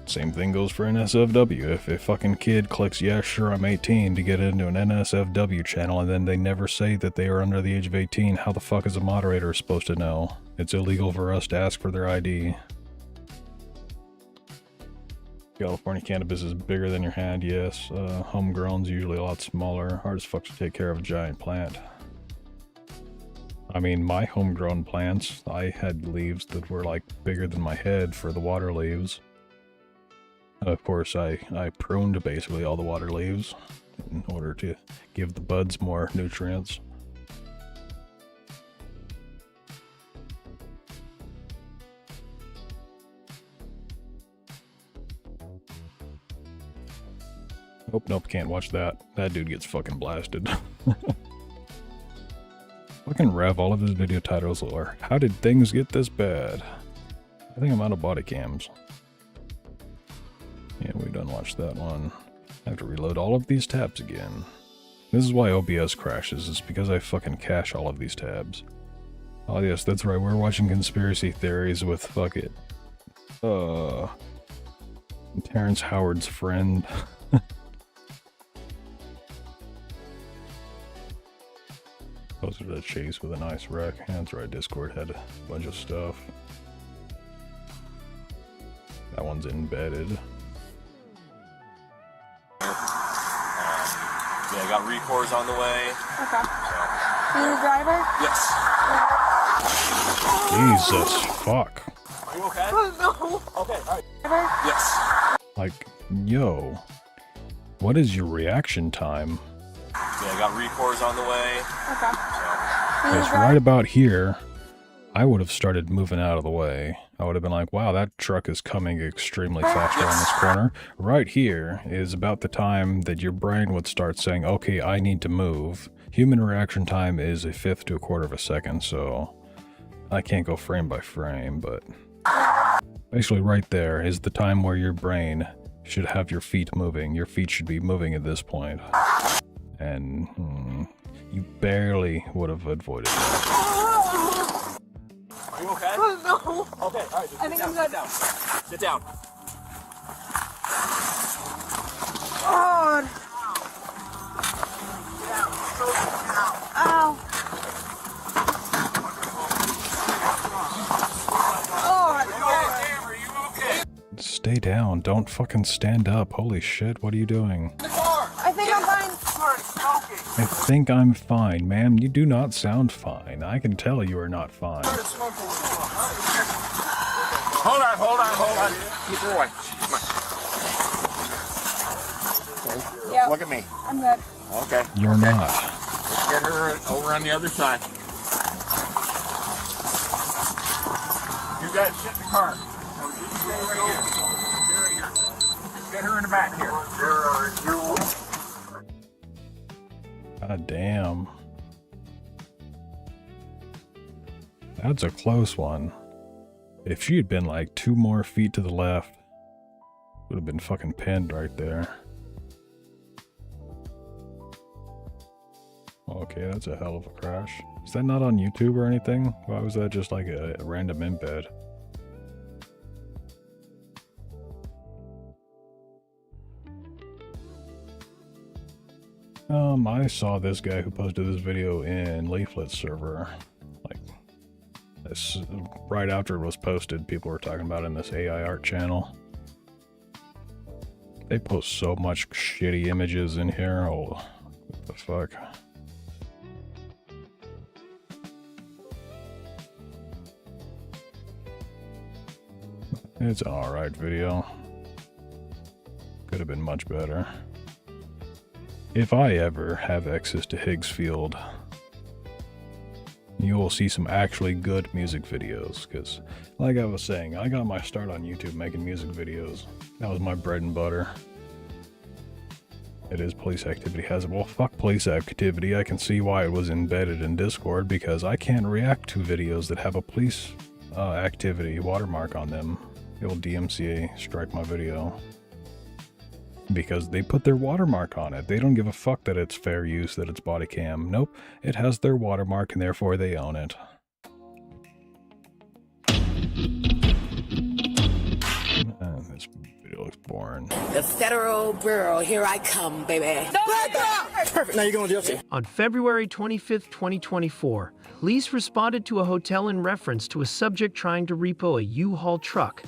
Speaker 2: Same thing goes for NSFW. If a fucking kid clicks, yeah, sure, I'm 18 to get into an NSFW channel, and then they never say that they are under the age of 18, how the fuck is a moderator supposed to know? It's illegal for us to ask for their ID. California cannabis is bigger than your hand, yes. Homegrown's usually a lot smaller. Hard as fuck to take care of a giant plant. I mean, my homegrown plants, I had leaves that were like bigger than my head for the water leaves. Of course, I pruned basically all the water leaves in order to give the buds more nutrients. Oh, nope, can't watch that. That dude gets fucking blasted. Fucking Rev, all of his video titles are, how did things get this bad? I think I'm out of Bodycams. Yeah, we done watched that one. I have to reload all of these tabs again. This is why OBS crashes, it's because I fucking cache all of these tabs. Oh yes, that's right, we're watching conspiracy theories with fuck it. Terrence Howard's friend. Posted a chase with a nice wreck. That's right, Discord had a bunch of stuff. That one's embedded.
Speaker 14: Yeah, I got recores on the way.
Speaker 9: Okay. Are you the driver?
Speaker 14: Yes.
Speaker 2: Jesus fuck.
Speaker 14: Are you okay?
Speaker 9: Oh, no.
Speaker 14: Okay, alright.
Speaker 9: Driver?
Speaker 14: Yes.
Speaker 2: Like, yo. What is your reaction time?
Speaker 14: Yeah, I got recores on the way.
Speaker 9: Okay.
Speaker 2: Because right about here, I would have started moving out of the way. I would have been like, wow, that truck is coming extremely fast around this corner. Right here is about the time that your brain would start saying, okay, I need to move. Human reaction time is 1/5 to 1/4 of a second, so I can't go frame by frame, but basically right there is the time where your brain should have your feet moving. Your feet should be moving at this point. And you barely would have avoided that.
Speaker 14: Are you okay?
Speaker 9: Oh, no.
Speaker 14: Okay, alright,
Speaker 9: I think I'm good.
Speaker 14: Sit down.
Speaker 9: God. Ow.
Speaker 2: don't fucking stand up. Holy shit, what are you doing?
Speaker 5: I think I'm fine.
Speaker 2: I think I'm fine, ma'am. You do not sound fine. I can tell you are not fine.
Speaker 8: Hold on. Keep her away. Come on.
Speaker 5: Yeah.
Speaker 8: Look at me.
Speaker 5: I'm good.
Speaker 8: Okay.
Speaker 2: You're not.
Speaker 8: Get her over on the other side. You guys sit in the car. No, you stay right here. Get her in the back here.
Speaker 2: God damn. That's a close one. If she had been like 2 more feet to the left, would have been fucking pinned right there. Okay, that's a hell of a crash. Is that not on YouTube or anything? Why was that just like a random embed? I saw this guy who posted this video in Leaflet server. Like, this, right after it was posted, people were talking about it in this AI art channel. They post so much shitty images in here. Oh, what the fuck? It's an alright video. Could have been much better. If I ever have access to Higgs Field, you will see some actually good music videos, because like I was saying, I got my start on YouTube making music videos. That was my bread and butter. It is police activity hazard. Well, fuck police activity. I can see why it was embedded in Discord, because I can't react to videos that have a police activity watermark on them. The old DMCA strike my video. Because they put their watermark on it. They don't give a fuck that it's fair use, that it's body cam. Nope, it has their watermark and therefore they own it. This video looks boring.
Speaker 9: The Federal Bureau, here I come, baby.
Speaker 8: Perfect. Now you're going to jail.
Speaker 19: On February 25th, 2024, police responded to a hotel in reference to a subject trying to repo a U-Haul truck.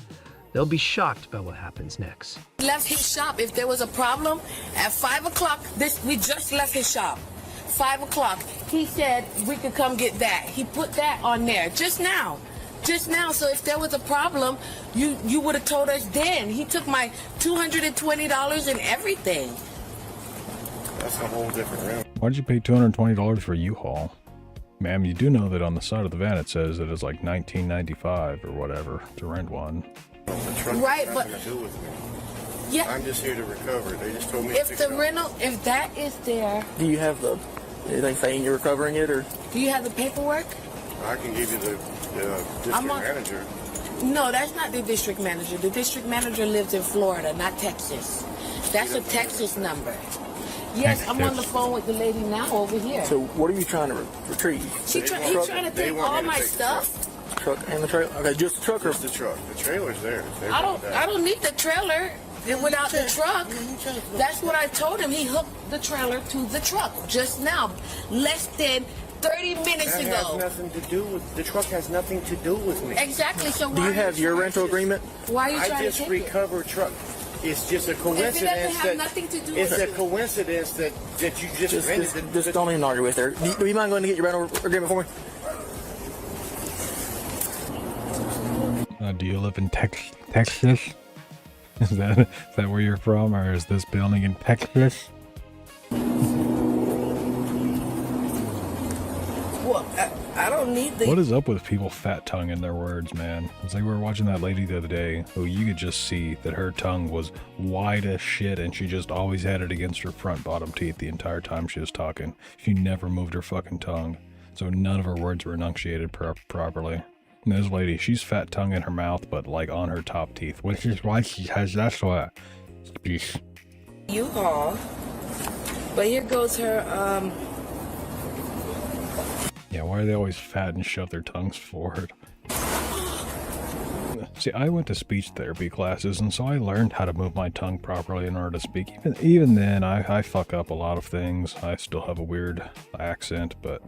Speaker 19: They'll be shocked by what happens next.
Speaker 9: He left his shop. If there was a problem, at 5 o'clock, we just left his shop. 5 o'clock, he said we could come get that. He put that on there just now. So if there was a problem, you would have told us then. He took my $220 and everything.
Speaker 7: That's a whole different room.
Speaker 2: Why'd you pay $220 for U-Haul? Ma'am, you do know that on the side of the van it says that it's like $19.95 or whatever to rent one.
Speaker 9: Right, but yeah,
Speaker 7: I'm just here to recover. They just told me
Speaker 9: if the rental, if that is there.
Speaker 8: Do you have anything saying you're recovering it, or
Speaker 9: do you have the paperwork?
Speaker 7: I can give you the district manager.
Speaker 9: No, that's not the district manager. The district manager lives in Florida, not Texas. That's a Texas number. Yes, I'm on the phone with the lady now over here.
Speaker 8: So what are you trying to retrieve?
Speaker 9: He's trying to take all my stuff.
Speaker 8: Truck and the trailer. Okay, just the truck or
Speaker 7: just the truck? The trailer's there.
Speaker 9: I don't need the trailer without the truck. That's what I told him. He hooked the trailer to the truck just now, less than 30 minutes ago.
Speaker 8: That has nothing to do with the truck. Has nothing to do with me.
Speaker 9: Exactly. So
Speaker 8: do you have your rental agreement?
Speaker 9: Why are you trying to take it?
Speaker 8: I just recovered truck. It's just a coincidence.
Speaker 9: If it doesn't have nothing to do with
Speaker 8: it. It's a coincidence that you just rented. Just don't even argue with her. Do you mind going to get your rental agreement for me?
Speaker 2: Do you live in Texas? Is that where you're from, or is this building in Texas?
Speaker 9: Well, I don't need the...
Speaker 2: What is up with people fat tonguing their words, man? It's like we were watching that lady the other day, who you could just see that her tongue was wide as shit, and she just always had it against her front bottom teeth the entire time she was talking. She never moved her fucking tongue, so none of her words were enunciated properly. And this lady, she's fat tongue in her mouth, but like on her top teeth, which is why she has that sort of speech.
Speaker 9: U-Haul, but here goes her,
Speaker 2: Yeah, why are they always fat and shove their tongues forward? See, I went to speech therapy classes, and so I learned how to move my tongue properly in order to speak. Even then, I fuck up a lot of things. I still have a weird accent, but...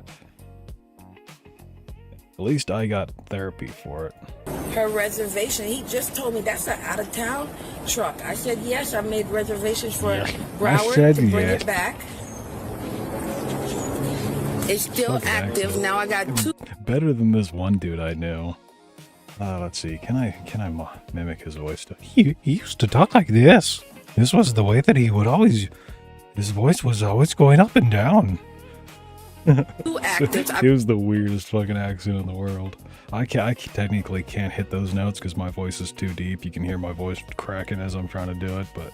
Speaker 2: least I got therapy for it.
Speaker 9: Her reservation. He just told me that's an out-of-town truck. I said yes. I made reservations for Broward to bring it back. It's still active. Now I got 2.
Speaker 2: Better than this one dude I knew. Let's see. Can I mimic his voice? He used to talk like this. This was the way that he would always. His voice was always going up and down. It was the weirdest fucking accent in the world. I technically can't hit those notes because my voice is too deep. You can hear my voice cracking as I'm trying to do it, but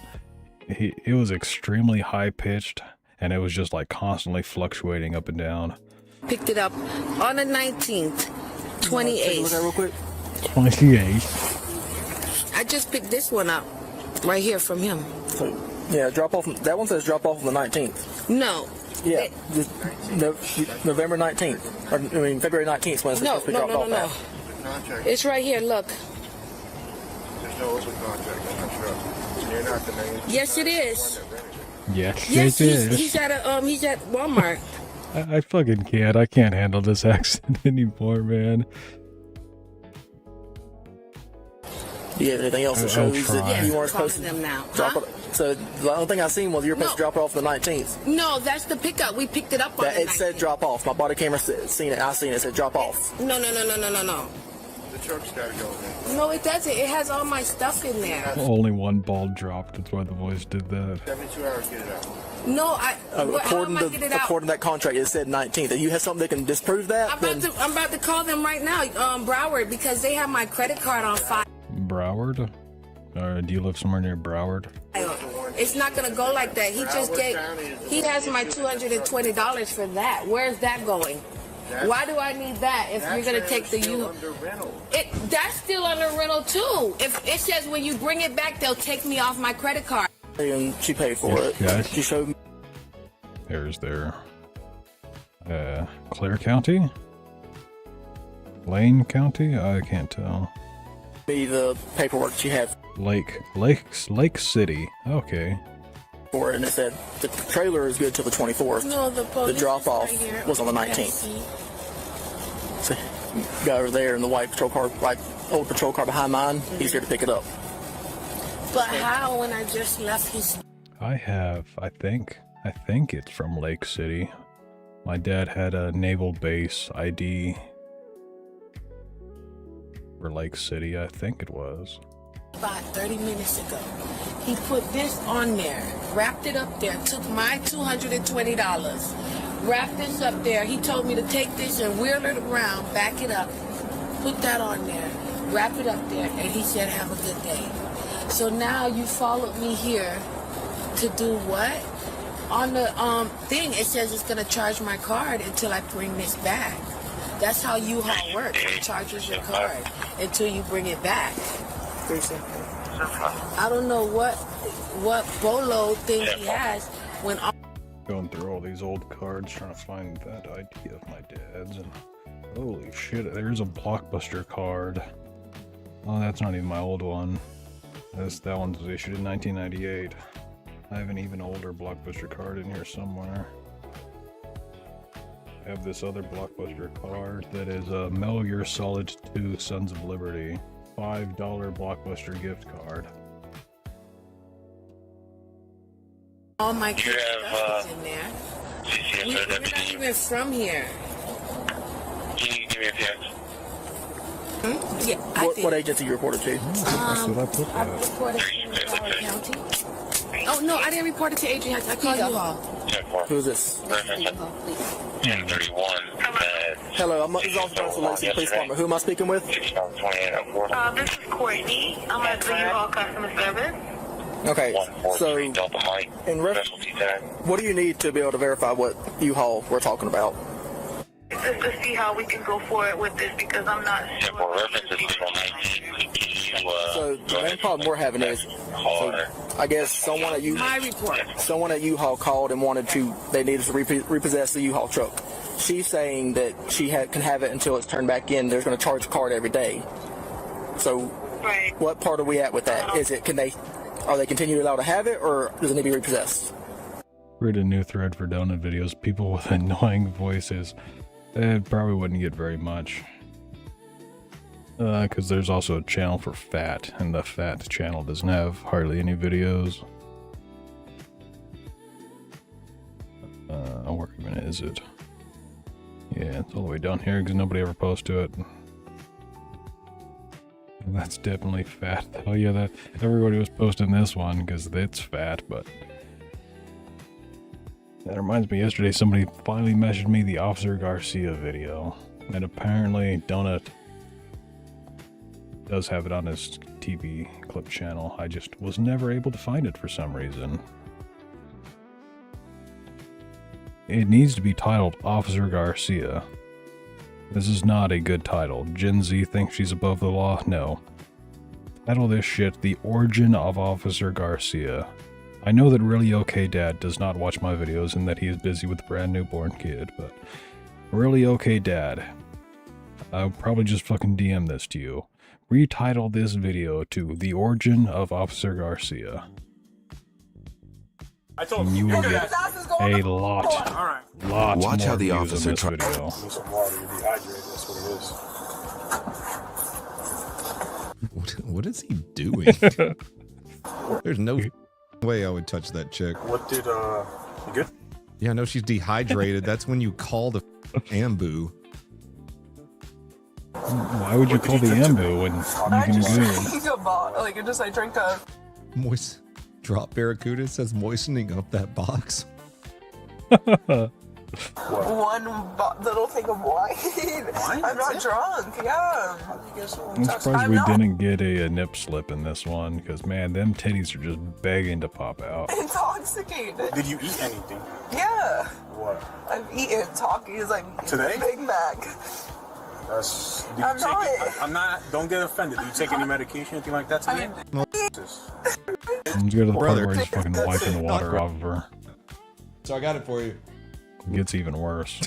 Speaker 2: it was extremely high pitched, and it was just like constantly fluctuating up and down.
Speaker 9: Picked it up on the 19th, 28th.
Speaker 20: Look at real quick.
Speaker 2: 28.
Speaker 9: I just picked this one up right here from him.
Speaker 20: So, yeah, drop off. That one says drop off on the 19th.
Speaker 9: No.
Speaker 20: Yeah, November 19th. Or, I mean, February 19th when it's supposed to be dropped off.
Speaker 9: No. It's right here, look.
Speaker 8: There's no open contract on that truck. And you're not the main.
Speaker 9: Yes, it is.
Speaker 2: Yes,
Speaker 9: Yes,
Speaker 2: it is.
Speaker 9: he's at Walmart.
Speaker 2: I fucking can't. I can't handle this accent anymore, man.
Speaker 20: Do you have anything else that shows that you weren't supposed to
Speaker 9: them now.
Speaker 20: drop it? So the only thing I seen was you were supposed to drop it off on the 19th.
Speaker 9: No, that's the pickup. We picked it up on the 19th.
Speaker 20: It said drop off. My body camera seen it. I seen it. It said drop off.
Speaker 9: No.
Speaker 8: The truck's gotta go, man.
Speaker 9: No, it doesn't. It has all my stuff in there.
Speaker 2: Only one ball dropped. That's why the voice did that.
Speaker 8: 72 hours, get it out.
Speaker 9: No,
Speaker 20: according to that contract, it said 19th. If you have something that can disprove that,
Speaker 9: I'm about to call them right now, Broward, because they have my credit card on file.
Speaker 2: Broward? Or do you live somewhere near Broward?
Speaker 9: It's not gonna go like that. He has my $220 for that. Where's that going? Why do I need that if you're gonna take the that's still under rental too. If it says when you bring it back, they'll take me off my credit card.
Speaker 20: And she paid for it.
Speaker 2: Guys.
Speaker 20: She showed me.
Speaker 2: There's Clare County? Lane County? I can't tell.
Speaker 20: The paperwork she had.
Speaker 2: Lake City. Okay.
Speaker 20: For it, and it said the trailer is good till the 24th.
Speaker 9: No, the
Speaker 20: drop off was on the 19th. So, guy over there in the white patrol car, old patrol car behind mine. He's here to pick it up.
Speaker 9: But how when I just left his?
Speaker 2: I think it's from Lake City. My dad had a naval base ID for Lake City, I think it was.
Speaker 9: About 30 minutes ago, he put this on there, wrapped it up there, took my $220, wrapped this up there. He told me to take this and wheel it around, back it up, put that on there, wrap it up there, and he said, have a good day. So now you followed me here to do what? On the thing, it says it's going to charge my card until I bring this back. That's how U-Haul works. It charges your card until you bring it back. I don't know what bolo thing he has when
Speaker 2: going through all these old cards trying to find that ID of my dad's, and holy shit, there's a Blockbuster card. Oh, that's not even my old one. That one was issued in 1998. I have an even older Blockbuster card in here somewhere. I have this other Blockbuster card that is Metal Gear Solid 2 Sons of Liberty. $5 Blockbuster gift card.
Speaker 9: all my kids' stuff is in there. We're not even from here.
Speaker 21: Can you give me a text?
Speaker 9: Yeah,
Speaker 20: what agency you reported to?
Speaker 9: I reported to Howard County. Oh, no, I didn't report it to Adrian. I called you all.
Speaker 20: Who's this?
Speaker 21: 1031.
Speaker 20: Hello, I'm the officer from Lacey Police Department. Who am I speaking with?
Speaker 21: This is Courtney. I'm at the U-Haul customer service.
Speaker 20: Okay, so what do you need to be able to verify what U-Haul we're talking about?
Speaker 21: Just to see how we can go forward with this because I'm not sure.
Speaker 20: So the main problem we're having is, I guess someone at U-Haul called and they needed to repossess the U-Haul truck. She's saying that she can have it until it's turned back in. They're going to charge a card every day. So what part are we at with that? Are they continually allowed to have it, or does it need to be repossessed?
Speaker 2: Read a new thread for donut videos. People with annoying voices. It probably wouldn't get very much. Because there's also a channel for Fat, and the Fat channel doesn't have hardly any videos. Where even is it? Yeah, it's all the way down here because nobody ever posts to it. That's definitely Fat. Oh yeah, that everybody was posting this one because it's Fat, but that reminds me, yesterday somebody finally messaged me the Officer Garcia video, and apparently Donut does have it on his TV clip channel. I just was never able to find it for some reason. It needs to be titled Officer Garcia. This is not a good title. Gen Z thinks she's above the law? No. Title this shit The Origin of Officer Garcia. I know that Really Okay Dad does not watch my videos and that he is busy with a brand newborn kid, but Really Okay Dad, I'll probably just fucking DM this to you. Retitle this video to The Origin of Officer Garcia. And you will get a lot
Speaker 6: Watch
Speaker 2: more
Speaker 6: how the
Speaker 2: views
Speaker 6: officer
Speaker 2: on this video.
Speaker 10: Some water, you're dehydrated, that's what it is.
Speaker 6: What is he doing? There's no way I would touch that chick.
Speaker 10: What did, you good?
Speaker 6: Yeah, no, she's dehydrated. That's when you call the ambu.
Speaker 2: Why would you call the ambu when you can go?
Speaker 21: I drank a...
Speaker 6: Moist drop barracuda. It says moistening up that box.
Speaker 21: little thing of wine. I'm not drunk, yeah.
Speaker 2: I'm surprised we didn't get a nip slip in this one, because man, them titties are just begging to pop out.
Speaker 21: Intoxicated.
Speaker 10: Did you eat anything?
Speaker 21: Yeah.
Speaker 10: What?
Speaker 21: I've eaten Takis like
Speaker 10: Today?
Speaker 21: Big Mac.
Speaker 10: I'm not, don't get offended. Do you take any medication, anything like that today?
Speaker 2: Let's go to the part where he's fucking wiping the water off of her.
Speaker 6: So I got it for you.
Speaker 2: It gets even worse.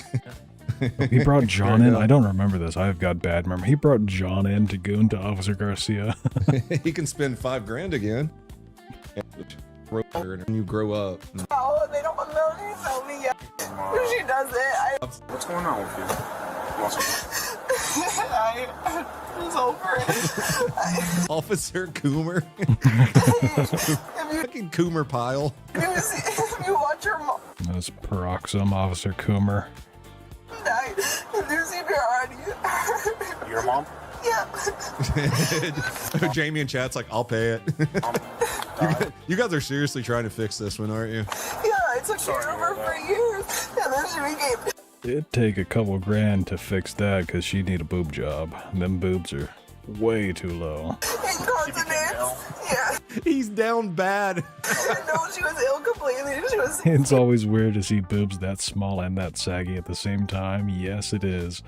Speaker 2: He brought John in. I don't remember this. I've got bad memory. He brought John in to goon to Officer Garcia.
Speaker 6: He can spend $5,000 again. When you grow up.
Speaker 21: Oh, they don't want to tell me yet. She does it.
Speaker 10: What's going on with you? You want some?
Speaker 21: I was over it.
Speaker 6: Officer Coomer. Fucking Coomer pile.
Speaker 21: If you watch your mom
Speaker 2: That's Peroxum, Officer Coomer.
Speaker 21: die, if you see me already.
Speaker 10: Your mom?
Speaker 21: Yeah.
Speaker 6: Jamie in chat's like, I'll pay it. You guys are seriously trying to fix this one, aren't you?
Speaker 21: Yeah, I took care of her for years, and then she became...
Speaker 2: It'd take a couple grand to fix that because she'd need a boob job. Them boobs are way too low.
Speaker 21: Incontinence. Yeah.
Speaker 6: He's down bad.
Speaker 21: No, she was ill completely. She was...
Speaker 2: It's always weird to see boobs that small and that saggy at the same time. Yes, it is.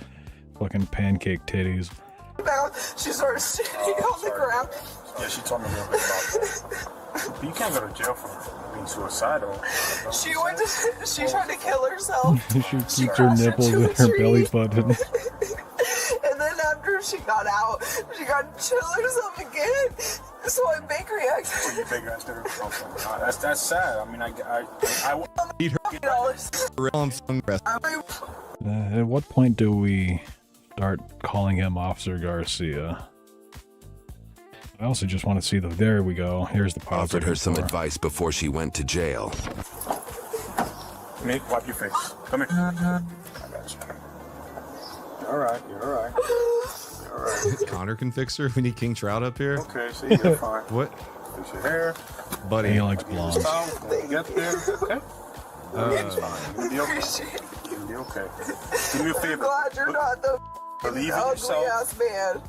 Speaker 2: Fucking pancake titties.
Speaker 21: Now she started standing on the ground.
Speaker 10: Yeah, she told me a little bit about that. But you can't go to jail for being suicidal.
Speaker 21: She went to... She tried to kill herself.
Speaker 2: She keeps her nipples in her belly button.
Speaker 21: And then after she got out, she got to chill herself again. So I bakery acted.
Speaker 10: You big ass there. That's sad. I mean, I
Speaker 6: Eat her.
Speaker 2: At what point do we start calling him Officer Garcia? I also just want to see the... There we go. Here's the pause.
Speaker 6: Offered her some advice before she went to jail.
Speaker 10: Nick, wipe your face. Come here. I got you. You're alright. You're alright. You're alright.
Speaker 6: Connor can fix her. We need King Trout up here.
Speaker 10: Okay, so you're fine.
Speaker 6: What?
Speaker 10: Fix your hair.
Speaker 2: Buddy, he likes blondes.
Speaker 10: Get there. Okay. It's fine. You'll be okay. You'll be okay. Do me a favor.
Speaker 21: I'm glad you're not the
Speaker 10: Believe in
Speaker 21: ugly
Speaker 10: yourself.
Speaker 21: ass man.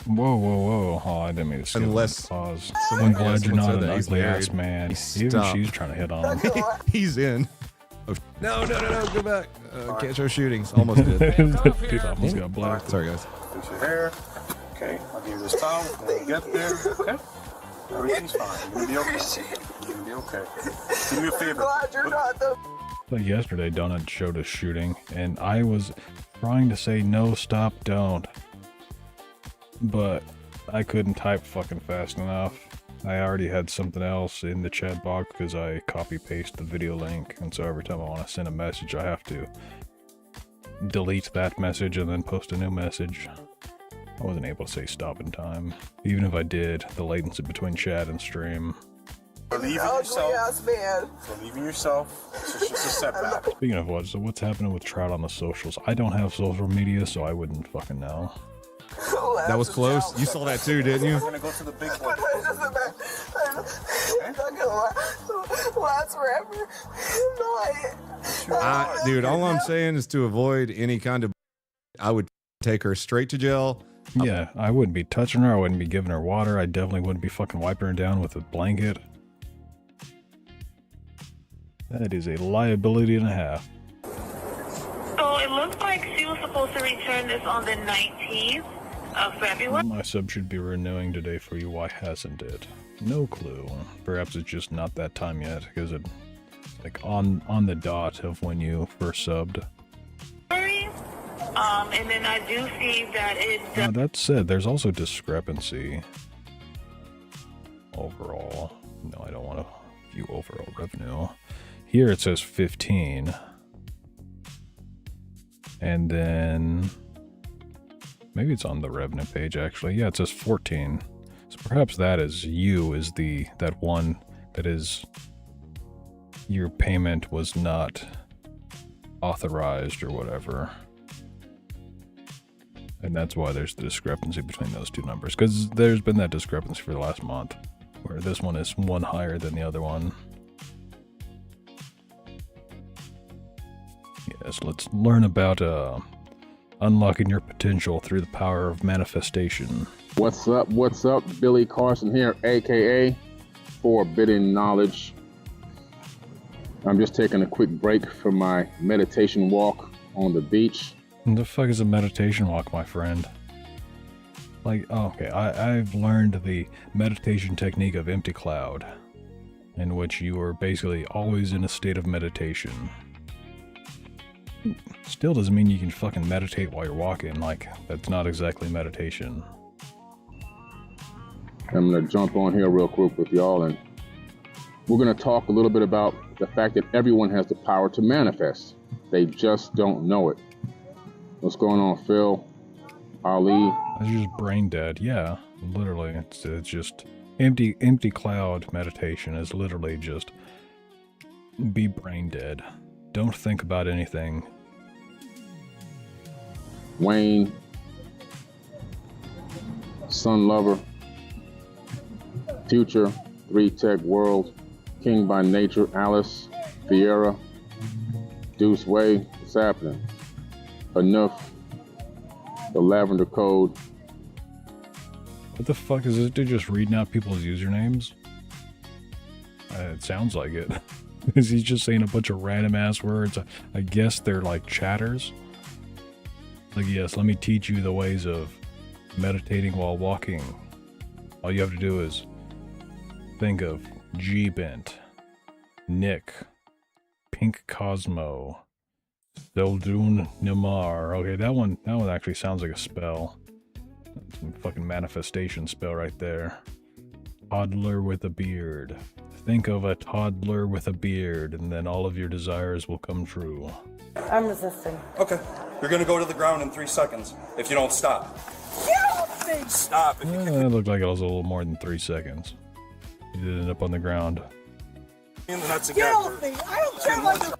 Speaker 2: Whoa, whoa, whoa. Oh, I didn't mean to skip
Speaker 6: Unless
Speaker 2: pause. I'm glad you're not an
Speaker 6: he's
Speaker 2: ugly
Speaker 6: married.
Speaker 2: ass man.
Speaker 6: Stop.
Speaker 2: Even she's trying to hit on him.
Speaker 6: He's in. Oh, no, go back. Can't show shootings. Almost did.
Speaker 2: Dude almost got blacked.
Speaker 6: Sorry, guys.
Speaker 10: Fix your hair. Okay, I'll give you this towel when you get there. Okay? Everything's fine. You're gonna be okay. You're gonna be okay. Do me a favor.
Speaker 21: Glad you're not the...
Speaker 2: Like yesterday, Donut showed us shooting, and I was trying to say no, stop, don't. But I couldn't type fucking fast enough. I already had something else in the chat box because I copy-paste the video link, and so every time I want to send a message, I have to delete that message and then post a new message. I wasn't able to say stop in time. Even if I did, the latency between chat and stream.
Speaker 10: Believe in yourself. Believe in yourself. It's just a setback.
Speaker 2: Speaking of what, so what's happening with Trout on the socials? I don't have social media, so I wouldn't fucking know.
Speaker 6: That was close. You saw that too, didn't you?
Speaker 10: We're gonna go to the big one.
Speaker 21: It's not gonna last forever.
Speaker 6: Dude, all I'm saying is to avoid any kind of... I would take her straight to jail.
Speaker 2: Yeah, I wouldn't be touching her. I wouldn't be giving her water. I definitely wouldn't be fucking wiping her down with a blanket. That is a liability and a half.
Speaker 3: So it looks like she was supposed to return this on the 19th of February.
Speaker 2: My sub should be renewing today for you. Why hasn't it? No clue. Perhaps it's just not that time yet, because it's like on the dot of when you first subbed.
Speaker 3: And then I do see that it...
Speaker 2: Now, that said, there's also discrepancy overall. No, I don't want to view overall revenue. Here it says 15. And then... maybe it's on the revenue page, actually. Yeah, it says 14. So perhaps that is you, is that one that is... your payment was not authorized or whatever. And that's why there's the discrepancy between those two numbers. Because there's been that discrepancy for the last month, where this one is one higher than the other one. Yes, let's learn about unlocking your potential through the power of manifestation.
Speaker 22: What's up, Billy Carson here, aka Forbidden Knowledge. I'm just taking a quick break from my meditation walk on the beach.
Speaker 2: What the fuck is a meditation walk, my friend? Like, oh, okay, I've learned the meditation technique of empty cloud, in which you are basically always in a state of meditation. Still doesn't mean you can fucking meditate while you're walking, like, that's not exactly meditation.
Speaker 22: I'm gonna jump on here real quick with y'all, and we're gonna talk a little bit about the fact that everyone has the power to manifest. They just don't know it. What's going on, Phil? Ali?
Speaker 2: It's just brain dead. Yeah, literally. It's just empty cloud meditation is literally just be brain dead. Don't think about anything.
Speaker 22: Wayne, Sun Lover, Future, 3 Tech World, King by Nature, Alice, Fiera, Deuce Way, what's happening? Enough, the Lavender Code.
Speaker 2: What the fuck is this dude just reading out people's usernames? It sounds like it. Is he just saying a bunch of random ass words? I guess they're like chatters. Like, yes, let me teach you the ways of meditating while walking. All you have to do is think of G-Bent, Nick, Pink Cosmo, Zeldun Nimar. Okay, that one actually sounds like a spell. Some fucking manifestation spell right there. Toddler with a beard. Think of a toddler with a beard, and then all of your desires will come true.
Speaker 23: I'm resisting.
Speaker 10: Okay. You're gonna go to the ground in 3 seconds if you don't stop. Stop. If you
Speaker 2: It looked like it was a little more than 3 seconds. You did end up on the ground.
Speaker 10: in the nuts
Speaker 23: Get
Speaker 10: again.
Speaker 23: off me! I don't care about your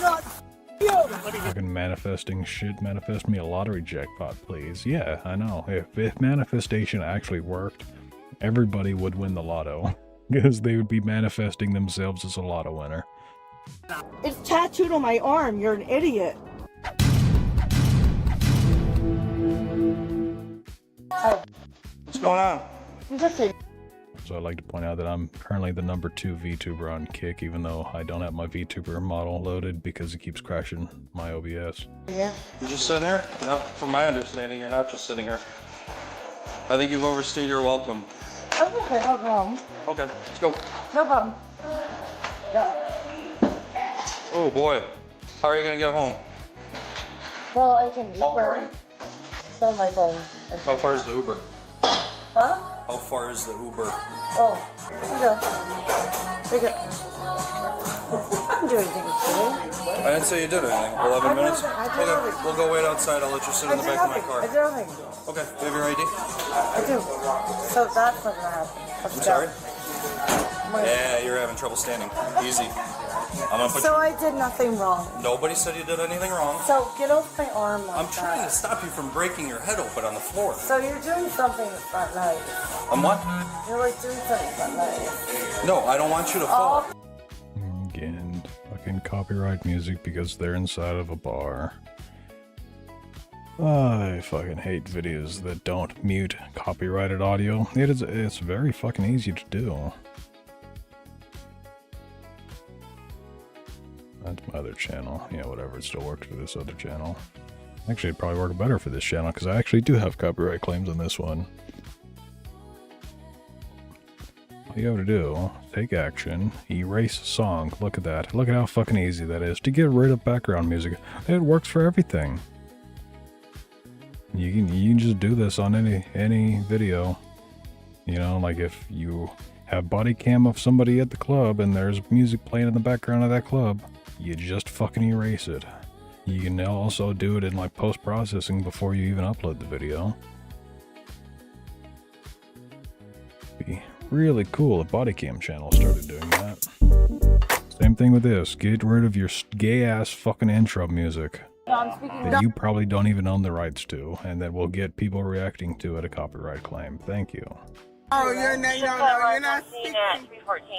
Speaker 23: nuts! Get off me!
Speaker 2: Fucking manifesting shit. Manifest me a lottery jackpot, please. Yeah, I know. If manifestation actually worked, everybody would win the lotto. Because they would be manifesting themselves as a lotto winner.
Speaker 23: It's tattooed on my arm. You're an idiot.
Speaker 10: What's going on?
Speaker 2: So I'd like to point out that I'm currently the number 2 VTuber on Kick, even though I don't have my VTuber model loaded because it keeps crashing my OBS.
Speaker 23: Yeah.
Speaker 10: You're just sitting here? No, from my understanding, you're not just sitting here. I think you've overstayed your welcome.
Speaker 23: Oh, okay, no problem.
Speaker 10: Okay, let's go.
Speaker 23: No problem.
Speaker 10: Oh boy. How are you gonna get home?
Speaker 23: Well, I can Uber. So my phone.
Speaker 10: How far is the Uber?
Speaker 23: Huh?
Speaker 10: How far is the Uber?
Speaker 23: Oh, okay. Take it. didn't do anything to you.
Speaker 4: I didn't say you did anything. 11 minutes? Okay, we'll go wait outside. I'll let you sit in the back of my car.
Speaker 23: I did nothing.
Speaker 4: Okay, do you have your ID?
Speaker 23: I do. So that's not gonna happen.
Speaker 4: I'm sorry? Yeah, you're having trouble standing. Easy. I'm gonna put
Speaker 23: So I did nothing wrong.
Speaker 4: Nobody said you did anything wrong.
Speaker 23: So get off my arm like
Speaker 4: I'm trying to stop you from breaking your head open on the floor.
Speaker 23: So you're doing something that's not nice.
Speaker 4: I'm what?
Speaker 23: You're like doing something that's not nice.
Speaker 4: No, I don't want you to fall.
Speaker 2: Again, fucking copyright music because they're inside of a bar. I fucking hate videos that don't mute copyrighted audio. It's very fucking easy to do. That's my other channel. Yeah, whatever, it still works for this other channel. Actually, it'd probably work better for this channel because I actually do have copyright claims on this one. All you gotta do, take action, erase song. Look at that. Look at how fucking easy that is to get rid of background music. It works for everything. You can just do this on any video. You know, like if you have body cam of somebody at the club and there's music playing in the background of that club, you just fucking erase it. You can also do it in like post-processing before you even upload the video. Be really cool if Bodycam channel started doing that. Same thing with this. Get rid of your gay ass fucking intro music that you probably don't even own the rights to, and that will get people reacting to it a copyright claim. Thank you.
Speaker 21: Oh, you're not speaking.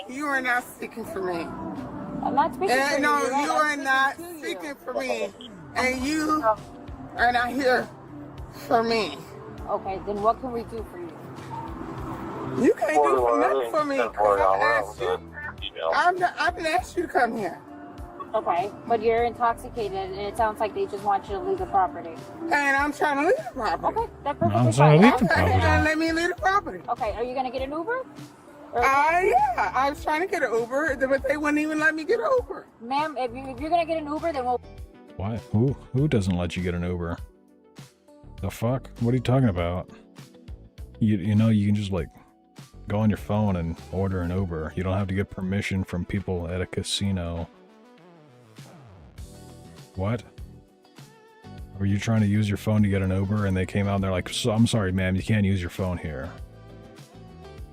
Speaker 21: You are not speaking for me.
Speaker 23: I'm not speaking for you.
Speaker 21: No, you are not speaking for me. And you are not here for me.
Speaker 23: Okay, then what can we do for you?
Speaker 21: You can't do nothing for me. I've been asked you to come here.
Speaker 23: Okay, but you're intoxicated, and it sounds like they just want you to leave the property.
Speaker 21: And I'm trying to leave the property.
Speaker 23: Okay, that's perfectly fine.
Speaker 21: Let me leave the property.
Speaker 23: Okay, are you gonna get an Uber?
Speaker 21: Yeah, I was trying to get an Uber, but they wouldn't even let me get an Uber.
Speaker 23: Ma'am, if you're gonna get an Uber, then we'll...
Speaker 2: Why? Who doesn't let you get an Uber? The fuck? What are you talking about? You know, you can just like go on your phone and order an Uber. You don't have to get permission from people at a casino. What? Were you trying to use your phone to get an Uber and they came out and they're like, so, I'm sorry ma'am, you can't use your phone here.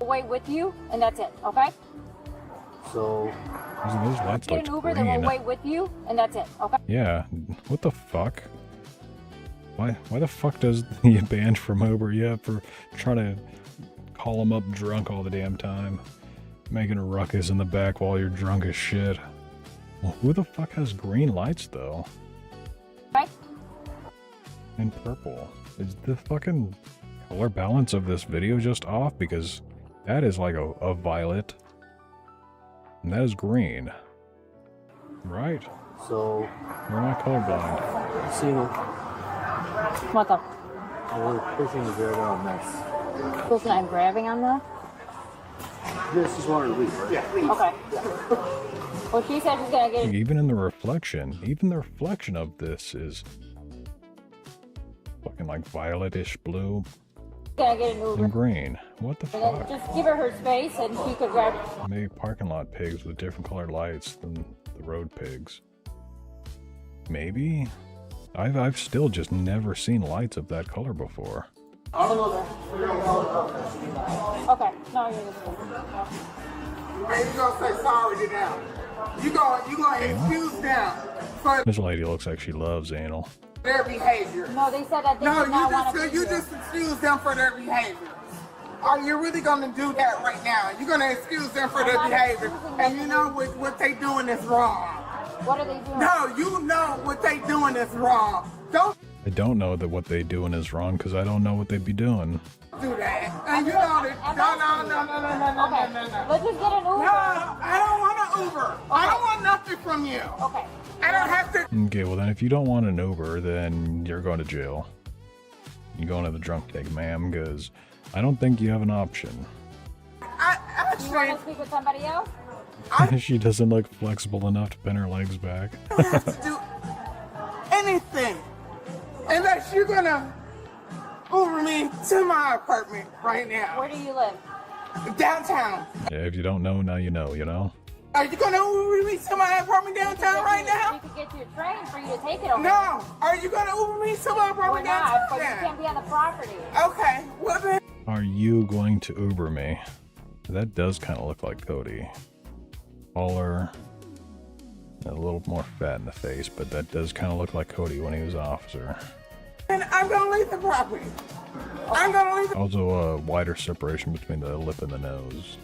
Speaker 23: wait with you, and that's it, okay?
Speaker 2: So... Those lights
Speaker 23: get
Speaker 2: look
Speaker 23: an Uber,
Speaker 2: green.
Speaker 23: then we'll wait with you, and that's it, okay?
Speaker 2: Yeah, what the fuck? Why the fuck does he get banned from Uber? Yeah, for trying to call him up drunk all the damn time. Making a ruckus in the back while you're drunk as shit. Well, who the fuck has green lights, though?
Speaker 23: Okay.
Speaker 2: And purple. Is the fucking color balance of this video just off? Because that is like a violet. And that is green. Right. So... You're not colorblind.
Speaker 23: See you. What the?
Speaker 11: We're pushing the grab on this.
Speaker 23: Pushing and grabbing on the?
Speaker 11: This is one of the leaves, right?
Speaker 23: Yeah. Okay. Well, she said she's gonna get...
Speaker 2: Even in the reflection, even the reflection of this is fucking like violetish blue
Speaker 23: Gonna get an Uber.
Speaker 2: and green. What the
Speaker 23: And
Speaker 2: fuck?
Speaker 23: then just give her space and she could grab...
Speaker 2: Maybe parking lot pigs with different colored lights than the road pigs. Maybe? I've still just never seen lights of that color before.
Speaker 23: Okay. No, you're good.
Speaker 21: Hey, you gonna say sorry to them. You gonna excuse them for
Speaker 2: This lady looks like she loves anal.
Speaker 21: their behavior.
Speaker 23: No, they said that they did not want to be
Speaker 21: you
Speaker 23: here.
Speaker 21: just excuse them for their behavior. Are you really gonna do that right now? You're gonna excuse them for their behavior, and you know what they doing is wrong.
Speaker 23: What are they doing?
Speaker 21: No, you know what they doing is wrong. Don't
Speaker 2: I don't know that what they doing is wrong because I don't know what they'd be doing.
Speaker 21: do that. And you know that. No.
Speaker 23: Let's just get an Uber.
Speaker 21: No, I don't want an Uber. I don't want nothing from you.
Speaker 23: Okay.
Speaker 21: I don't have to.
Speaker 2: Okay, well then if you don't want an Uber, then you're going to jail. You're going to the drunk tank, ma'am, because I don't think you have an option.
Speaker 23: You want to speak with somebody else?
Speaker 2: She doesn't look flexible enough to bend her legs back.
Speaker 21: I don't have to do anything unless you're gonna Uber me to my apartment right now.
Speaker 23: Where do you live?
Speaker 21: Downtown.
Speaker 2: Yeah, if you don't know, now you know, you know?
Speaker 21: Are you gonna Uber me to my apartment downtown right now?
Speaker 23: You could get to your train for you to take it over.
Speaker 21: No. Are you gonna Uber me to my apartment downtown?
Speaker 23: But you can't be on the property.
Speaker 21: Okay. Well then.
Speaker 2: Are you going to Uber me? That does kind of look like Cody. Taller, a little more fat in the face, but that does kind of look like Cody when he was an officer.
Speaker 21: And I'm gonna leave the property. I'm gonna leave
Speaker 2: Also, a wider separation between the lip and the nose.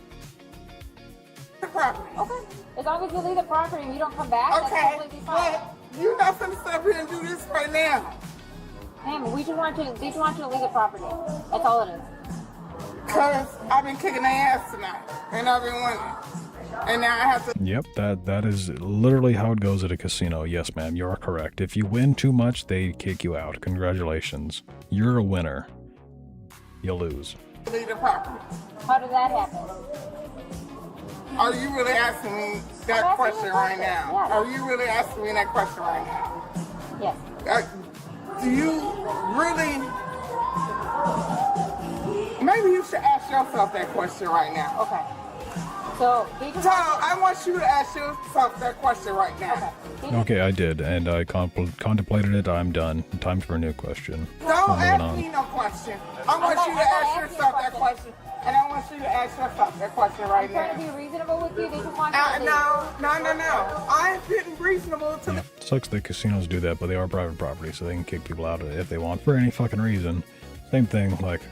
Speaker 21: the property.
Speaker 23: Okay. As long as you leave the property and you don't come back,
Speaker 21: Okay.
Speaker 23: that's completely fine.
Speaker 21: Well, you're not gonna sit up here and do this right now.
Speaker 23: Ma'am, we just want you to leave the property. That's all it is.
Speaker 21: Cause I've been kicking their ass tonight, and I've been winning, and now I have to.
Speaker 2: Yep, that is literally how it goes at a casino. Yes, ma'am, you are correct. If you win too much, they kick you out. Congratulations. You're a winner. You lose.
Speaker 21: Leave the property.
Speaker 23: How did that happen?
Speaker 21: Are you really asking me that question right now?
Speaker 23: Yeah.
Speaker 21: Are you really asking me that question right now?
Speaker 23: Yes.
Speaker 21: Do you really? Maybe you should ask yourself that question right now.
Speaker 23: Okay. So
Speaker 21: I want you to ask yourself that question right now.
Speaker 2: Okay, I did, and I contemplated it. I'm done. Time for a new question.
Speaker 21: Don't
Speaker 2: We're moving
Speaker 21: ask
Speaker 2: on.
Speaker 21: me no question. I want you to ask yourself that question. And I want you to ask yourself that question right now.
Speaker 23: I'm trying to be reasonable with you. They just want you to leave.
Speaker 21: No. I'm being reasonable to
Speaker 2: Yeah, sucks that casinos do that, but they are private property, so they can kick people out if they want for any fucking reason. Same thing, like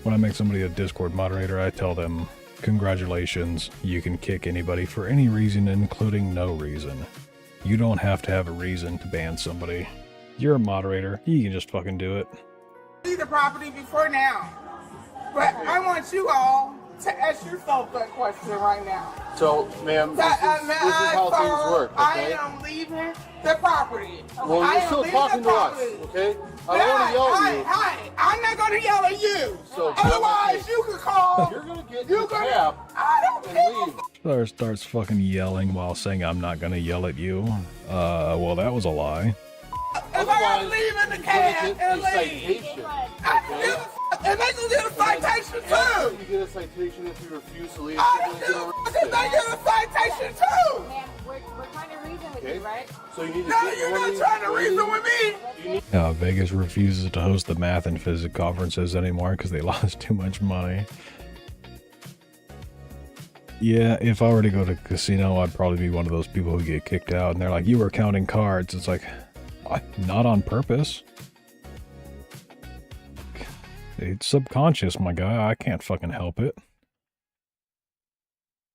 Speaker 2: when I make somebody a Discord moderator, I tell them, congratulations, you can kick anybody for any reason, including no reason. You don't have to have a reason to ban somebody. You're a moderator, you can just fucking do it.
Speaker 21: leave the property before now. But I want you all to ask yourself that question right now.
Speaker 10: So, ma'am, this is how things work, okay?
Speaker 21: I am leaving the property.
Speaker 10: Well, you're still talking to us, okay? I don't want to yell at you.
Speaker 21: Hi, I'm not going to yell at you.
Speaker 10: So,
Speaker 21: otherwise, you could call.
Speaker 10: You're going to get in the cab
Speaker 21: I don't
Speaker 10: and leave.
Speaker 2: There starts fucking yelling while saying I'm not gonna yell at you. Well, that was a lie.
Speaker 21: If I leave in the cab and leave, and they can get a citation too.
Speaker 10: You get a citation if you refuse to leave.
Speaker 21: I don't give a fuck if they get a citation too.
Speaker 23: Ma'am, we're trying to reason with you, right?
Speaker 10: So you need to
Speaker 21: No, you're not trying to reason with me.
Speaker 2: Vegas refuses to host the math and physics conferences anymore because they lost too much money. Yeah, if I were to go to a casino, I'd probably be one of those people who get kicked out, and they're like, you were counting cards. It's like, not on purpose. It's subconscious, my guy. I can't fucking help it.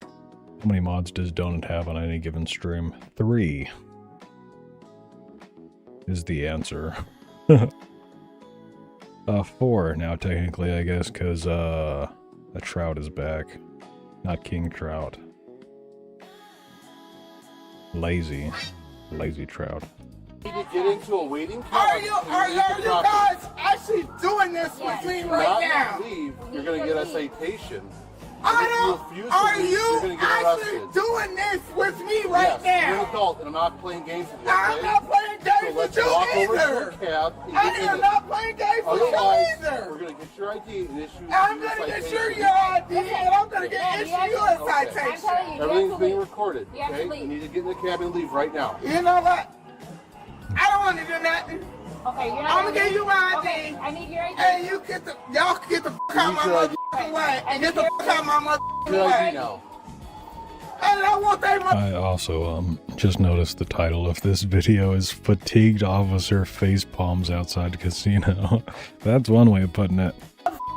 Speaker 2: How many mods does Donut have on any given stream? 3 is the answer. 4 now, technically, I guess, because a Trout is back. Not King Trout. Lazy Trout.
Speaker 10: You need to get into a waiting cab.
Speaker 21: Are you guys actually doing this with me right now?
Speaker 10: Leave, you're going to get a citation.
Speaker 21: Are you actually doing this with me right
Speaker 10: yes,
Speaker 21: now?
Speaker 10: You're an adult, and I'm not playing games with you.
Speaker 21: I'm not playing games with you either. I am not playing games with you either.
Speaker 10: We're going to get your ID and issue
Speaker 21: I'm going to get your ID and I'm going to issue you a citation.
Speaker 10: Everything's being recorded, okay? You need to get in the cab and leave right now.
Speaker 21: You know what? I don't want to do nothing.
Speaker 23: Okay, you're not
Speaker 21: I'm gonna give you my ID.
Speaker 23: Okay, I need your ID.
Speaker 21: Hey, y'all get the fuck out my motherfucking way. And get the fuck out my motherfucking way.
Speaker 10: Now.
Speaker 21: And I want that
Speaker 2: I also, just noticed the title of this video is Fatigued Officer Face Palms Outside Casino. That's one way of putting it.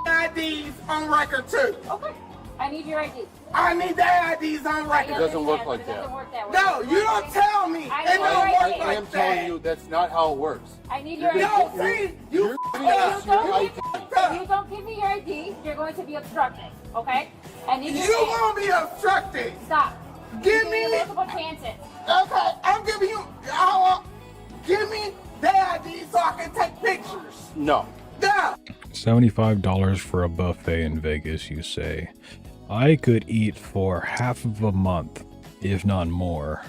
Speaker 21: IDs on record too.
Speaker 23: Okay, I need your ID.
Speaker 21: I need their IDs on record.
Speaker 10: It doesn't work like that.
Speaker 21: No, you don't tell me. It don't work like that.
Speaker 10: I am telling you that's not how it works.
Speaker 23: I need your ID.
Speaker 21: No, see, you
Speaker 23: If you don't give me your ID, you're going to be obstructing, okay? I need your
Speaker 21: You won't be obstructing.
Speaker 23: Stop.
Speaker 21: Give me
Speaker 23: multiple chances.
Speaker 21: Okay, I'm giving you. Give me their ID so I can take pictures.
Speaker 10: No.
Speaker 21: No.
Speaker 2: $75 for a buffet in Vegas, you say. I could eat for half of a month, if not more,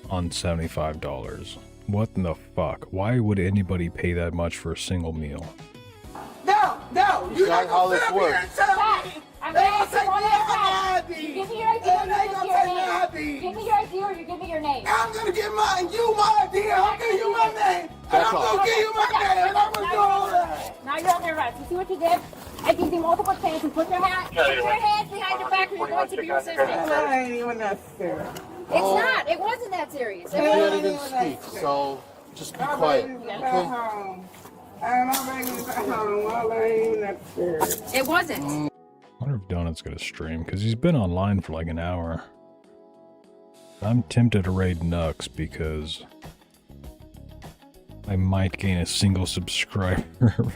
Speaker 2: on $75. What in the fuck? Why would anybody pay that much for a single meal?
Speaker 21: No, you're not
Speaker 10: how
Speaker 21: gonna
Speaker 10: this
Speaker 21: sit up here and
Speaker 10: works.
Speaker 21: tell me
Speaker 23: I'm
Speaker 21: They
Speaker 23: gonna
Speaker 21: gonna
Speaker 23: ask
Speaker 21: take
Speaker 23: you one
Speaker 21: my
Speaker 23: last time.
Speaker 21: ID.
Speaker 23: You give me your ID or
Speaker 21: And they
Speaker 23: you give me
Speaker 21: gonna
Speaker 23: your
Speaker 21: take my ID.
Speaker 23: name. Give me your ID or you give me your name.
Speaker 21: I'm gonna give you my ID. I'm gonna give you my name. And I'm gonna give you my name. And I'm gonna do all that.
Speaker 23: Now you're under arrest. You see what you did? I give you multiple chances. Put your hands behind your back or you're going to be resisting.
Speaker 21: That ain't even necessary.
Speaker 23: It's not. It wasn't that serious. It
Speaker 21: Daddy
Speaker 23: wasn't.
Speaker 21: didn't speak, so just be quiet. Okay?
Speaker 23: It wasn't.
Speaker 2: I wonder if Donut's gonna stream, because he's been online for like an hour. I'm tempted to raid Nux because I might gain a single subscriber,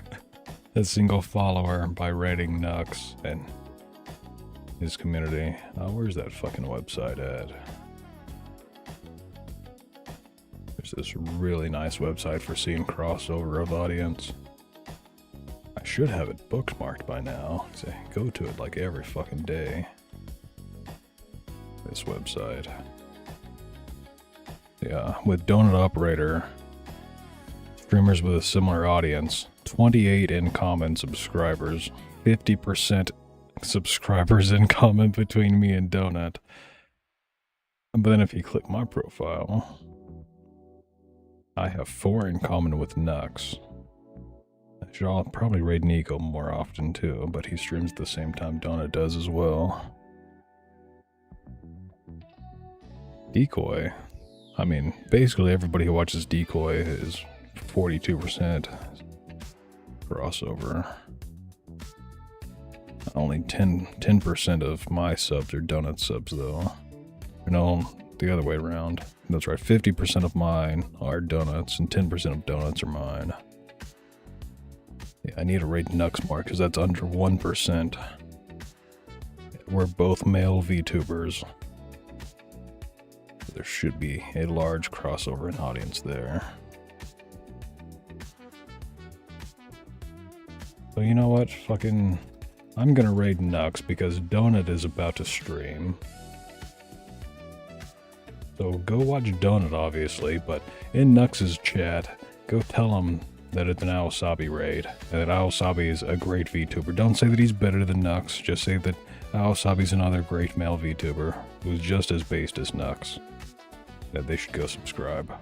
Speaker 2: a single follower by raiding Nux and his community. Where's that fucking website at? There's this really nice website for seeing crossover of audience. I should have it bookmarked by now, because I go to it like every fucking day. This website. Yeah, with Donut Operator, streamers with a similar audience, 28 in common subscribers, 50% subscribers in common between me and Donut. But then if you click my profile, I have 4 in common with Nux. I should probably raid Nico more often too, but he streams at the same time Donut does as well. Decoy. I mean, basically everybody who watches Decoy is 42% crossover. Only 10% of my subs are Donut subs though. No, the other way around. That's right, 50% of mine are Donuts and 10% of Donuts are mine. Yeah, I need to rate Nux more because that's under 1%. We're both male VTubers. There should be a large crossover in audience there. So you know what? Fucking... I'm gonna raid Nux because Donut is about to stream. So go watch Donut, obviously, but in Nux's chat, go tell him that it's an Aosabi raid, and that Aosabi is a great VTuber. Don't say that he's better than Nux, just say that Aosabi's another great male VTuber who's just as based as Nux. That they should go subscribe.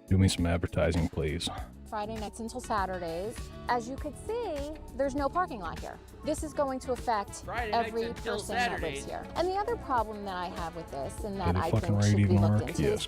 Speaker 2: Do me some advertising, please.
Speaker 1: Friday nights until Saturdays. As you could see, there's no parking lot here. This is going to affect every person that lives here. And the other problem that I have with this, and that I think should be looked into,
Speaker 2: Yes.